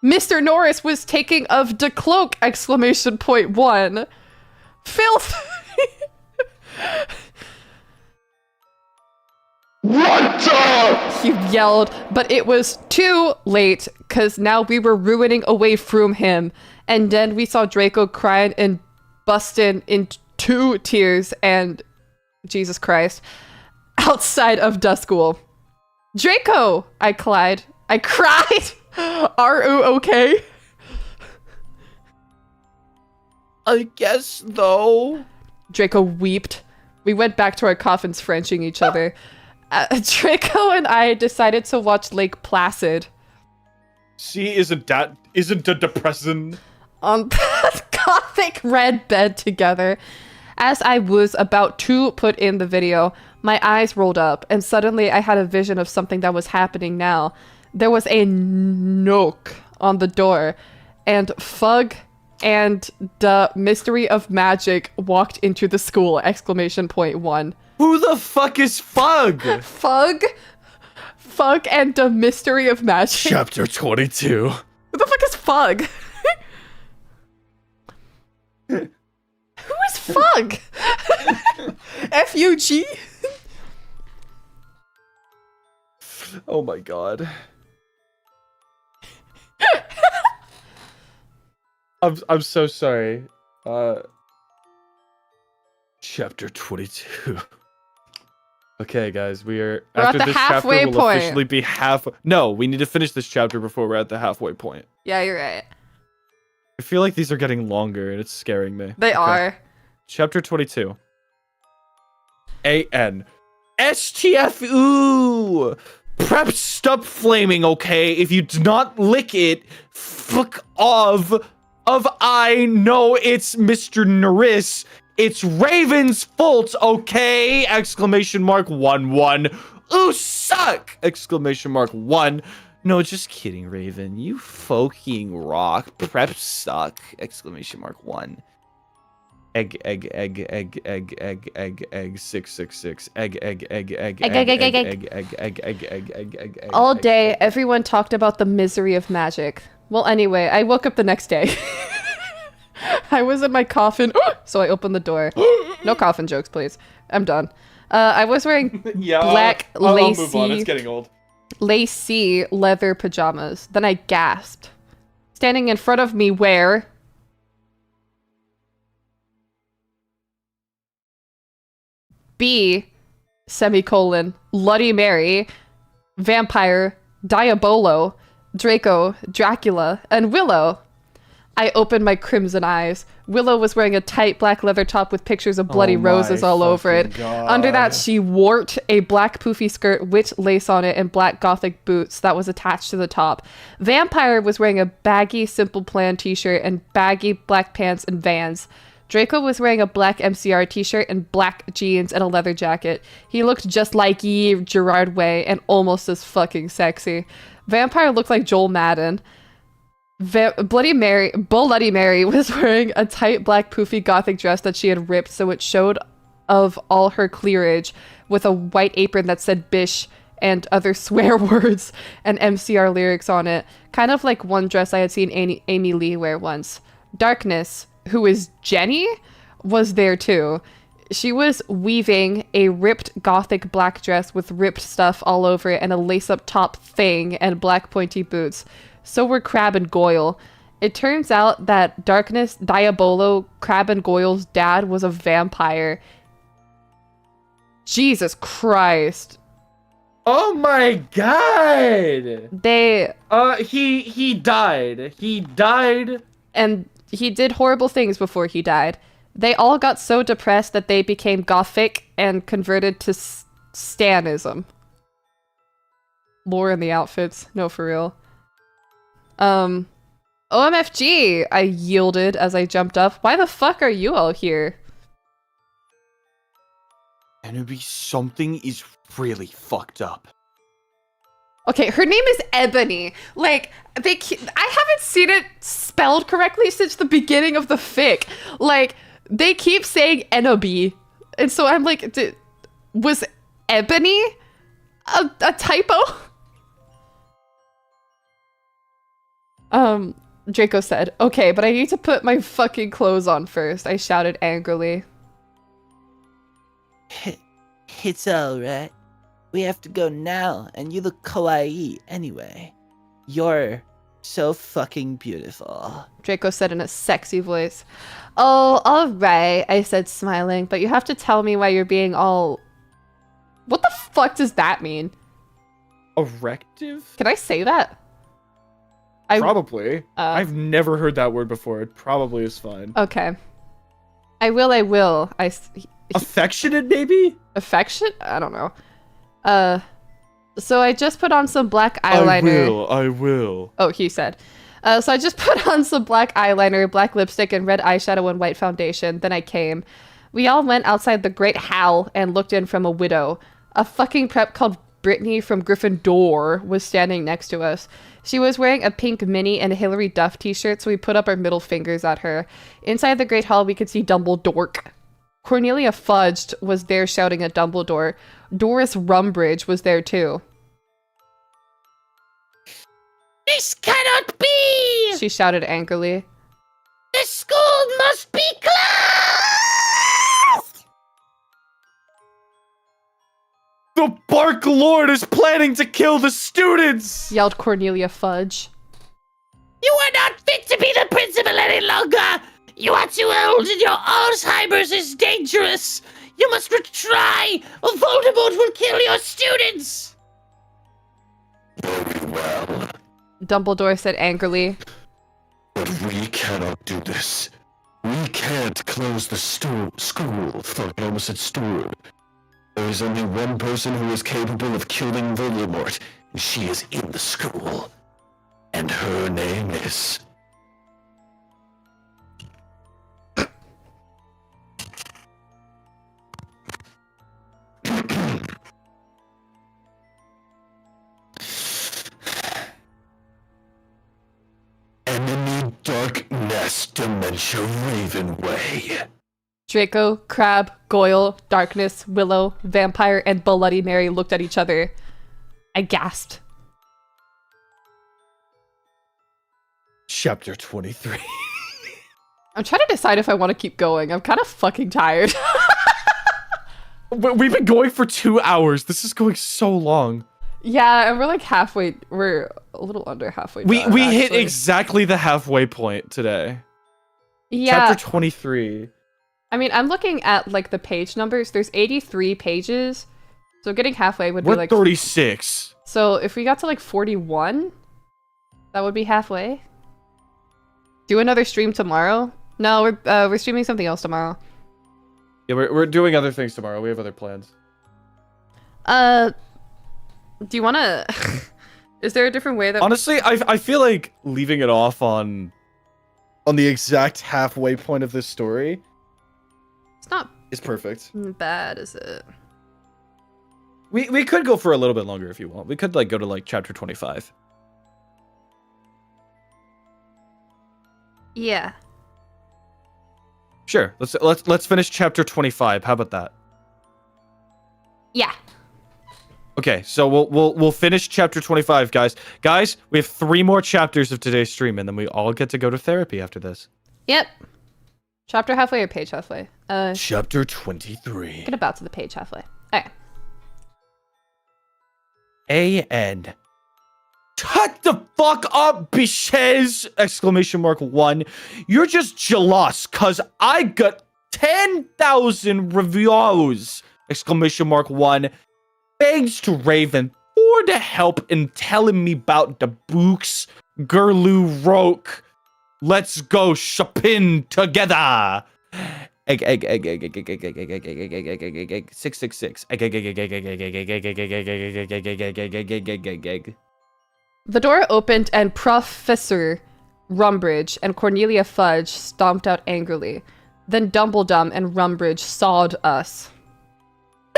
Mr. Norris was taking of the cloak! Exclamation point one. Filth! What the? He yelled, but it was too late, cause now we were ruining away from him. And then we saw Draco crying and busting into tears and Jesus Christ outside of the school. Draco! I cried. Are you okay? I guess, though. Draco wept. We went back to our coffins Frenching each other. Draco and I decided to watch Lake Placid. See, isn't that depressing? On that gothic red bed together. As I was about to put in the video, my eyes rolled up and suddenly I had a vision of something that was happening now. There was a knock on the door and Fug and the Mystery of Magic walked into the school! Exclamation point one. Who the fuck is Fug? Fug and the Mystery of Magic. Chapter 22. Who the fuck is Fug? Who is Fug? F-U-G? Oh my god. I'm so sorry. Chapter 22. Okay, guys, we're at after the this halfway chapter will point. officially be half. No, we need to finish this chapter before we're at the halfway point. Yeah, you're right. I feel like these are getting longer and it's scaring me. They are. Chapter 22. A-N. STFU! Prep stop flaming, okay? If you do not lick it, fuck off. I know it's Mr. Norris. It's Raven's fault, okay? Exclamation mark 1-1. Ooh, suck! Exclamation mark 1. No, just kidding, Raven. You fucking rock. Prep suck! Exclamation mark 1. Egg 666. Egg. All day, everyone talked about the misery of magic. Well, anyway, I woke up the next day. I was in my coffin, so I opened the door. No coffin jokes, please. I'm done. I was wearing black I'll lacy, move on. It's getting old. lacy leather pajamas. Then I gasped. Standing in front of me were B, semicolon, Bloody Mary, Vampire, Diabolo, Draco, Dracula, and Willow. I opened my crimson eyes. Willow was wearing a tight black leather top with pictures of bloody roses all over it. God. Under that, she wore a black poofy skirt with lace on it and black gothic boots that was attached to the top. Vampire was wearing a baggy Simple Plan t-shirt and baggy black pants and Vans. Draco was wearing a black MCR t-shirt and black jeans and a leather jacket. He looked just like Gerard Way and almost as fucking sexy. Vampire looked like Joel Madden. Bloody Mary was wearing a tight black poofy gothic dress that she had ripped so it showed of all her clearage with a white apron that said bish and other swear words and MCR lyrics on it. Kind of like one dress I had seen Amy Lee wear once. Darkness, who is Jenny, was there too. She was weaving a ripped gothic black dress with ripped stuff all over it and a lace-up top thing and black pointy boots. So were Crab and Goyle. It turns out that Darkness, Diabolo, Crab and Goyle's dad was a vampire. Jesus Christ. Oh my god! They... He died. He died. And he did horrible things before he died. They all got so depressed that they became gothic and converted to Stanism. Lore in the outfits. No, for real. OMFG, I yielded as I jumped up. Why the fuck are you all here? Enemy, something is really fucked up. Okay, her name is Ebony. Like, I haven't seen it spelled correctly since the beginning of the fic. Like, they keep saying Enobi. And so I'm like, was Ebony a typo? Draco said, okay, but I need to put my fucking clothes on first. I shouted angrily. It's alright. We have to go now, and you look kawaii anyway. You're so fucking beautiful. Draco said in a sexy voice. Oh, alright, I said smiling, but you have to tell me why you're being all... What the fuck does that mean? Erective? Can I say that? Probably. I've never heard that word before. It probably is fine. Okay. I will. Affectionate, maybe? Affection? I don't know. So I just put on some black eyeliner. I will. Oh, he said. So I just put on some black eyeliner, black lipstick, and red eyeshadow and white foundation. Then I came. We all went outside the Great Hall and looked in from a window. A fucking prep called Brittany from Gryffindor was standing next to us. She was wearing a pink mini and a Hilary Duff t-shirt, so we put up our middle fingers at her. Inside the Great Hall, we could see Dumbledore. Cornelia Fudged was there shouting at Dumbledore. Doris Rumbridge was there too. This cannot be! She shouted angrily. The school must be closed! The Bark Lord is planning to kill the students! Yelled Cornelia Fudge. You are not fit to be the principal any longer! You are too old and your Alzheimer's is dangerous! You must retry or Voldemort will kill your students! Very well, Dumbledore said angrily. but we cannot do this. We can't close the school. Fuck, I almost said store. There is only one person who is capable of killing Voldemort, and she is in the school. And her name is... Enemy Dark Nest Dementia Ravenway. Draco, Crab, Goyle, Darkness, Willow, Vampire, and Bloody Mary looked at each other. I gasped. Chapter 23. I'm trying to decide if I want to keep going. I'm kind of fucking tired. We've been going for 2 hours. This is going so long. Yeah, and we're like halfway. We're a little under halfway done, We hit actually. exactly the halfway point today. Yeah. Chapter 23. I mean, I'm looking at like the page numbers. There's 83 pages. So getting halfway would We're be like 36. So if we got to like 41, that would be halfway. Do another stream tomorrow? No, we're streaming something else tomorrow. Yeah, we're doing other things tomorrow. We have other plans. Do you want to... Is there a different way that... Honestly, I feel like leaving it off on the exact halfway point of this story It's not is perfect. bad, is it? We could go for a little bit longer if you want. We could like go to like chapter 25. Yeah. Sure. Let's finish chapter 25. How about that? Yeah. Okay, so we'll finish chapter 25, guys. Guys, we have 3 more chapters of today's stream, and then we all get to go to therapy after this. Yep. Chapter halfway or page halfway? Chapter 23. Get about to the page halfway. Okay. A.N. Shut the fuck up, bitches! Exclamation mark 1. You're just jealous, cause I got 10,000 reviews! Exclamation mark 1. Thanks to Raven for the help in telling me about the books Gerlu wrote. Let's go shopping together. Egg 666. Egg. The door opened and Professor Rumbridge and Cornelia Fudge stomped out angrily. Then Dumbledum and Rumbridge sawed us.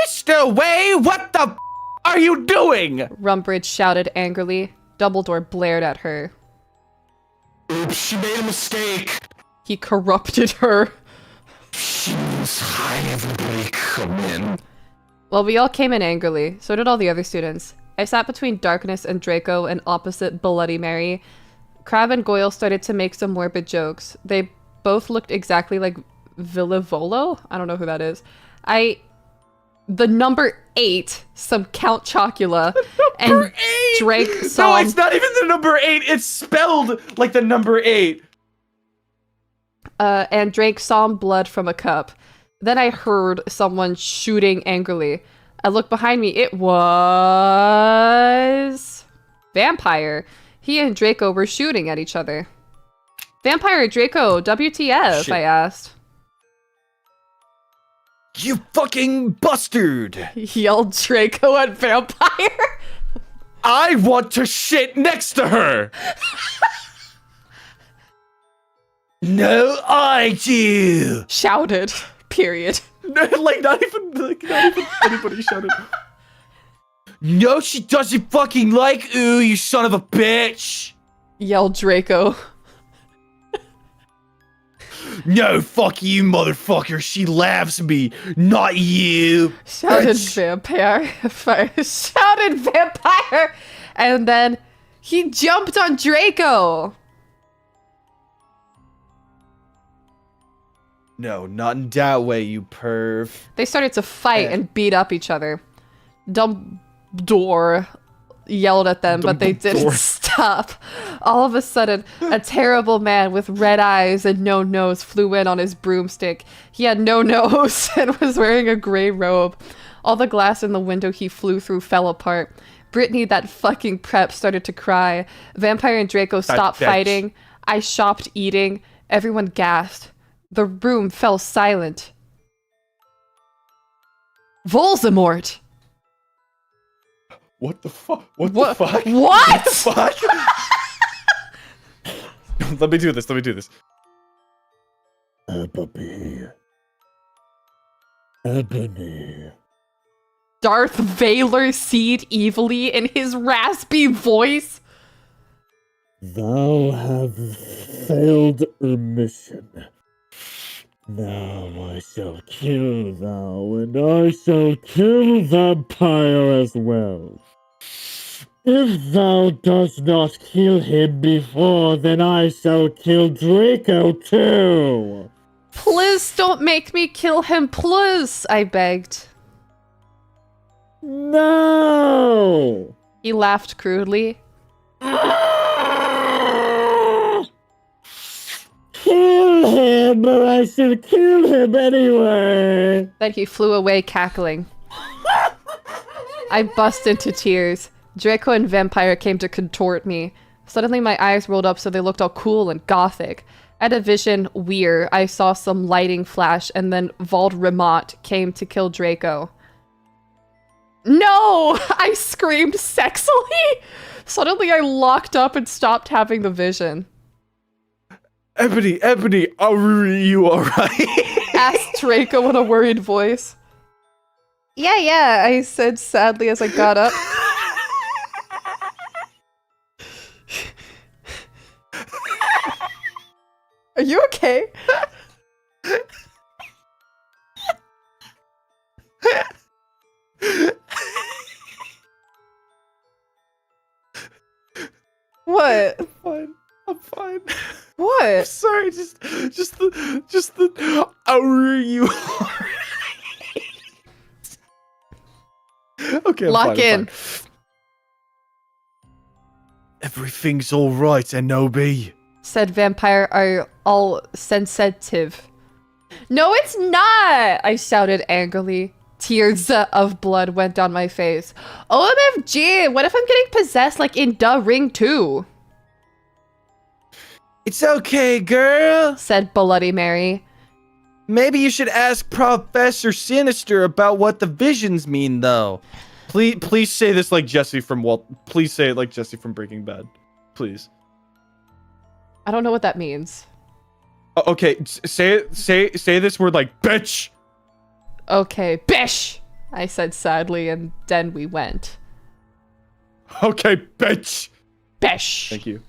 Mr. Way, what the are you doing? Rumbridge shouted angrily. Dumbledore blared at her. Oops, she made a mistake. He corrupted her. Hi, everybody, come in. Well, we all came in angrily. So did all the other students. I sat between Darkness and Draco and opposite Bloody Mary. Crabbe and Goyle started to make some morbid jokes. They both looked exactly like Villivolo? I don't know who that is. The number 8, some Count Chocula, and Drake saw... No, it's not even the number 8. It's spelled like the number 8. And Drake saw blood from a cup. Then I heard someone shooting angrily. I looked behind me. It was... Vampire. He and Draco were shooting at each other. Vampire Draco, WTF, Shit. I asked. You fucking bastard! Yelled Draco at Vampire. I want to shit next to her. No, I do! Shouted. Period. like not even anybody shouted. No, she doesn't fucking like ooh, you son of a bitch! Yelled Draco. No, fuck you, motherfucker. She laughs me, not you. Shouted bitch. Vampire. Shouted Vampire. And then he jumped on Draco. No, not in that way, you perv. They started to fight and beat up each other. Dumbledore yelled at them, but they didn't Dumbledore. stop. All of a sudden, a terrible man with red eyes and no nose flew in on his broomstick. He had no nose and was wearing a gray robe. All the glass in the window he flew through fell apart. Brittany, that fucking prep, started to cry. Vampire and Draco stopped bitch. fighting. I stopped eating. Everyone gasped. The room fell silent. Voldemort! What the fuck? What What? the fuck? What? The fuck? Let me do this. Ebony. Darth Vader seed evilly in his raspy voice. Thou have failed a mission. Now I shall kill thou, and I shall kill Vampire as well. If thou dost not kill him before, then I shall kill Draco too. Please don't make me kill him, please, I begged. No! He laughed crudely. Kill him, or I shall kill him anyway. Then he flew away cackling. I bust into tears. Draco and Vampire came to contort me. Suddenly my eyes rolled up so they looked all cool and gothic. I had a vision where I saw some lighting flash and then Voldemort came to kill Draco. No! I screamed sexily! Suddenly I locked up and stopped having the vision. Ebony, are you alright? Asked Draco in a worried voice. Yeah, I said sadly as I got up. Are you okay? What? I'm fine. What? Sorry, just the are you alright? Okay, I'm Lock fine, I'm in. fine. Everything's all right, Enobi. Said vampire are all sensitive. No, it's not! I shouted angrily. Tears of blood went down my face. OMFG, what if I'm getting possessed like in The Ring 2? It's okay, girl. Said Bloody Mary. Maybe you should ask Professor Sinister about what the visions mean, though. Please say this like Jesse from Please say it like Jesse from Breaking Bad. Please. I don't know what that means. Okay, say this word like bitch. Okay, bish! I said sadly, and then we went. Okay, bitch. Bish! Thank you.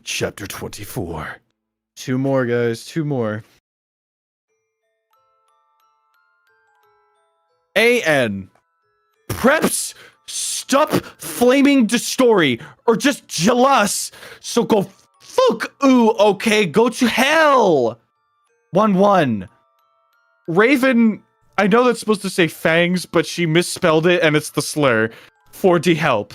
Chapter 24. 2 more, guys. 2 more. AN. Preps, stop flaming the story, or just jealous. So go fuck okay, go to hell. 1-1. Raven, I know that's supposed to say fangs, but she misspelled it and it's the slur. 4D help.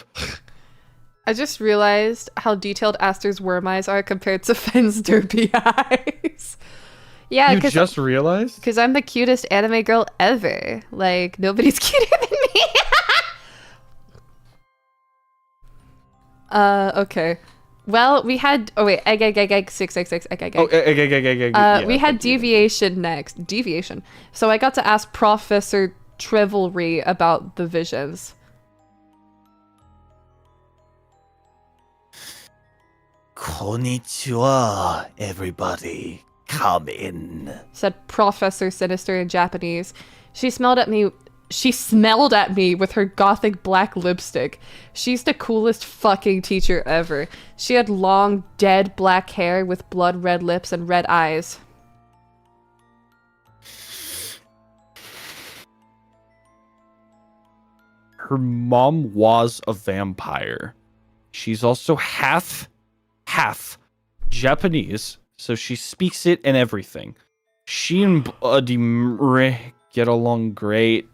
I just realized how detailed Aster's worm eyes are compared to Fenn's derpy eyes. Yeah, You just realized? because I'm the cutest anime girl ever. Like, nobody's cuter than me. Okay. Well, we had... Oh, wait. Egg, 666, egg. Oh, yeah, We had thank you. deviation next. Deviation. So I got to ask Professor Trevelry about the visions. Konnichiwa, everybody. Come in. Said Professor Sinister in Japanese. She smelled at me with her gothic black lipstick. She's the coolest fucking teacher ever. She had long, dead black hair with blood red lips and red eyes. Her mom was a vampire. She's also half Japanese, so she speaks it and everything. She and Bloody Mary get along great.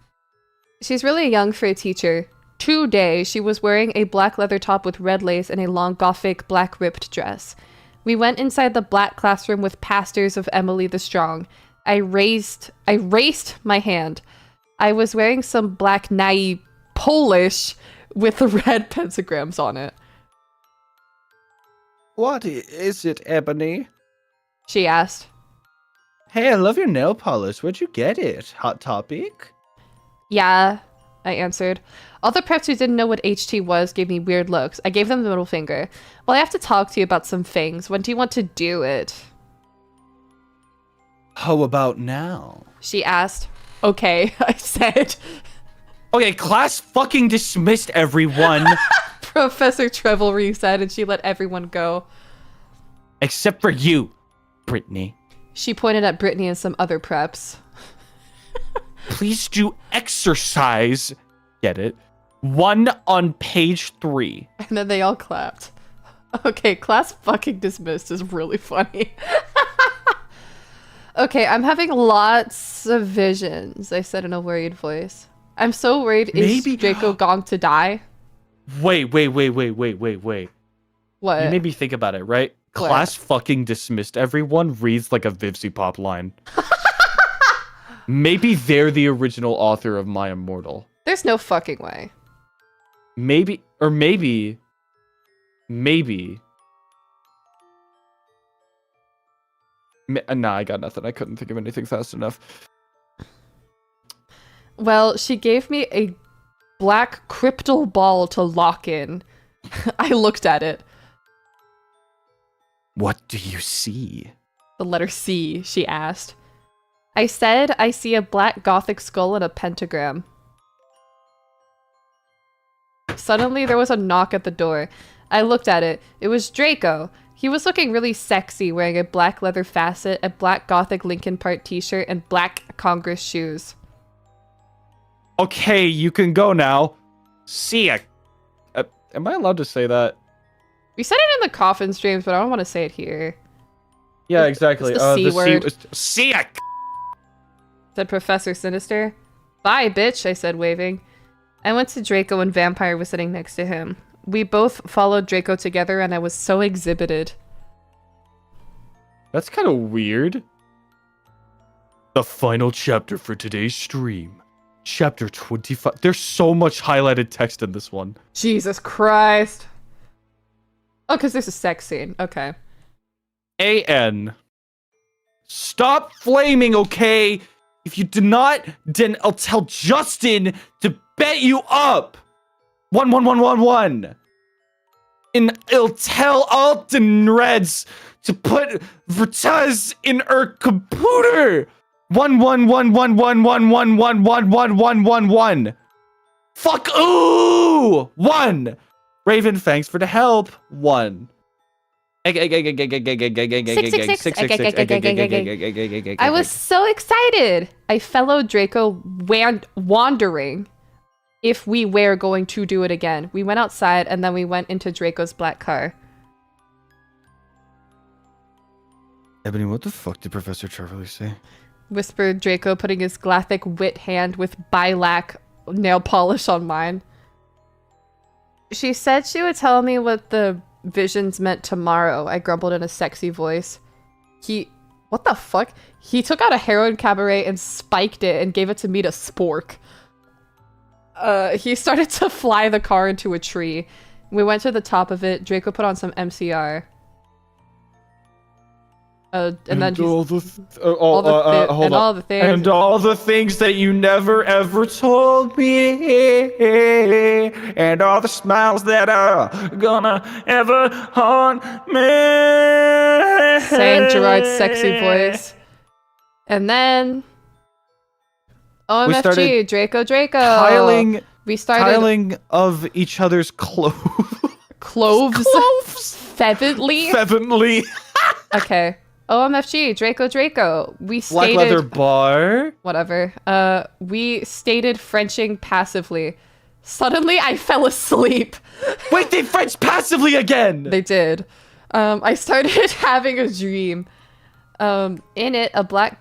She's really young for a teacher. Today, she was wearing a black leather top with red lace and a long gothic black ripped dress. We went inside the black classroom with pastors of Emily the Strong. I raised my hand. I was wearing some black naive Polish with the red pentagrams on it. What is it, Ebony? She asked. Hey, I love your nail polish. Where'd you get it? Hot Topic? Yeah, I answered. All the preps who didn't know what HT was gave me weird looks. I gave them the middle finger. Well, I have to talk to you about some things. When do you want to do it? How about now? She asked. Okay, I said. Okay, class fucking dismissed, everyone. Professor Trevelry said, and she let everyone go. Except for you, Brittany. She pointed at Brittany and some other preps. Please do exercise. Get it? 1 on page 3. And then they all clapped. Okay, class fucking dismissed is really funny. Okay, I'm having lots of visions, I said in a worried voice. I'm so worried. Maybe- Is Draco going to die? Wait. What? You made me think about it, right? What? Class fucking dismissed everyone reads like a Vivsy Pop line. Maybe they're the original author of My Immortal. There's no fucking way. Maybe Maybe. Nah, I got nothing. I couldn't think of anything fast enough. Well, she gave me a black crystal ball to lock in. I looked at it. What do you see? The letter C, she asked. I said I see a black gothic skull and a pentagram. Suddenly, there was a knock at the door. I looked at it. It was Draco. He was looking really sexy, wearing a black leather facet, a black gothic Linkin Park t-shirt, and black Congress shoes. Okay, you can go now. See ya. Am I allowed to say that? We said it in the coffin streams, but I don't want to say it here. Yeah, exactly. It's the C word. See ya. Said Professor Sinister. Bye, bitch, I said, waving. I went to Draco and Vampire was sitting next to him. We both followed Draco together and I was so exhibited. That's kind of weird. The final chapter for today's stream. Chapter 25. There's so much highlighted text in this one. Jesus Christ. Oh, because there's a sex scene. Okay. A.N. Stop flaming, okay? If you do not, then I'll tell Justin to bet you up. 11111. And I'll tell Alton Reds to put Vertaz in her computer. 11111111111. Fuck ooh! 1. Raven, thanks for the help. 1. I was so excited. I followed Draco wandering if we were going to do it again. We went outside and then we went into Draco's black car. Ebony, what the fuck did Professor Charlie say? Whispered Draco, putting his gothic wit hand with bilac nail polish on mine. She said she would tell me what the visions meant tomorrow, I grumbled in a sexy voice. What the fuck? He took out a heroin cabaret and spiked it and gave it to me to spork. He started to fly the car into a tree. We went to the top of it. Draco put on some MCR. And then all the things. And all the things that you never ever told me. And all the smiles that are gonna ever haunt me. Sang Gerard's sexy voice. And then OMFG, Draco. Tiling of each other's clothes. Cloves? Fevenly? Okay. OMFG, Draco. We stated... Black leather bar? Whatever. We stated Frenching passively. Suddenly, I fell asleep. Wait, they French passively again! They did. I started having a dream. In it, a black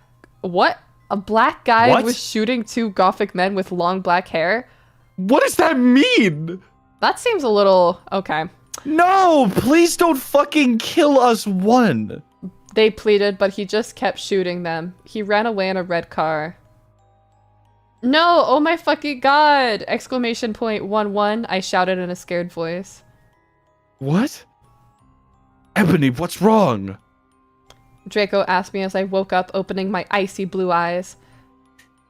guy was shooting 2 gothic men with long black hair. What does that mean? That seems a little... Okay. No, please don't fucking kill us, 1. They pleaded, but he just kept shooting them. He ran away in a red car. No! Oh my fucking god! Exclamation point 11, I shouted in a scared voice. What? Ebony, what's wrong? Draco asked me as I woke up, opening my icy blue eyes.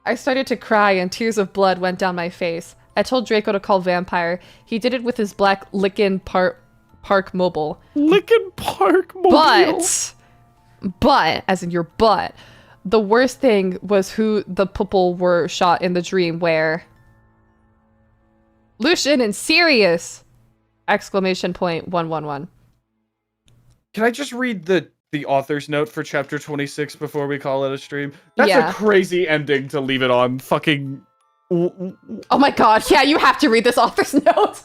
I started to cry and tears of blood went down my face. I told Draco to call Vampire. He did it with his black Linkin Park mobile. Linkin Park mobile? But, as in your butt, the worst thing was who the people were shot in the dream where... Lucian and Sirius! Exclamation point 111. Can I just read the author's note for chapter 26 before we call it a stream? That's Yeah. a crazy ending to leave it on. Fucking... Oh my god, yeah, you have to read this author's note!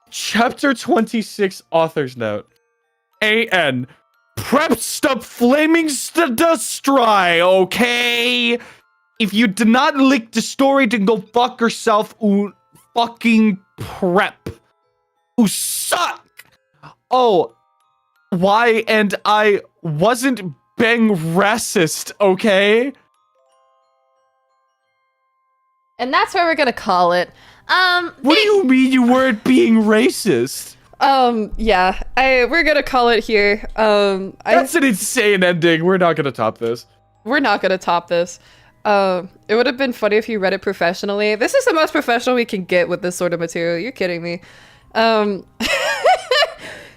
Chapter 26 author's note. A.N. Prep stop flaming dry, okay? If you do not lick the story, then go fuck yourself, fucking prep. Who suck. Oh, why? And I wasn't being racist, okay? And that's where we're gonna call it. What do you mean you weren't being racist? Yeah, we're gonna call it here. That's an insane ending. We're not gonna top this. We're not gonna top this. It would have been funny if you read it professionally. This is the most professional we can get with this sort of material. You're kidding me.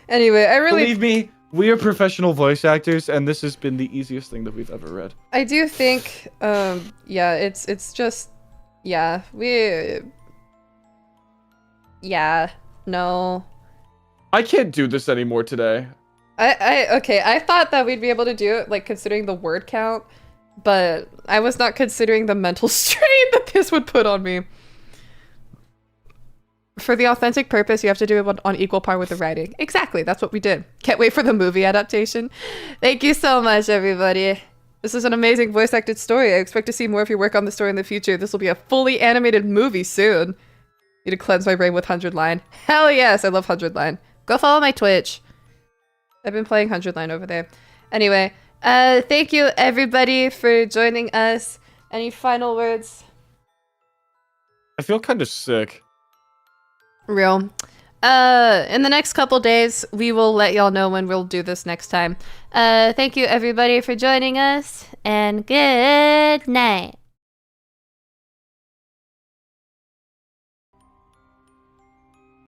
Anyway, I really believe me. We are professional voice actors, and this has been the easiest thing that we've ever read. I do think, yeah, it's just, yeah, no. I can't do this anymore today. Okay, I thought that we'd be able to do it, like, considering the word count, but I was not considering the mental strain that this would put on me. For the authentic purpose, you have to do it on equal par with the writing. Exactly, that's what we did. Can't wait for the movie adaptation. Thank you so much, everybody. This is an amazing voice-acted story. I expect to see more of your work on the story in the future. This will be a fully animated movie soon. Need to cleanse my brain with 100 Line. Hell yes, I love 100 Line. Go follow my Twitch. I've been playing 100 Line over there. Anyway, thank you, everybody, for joining us. Any final words? I feel kind of sick. Real. In the next couple days, we will let y'all know when we'll do this next time. Thank you everybody for joining us, and good night.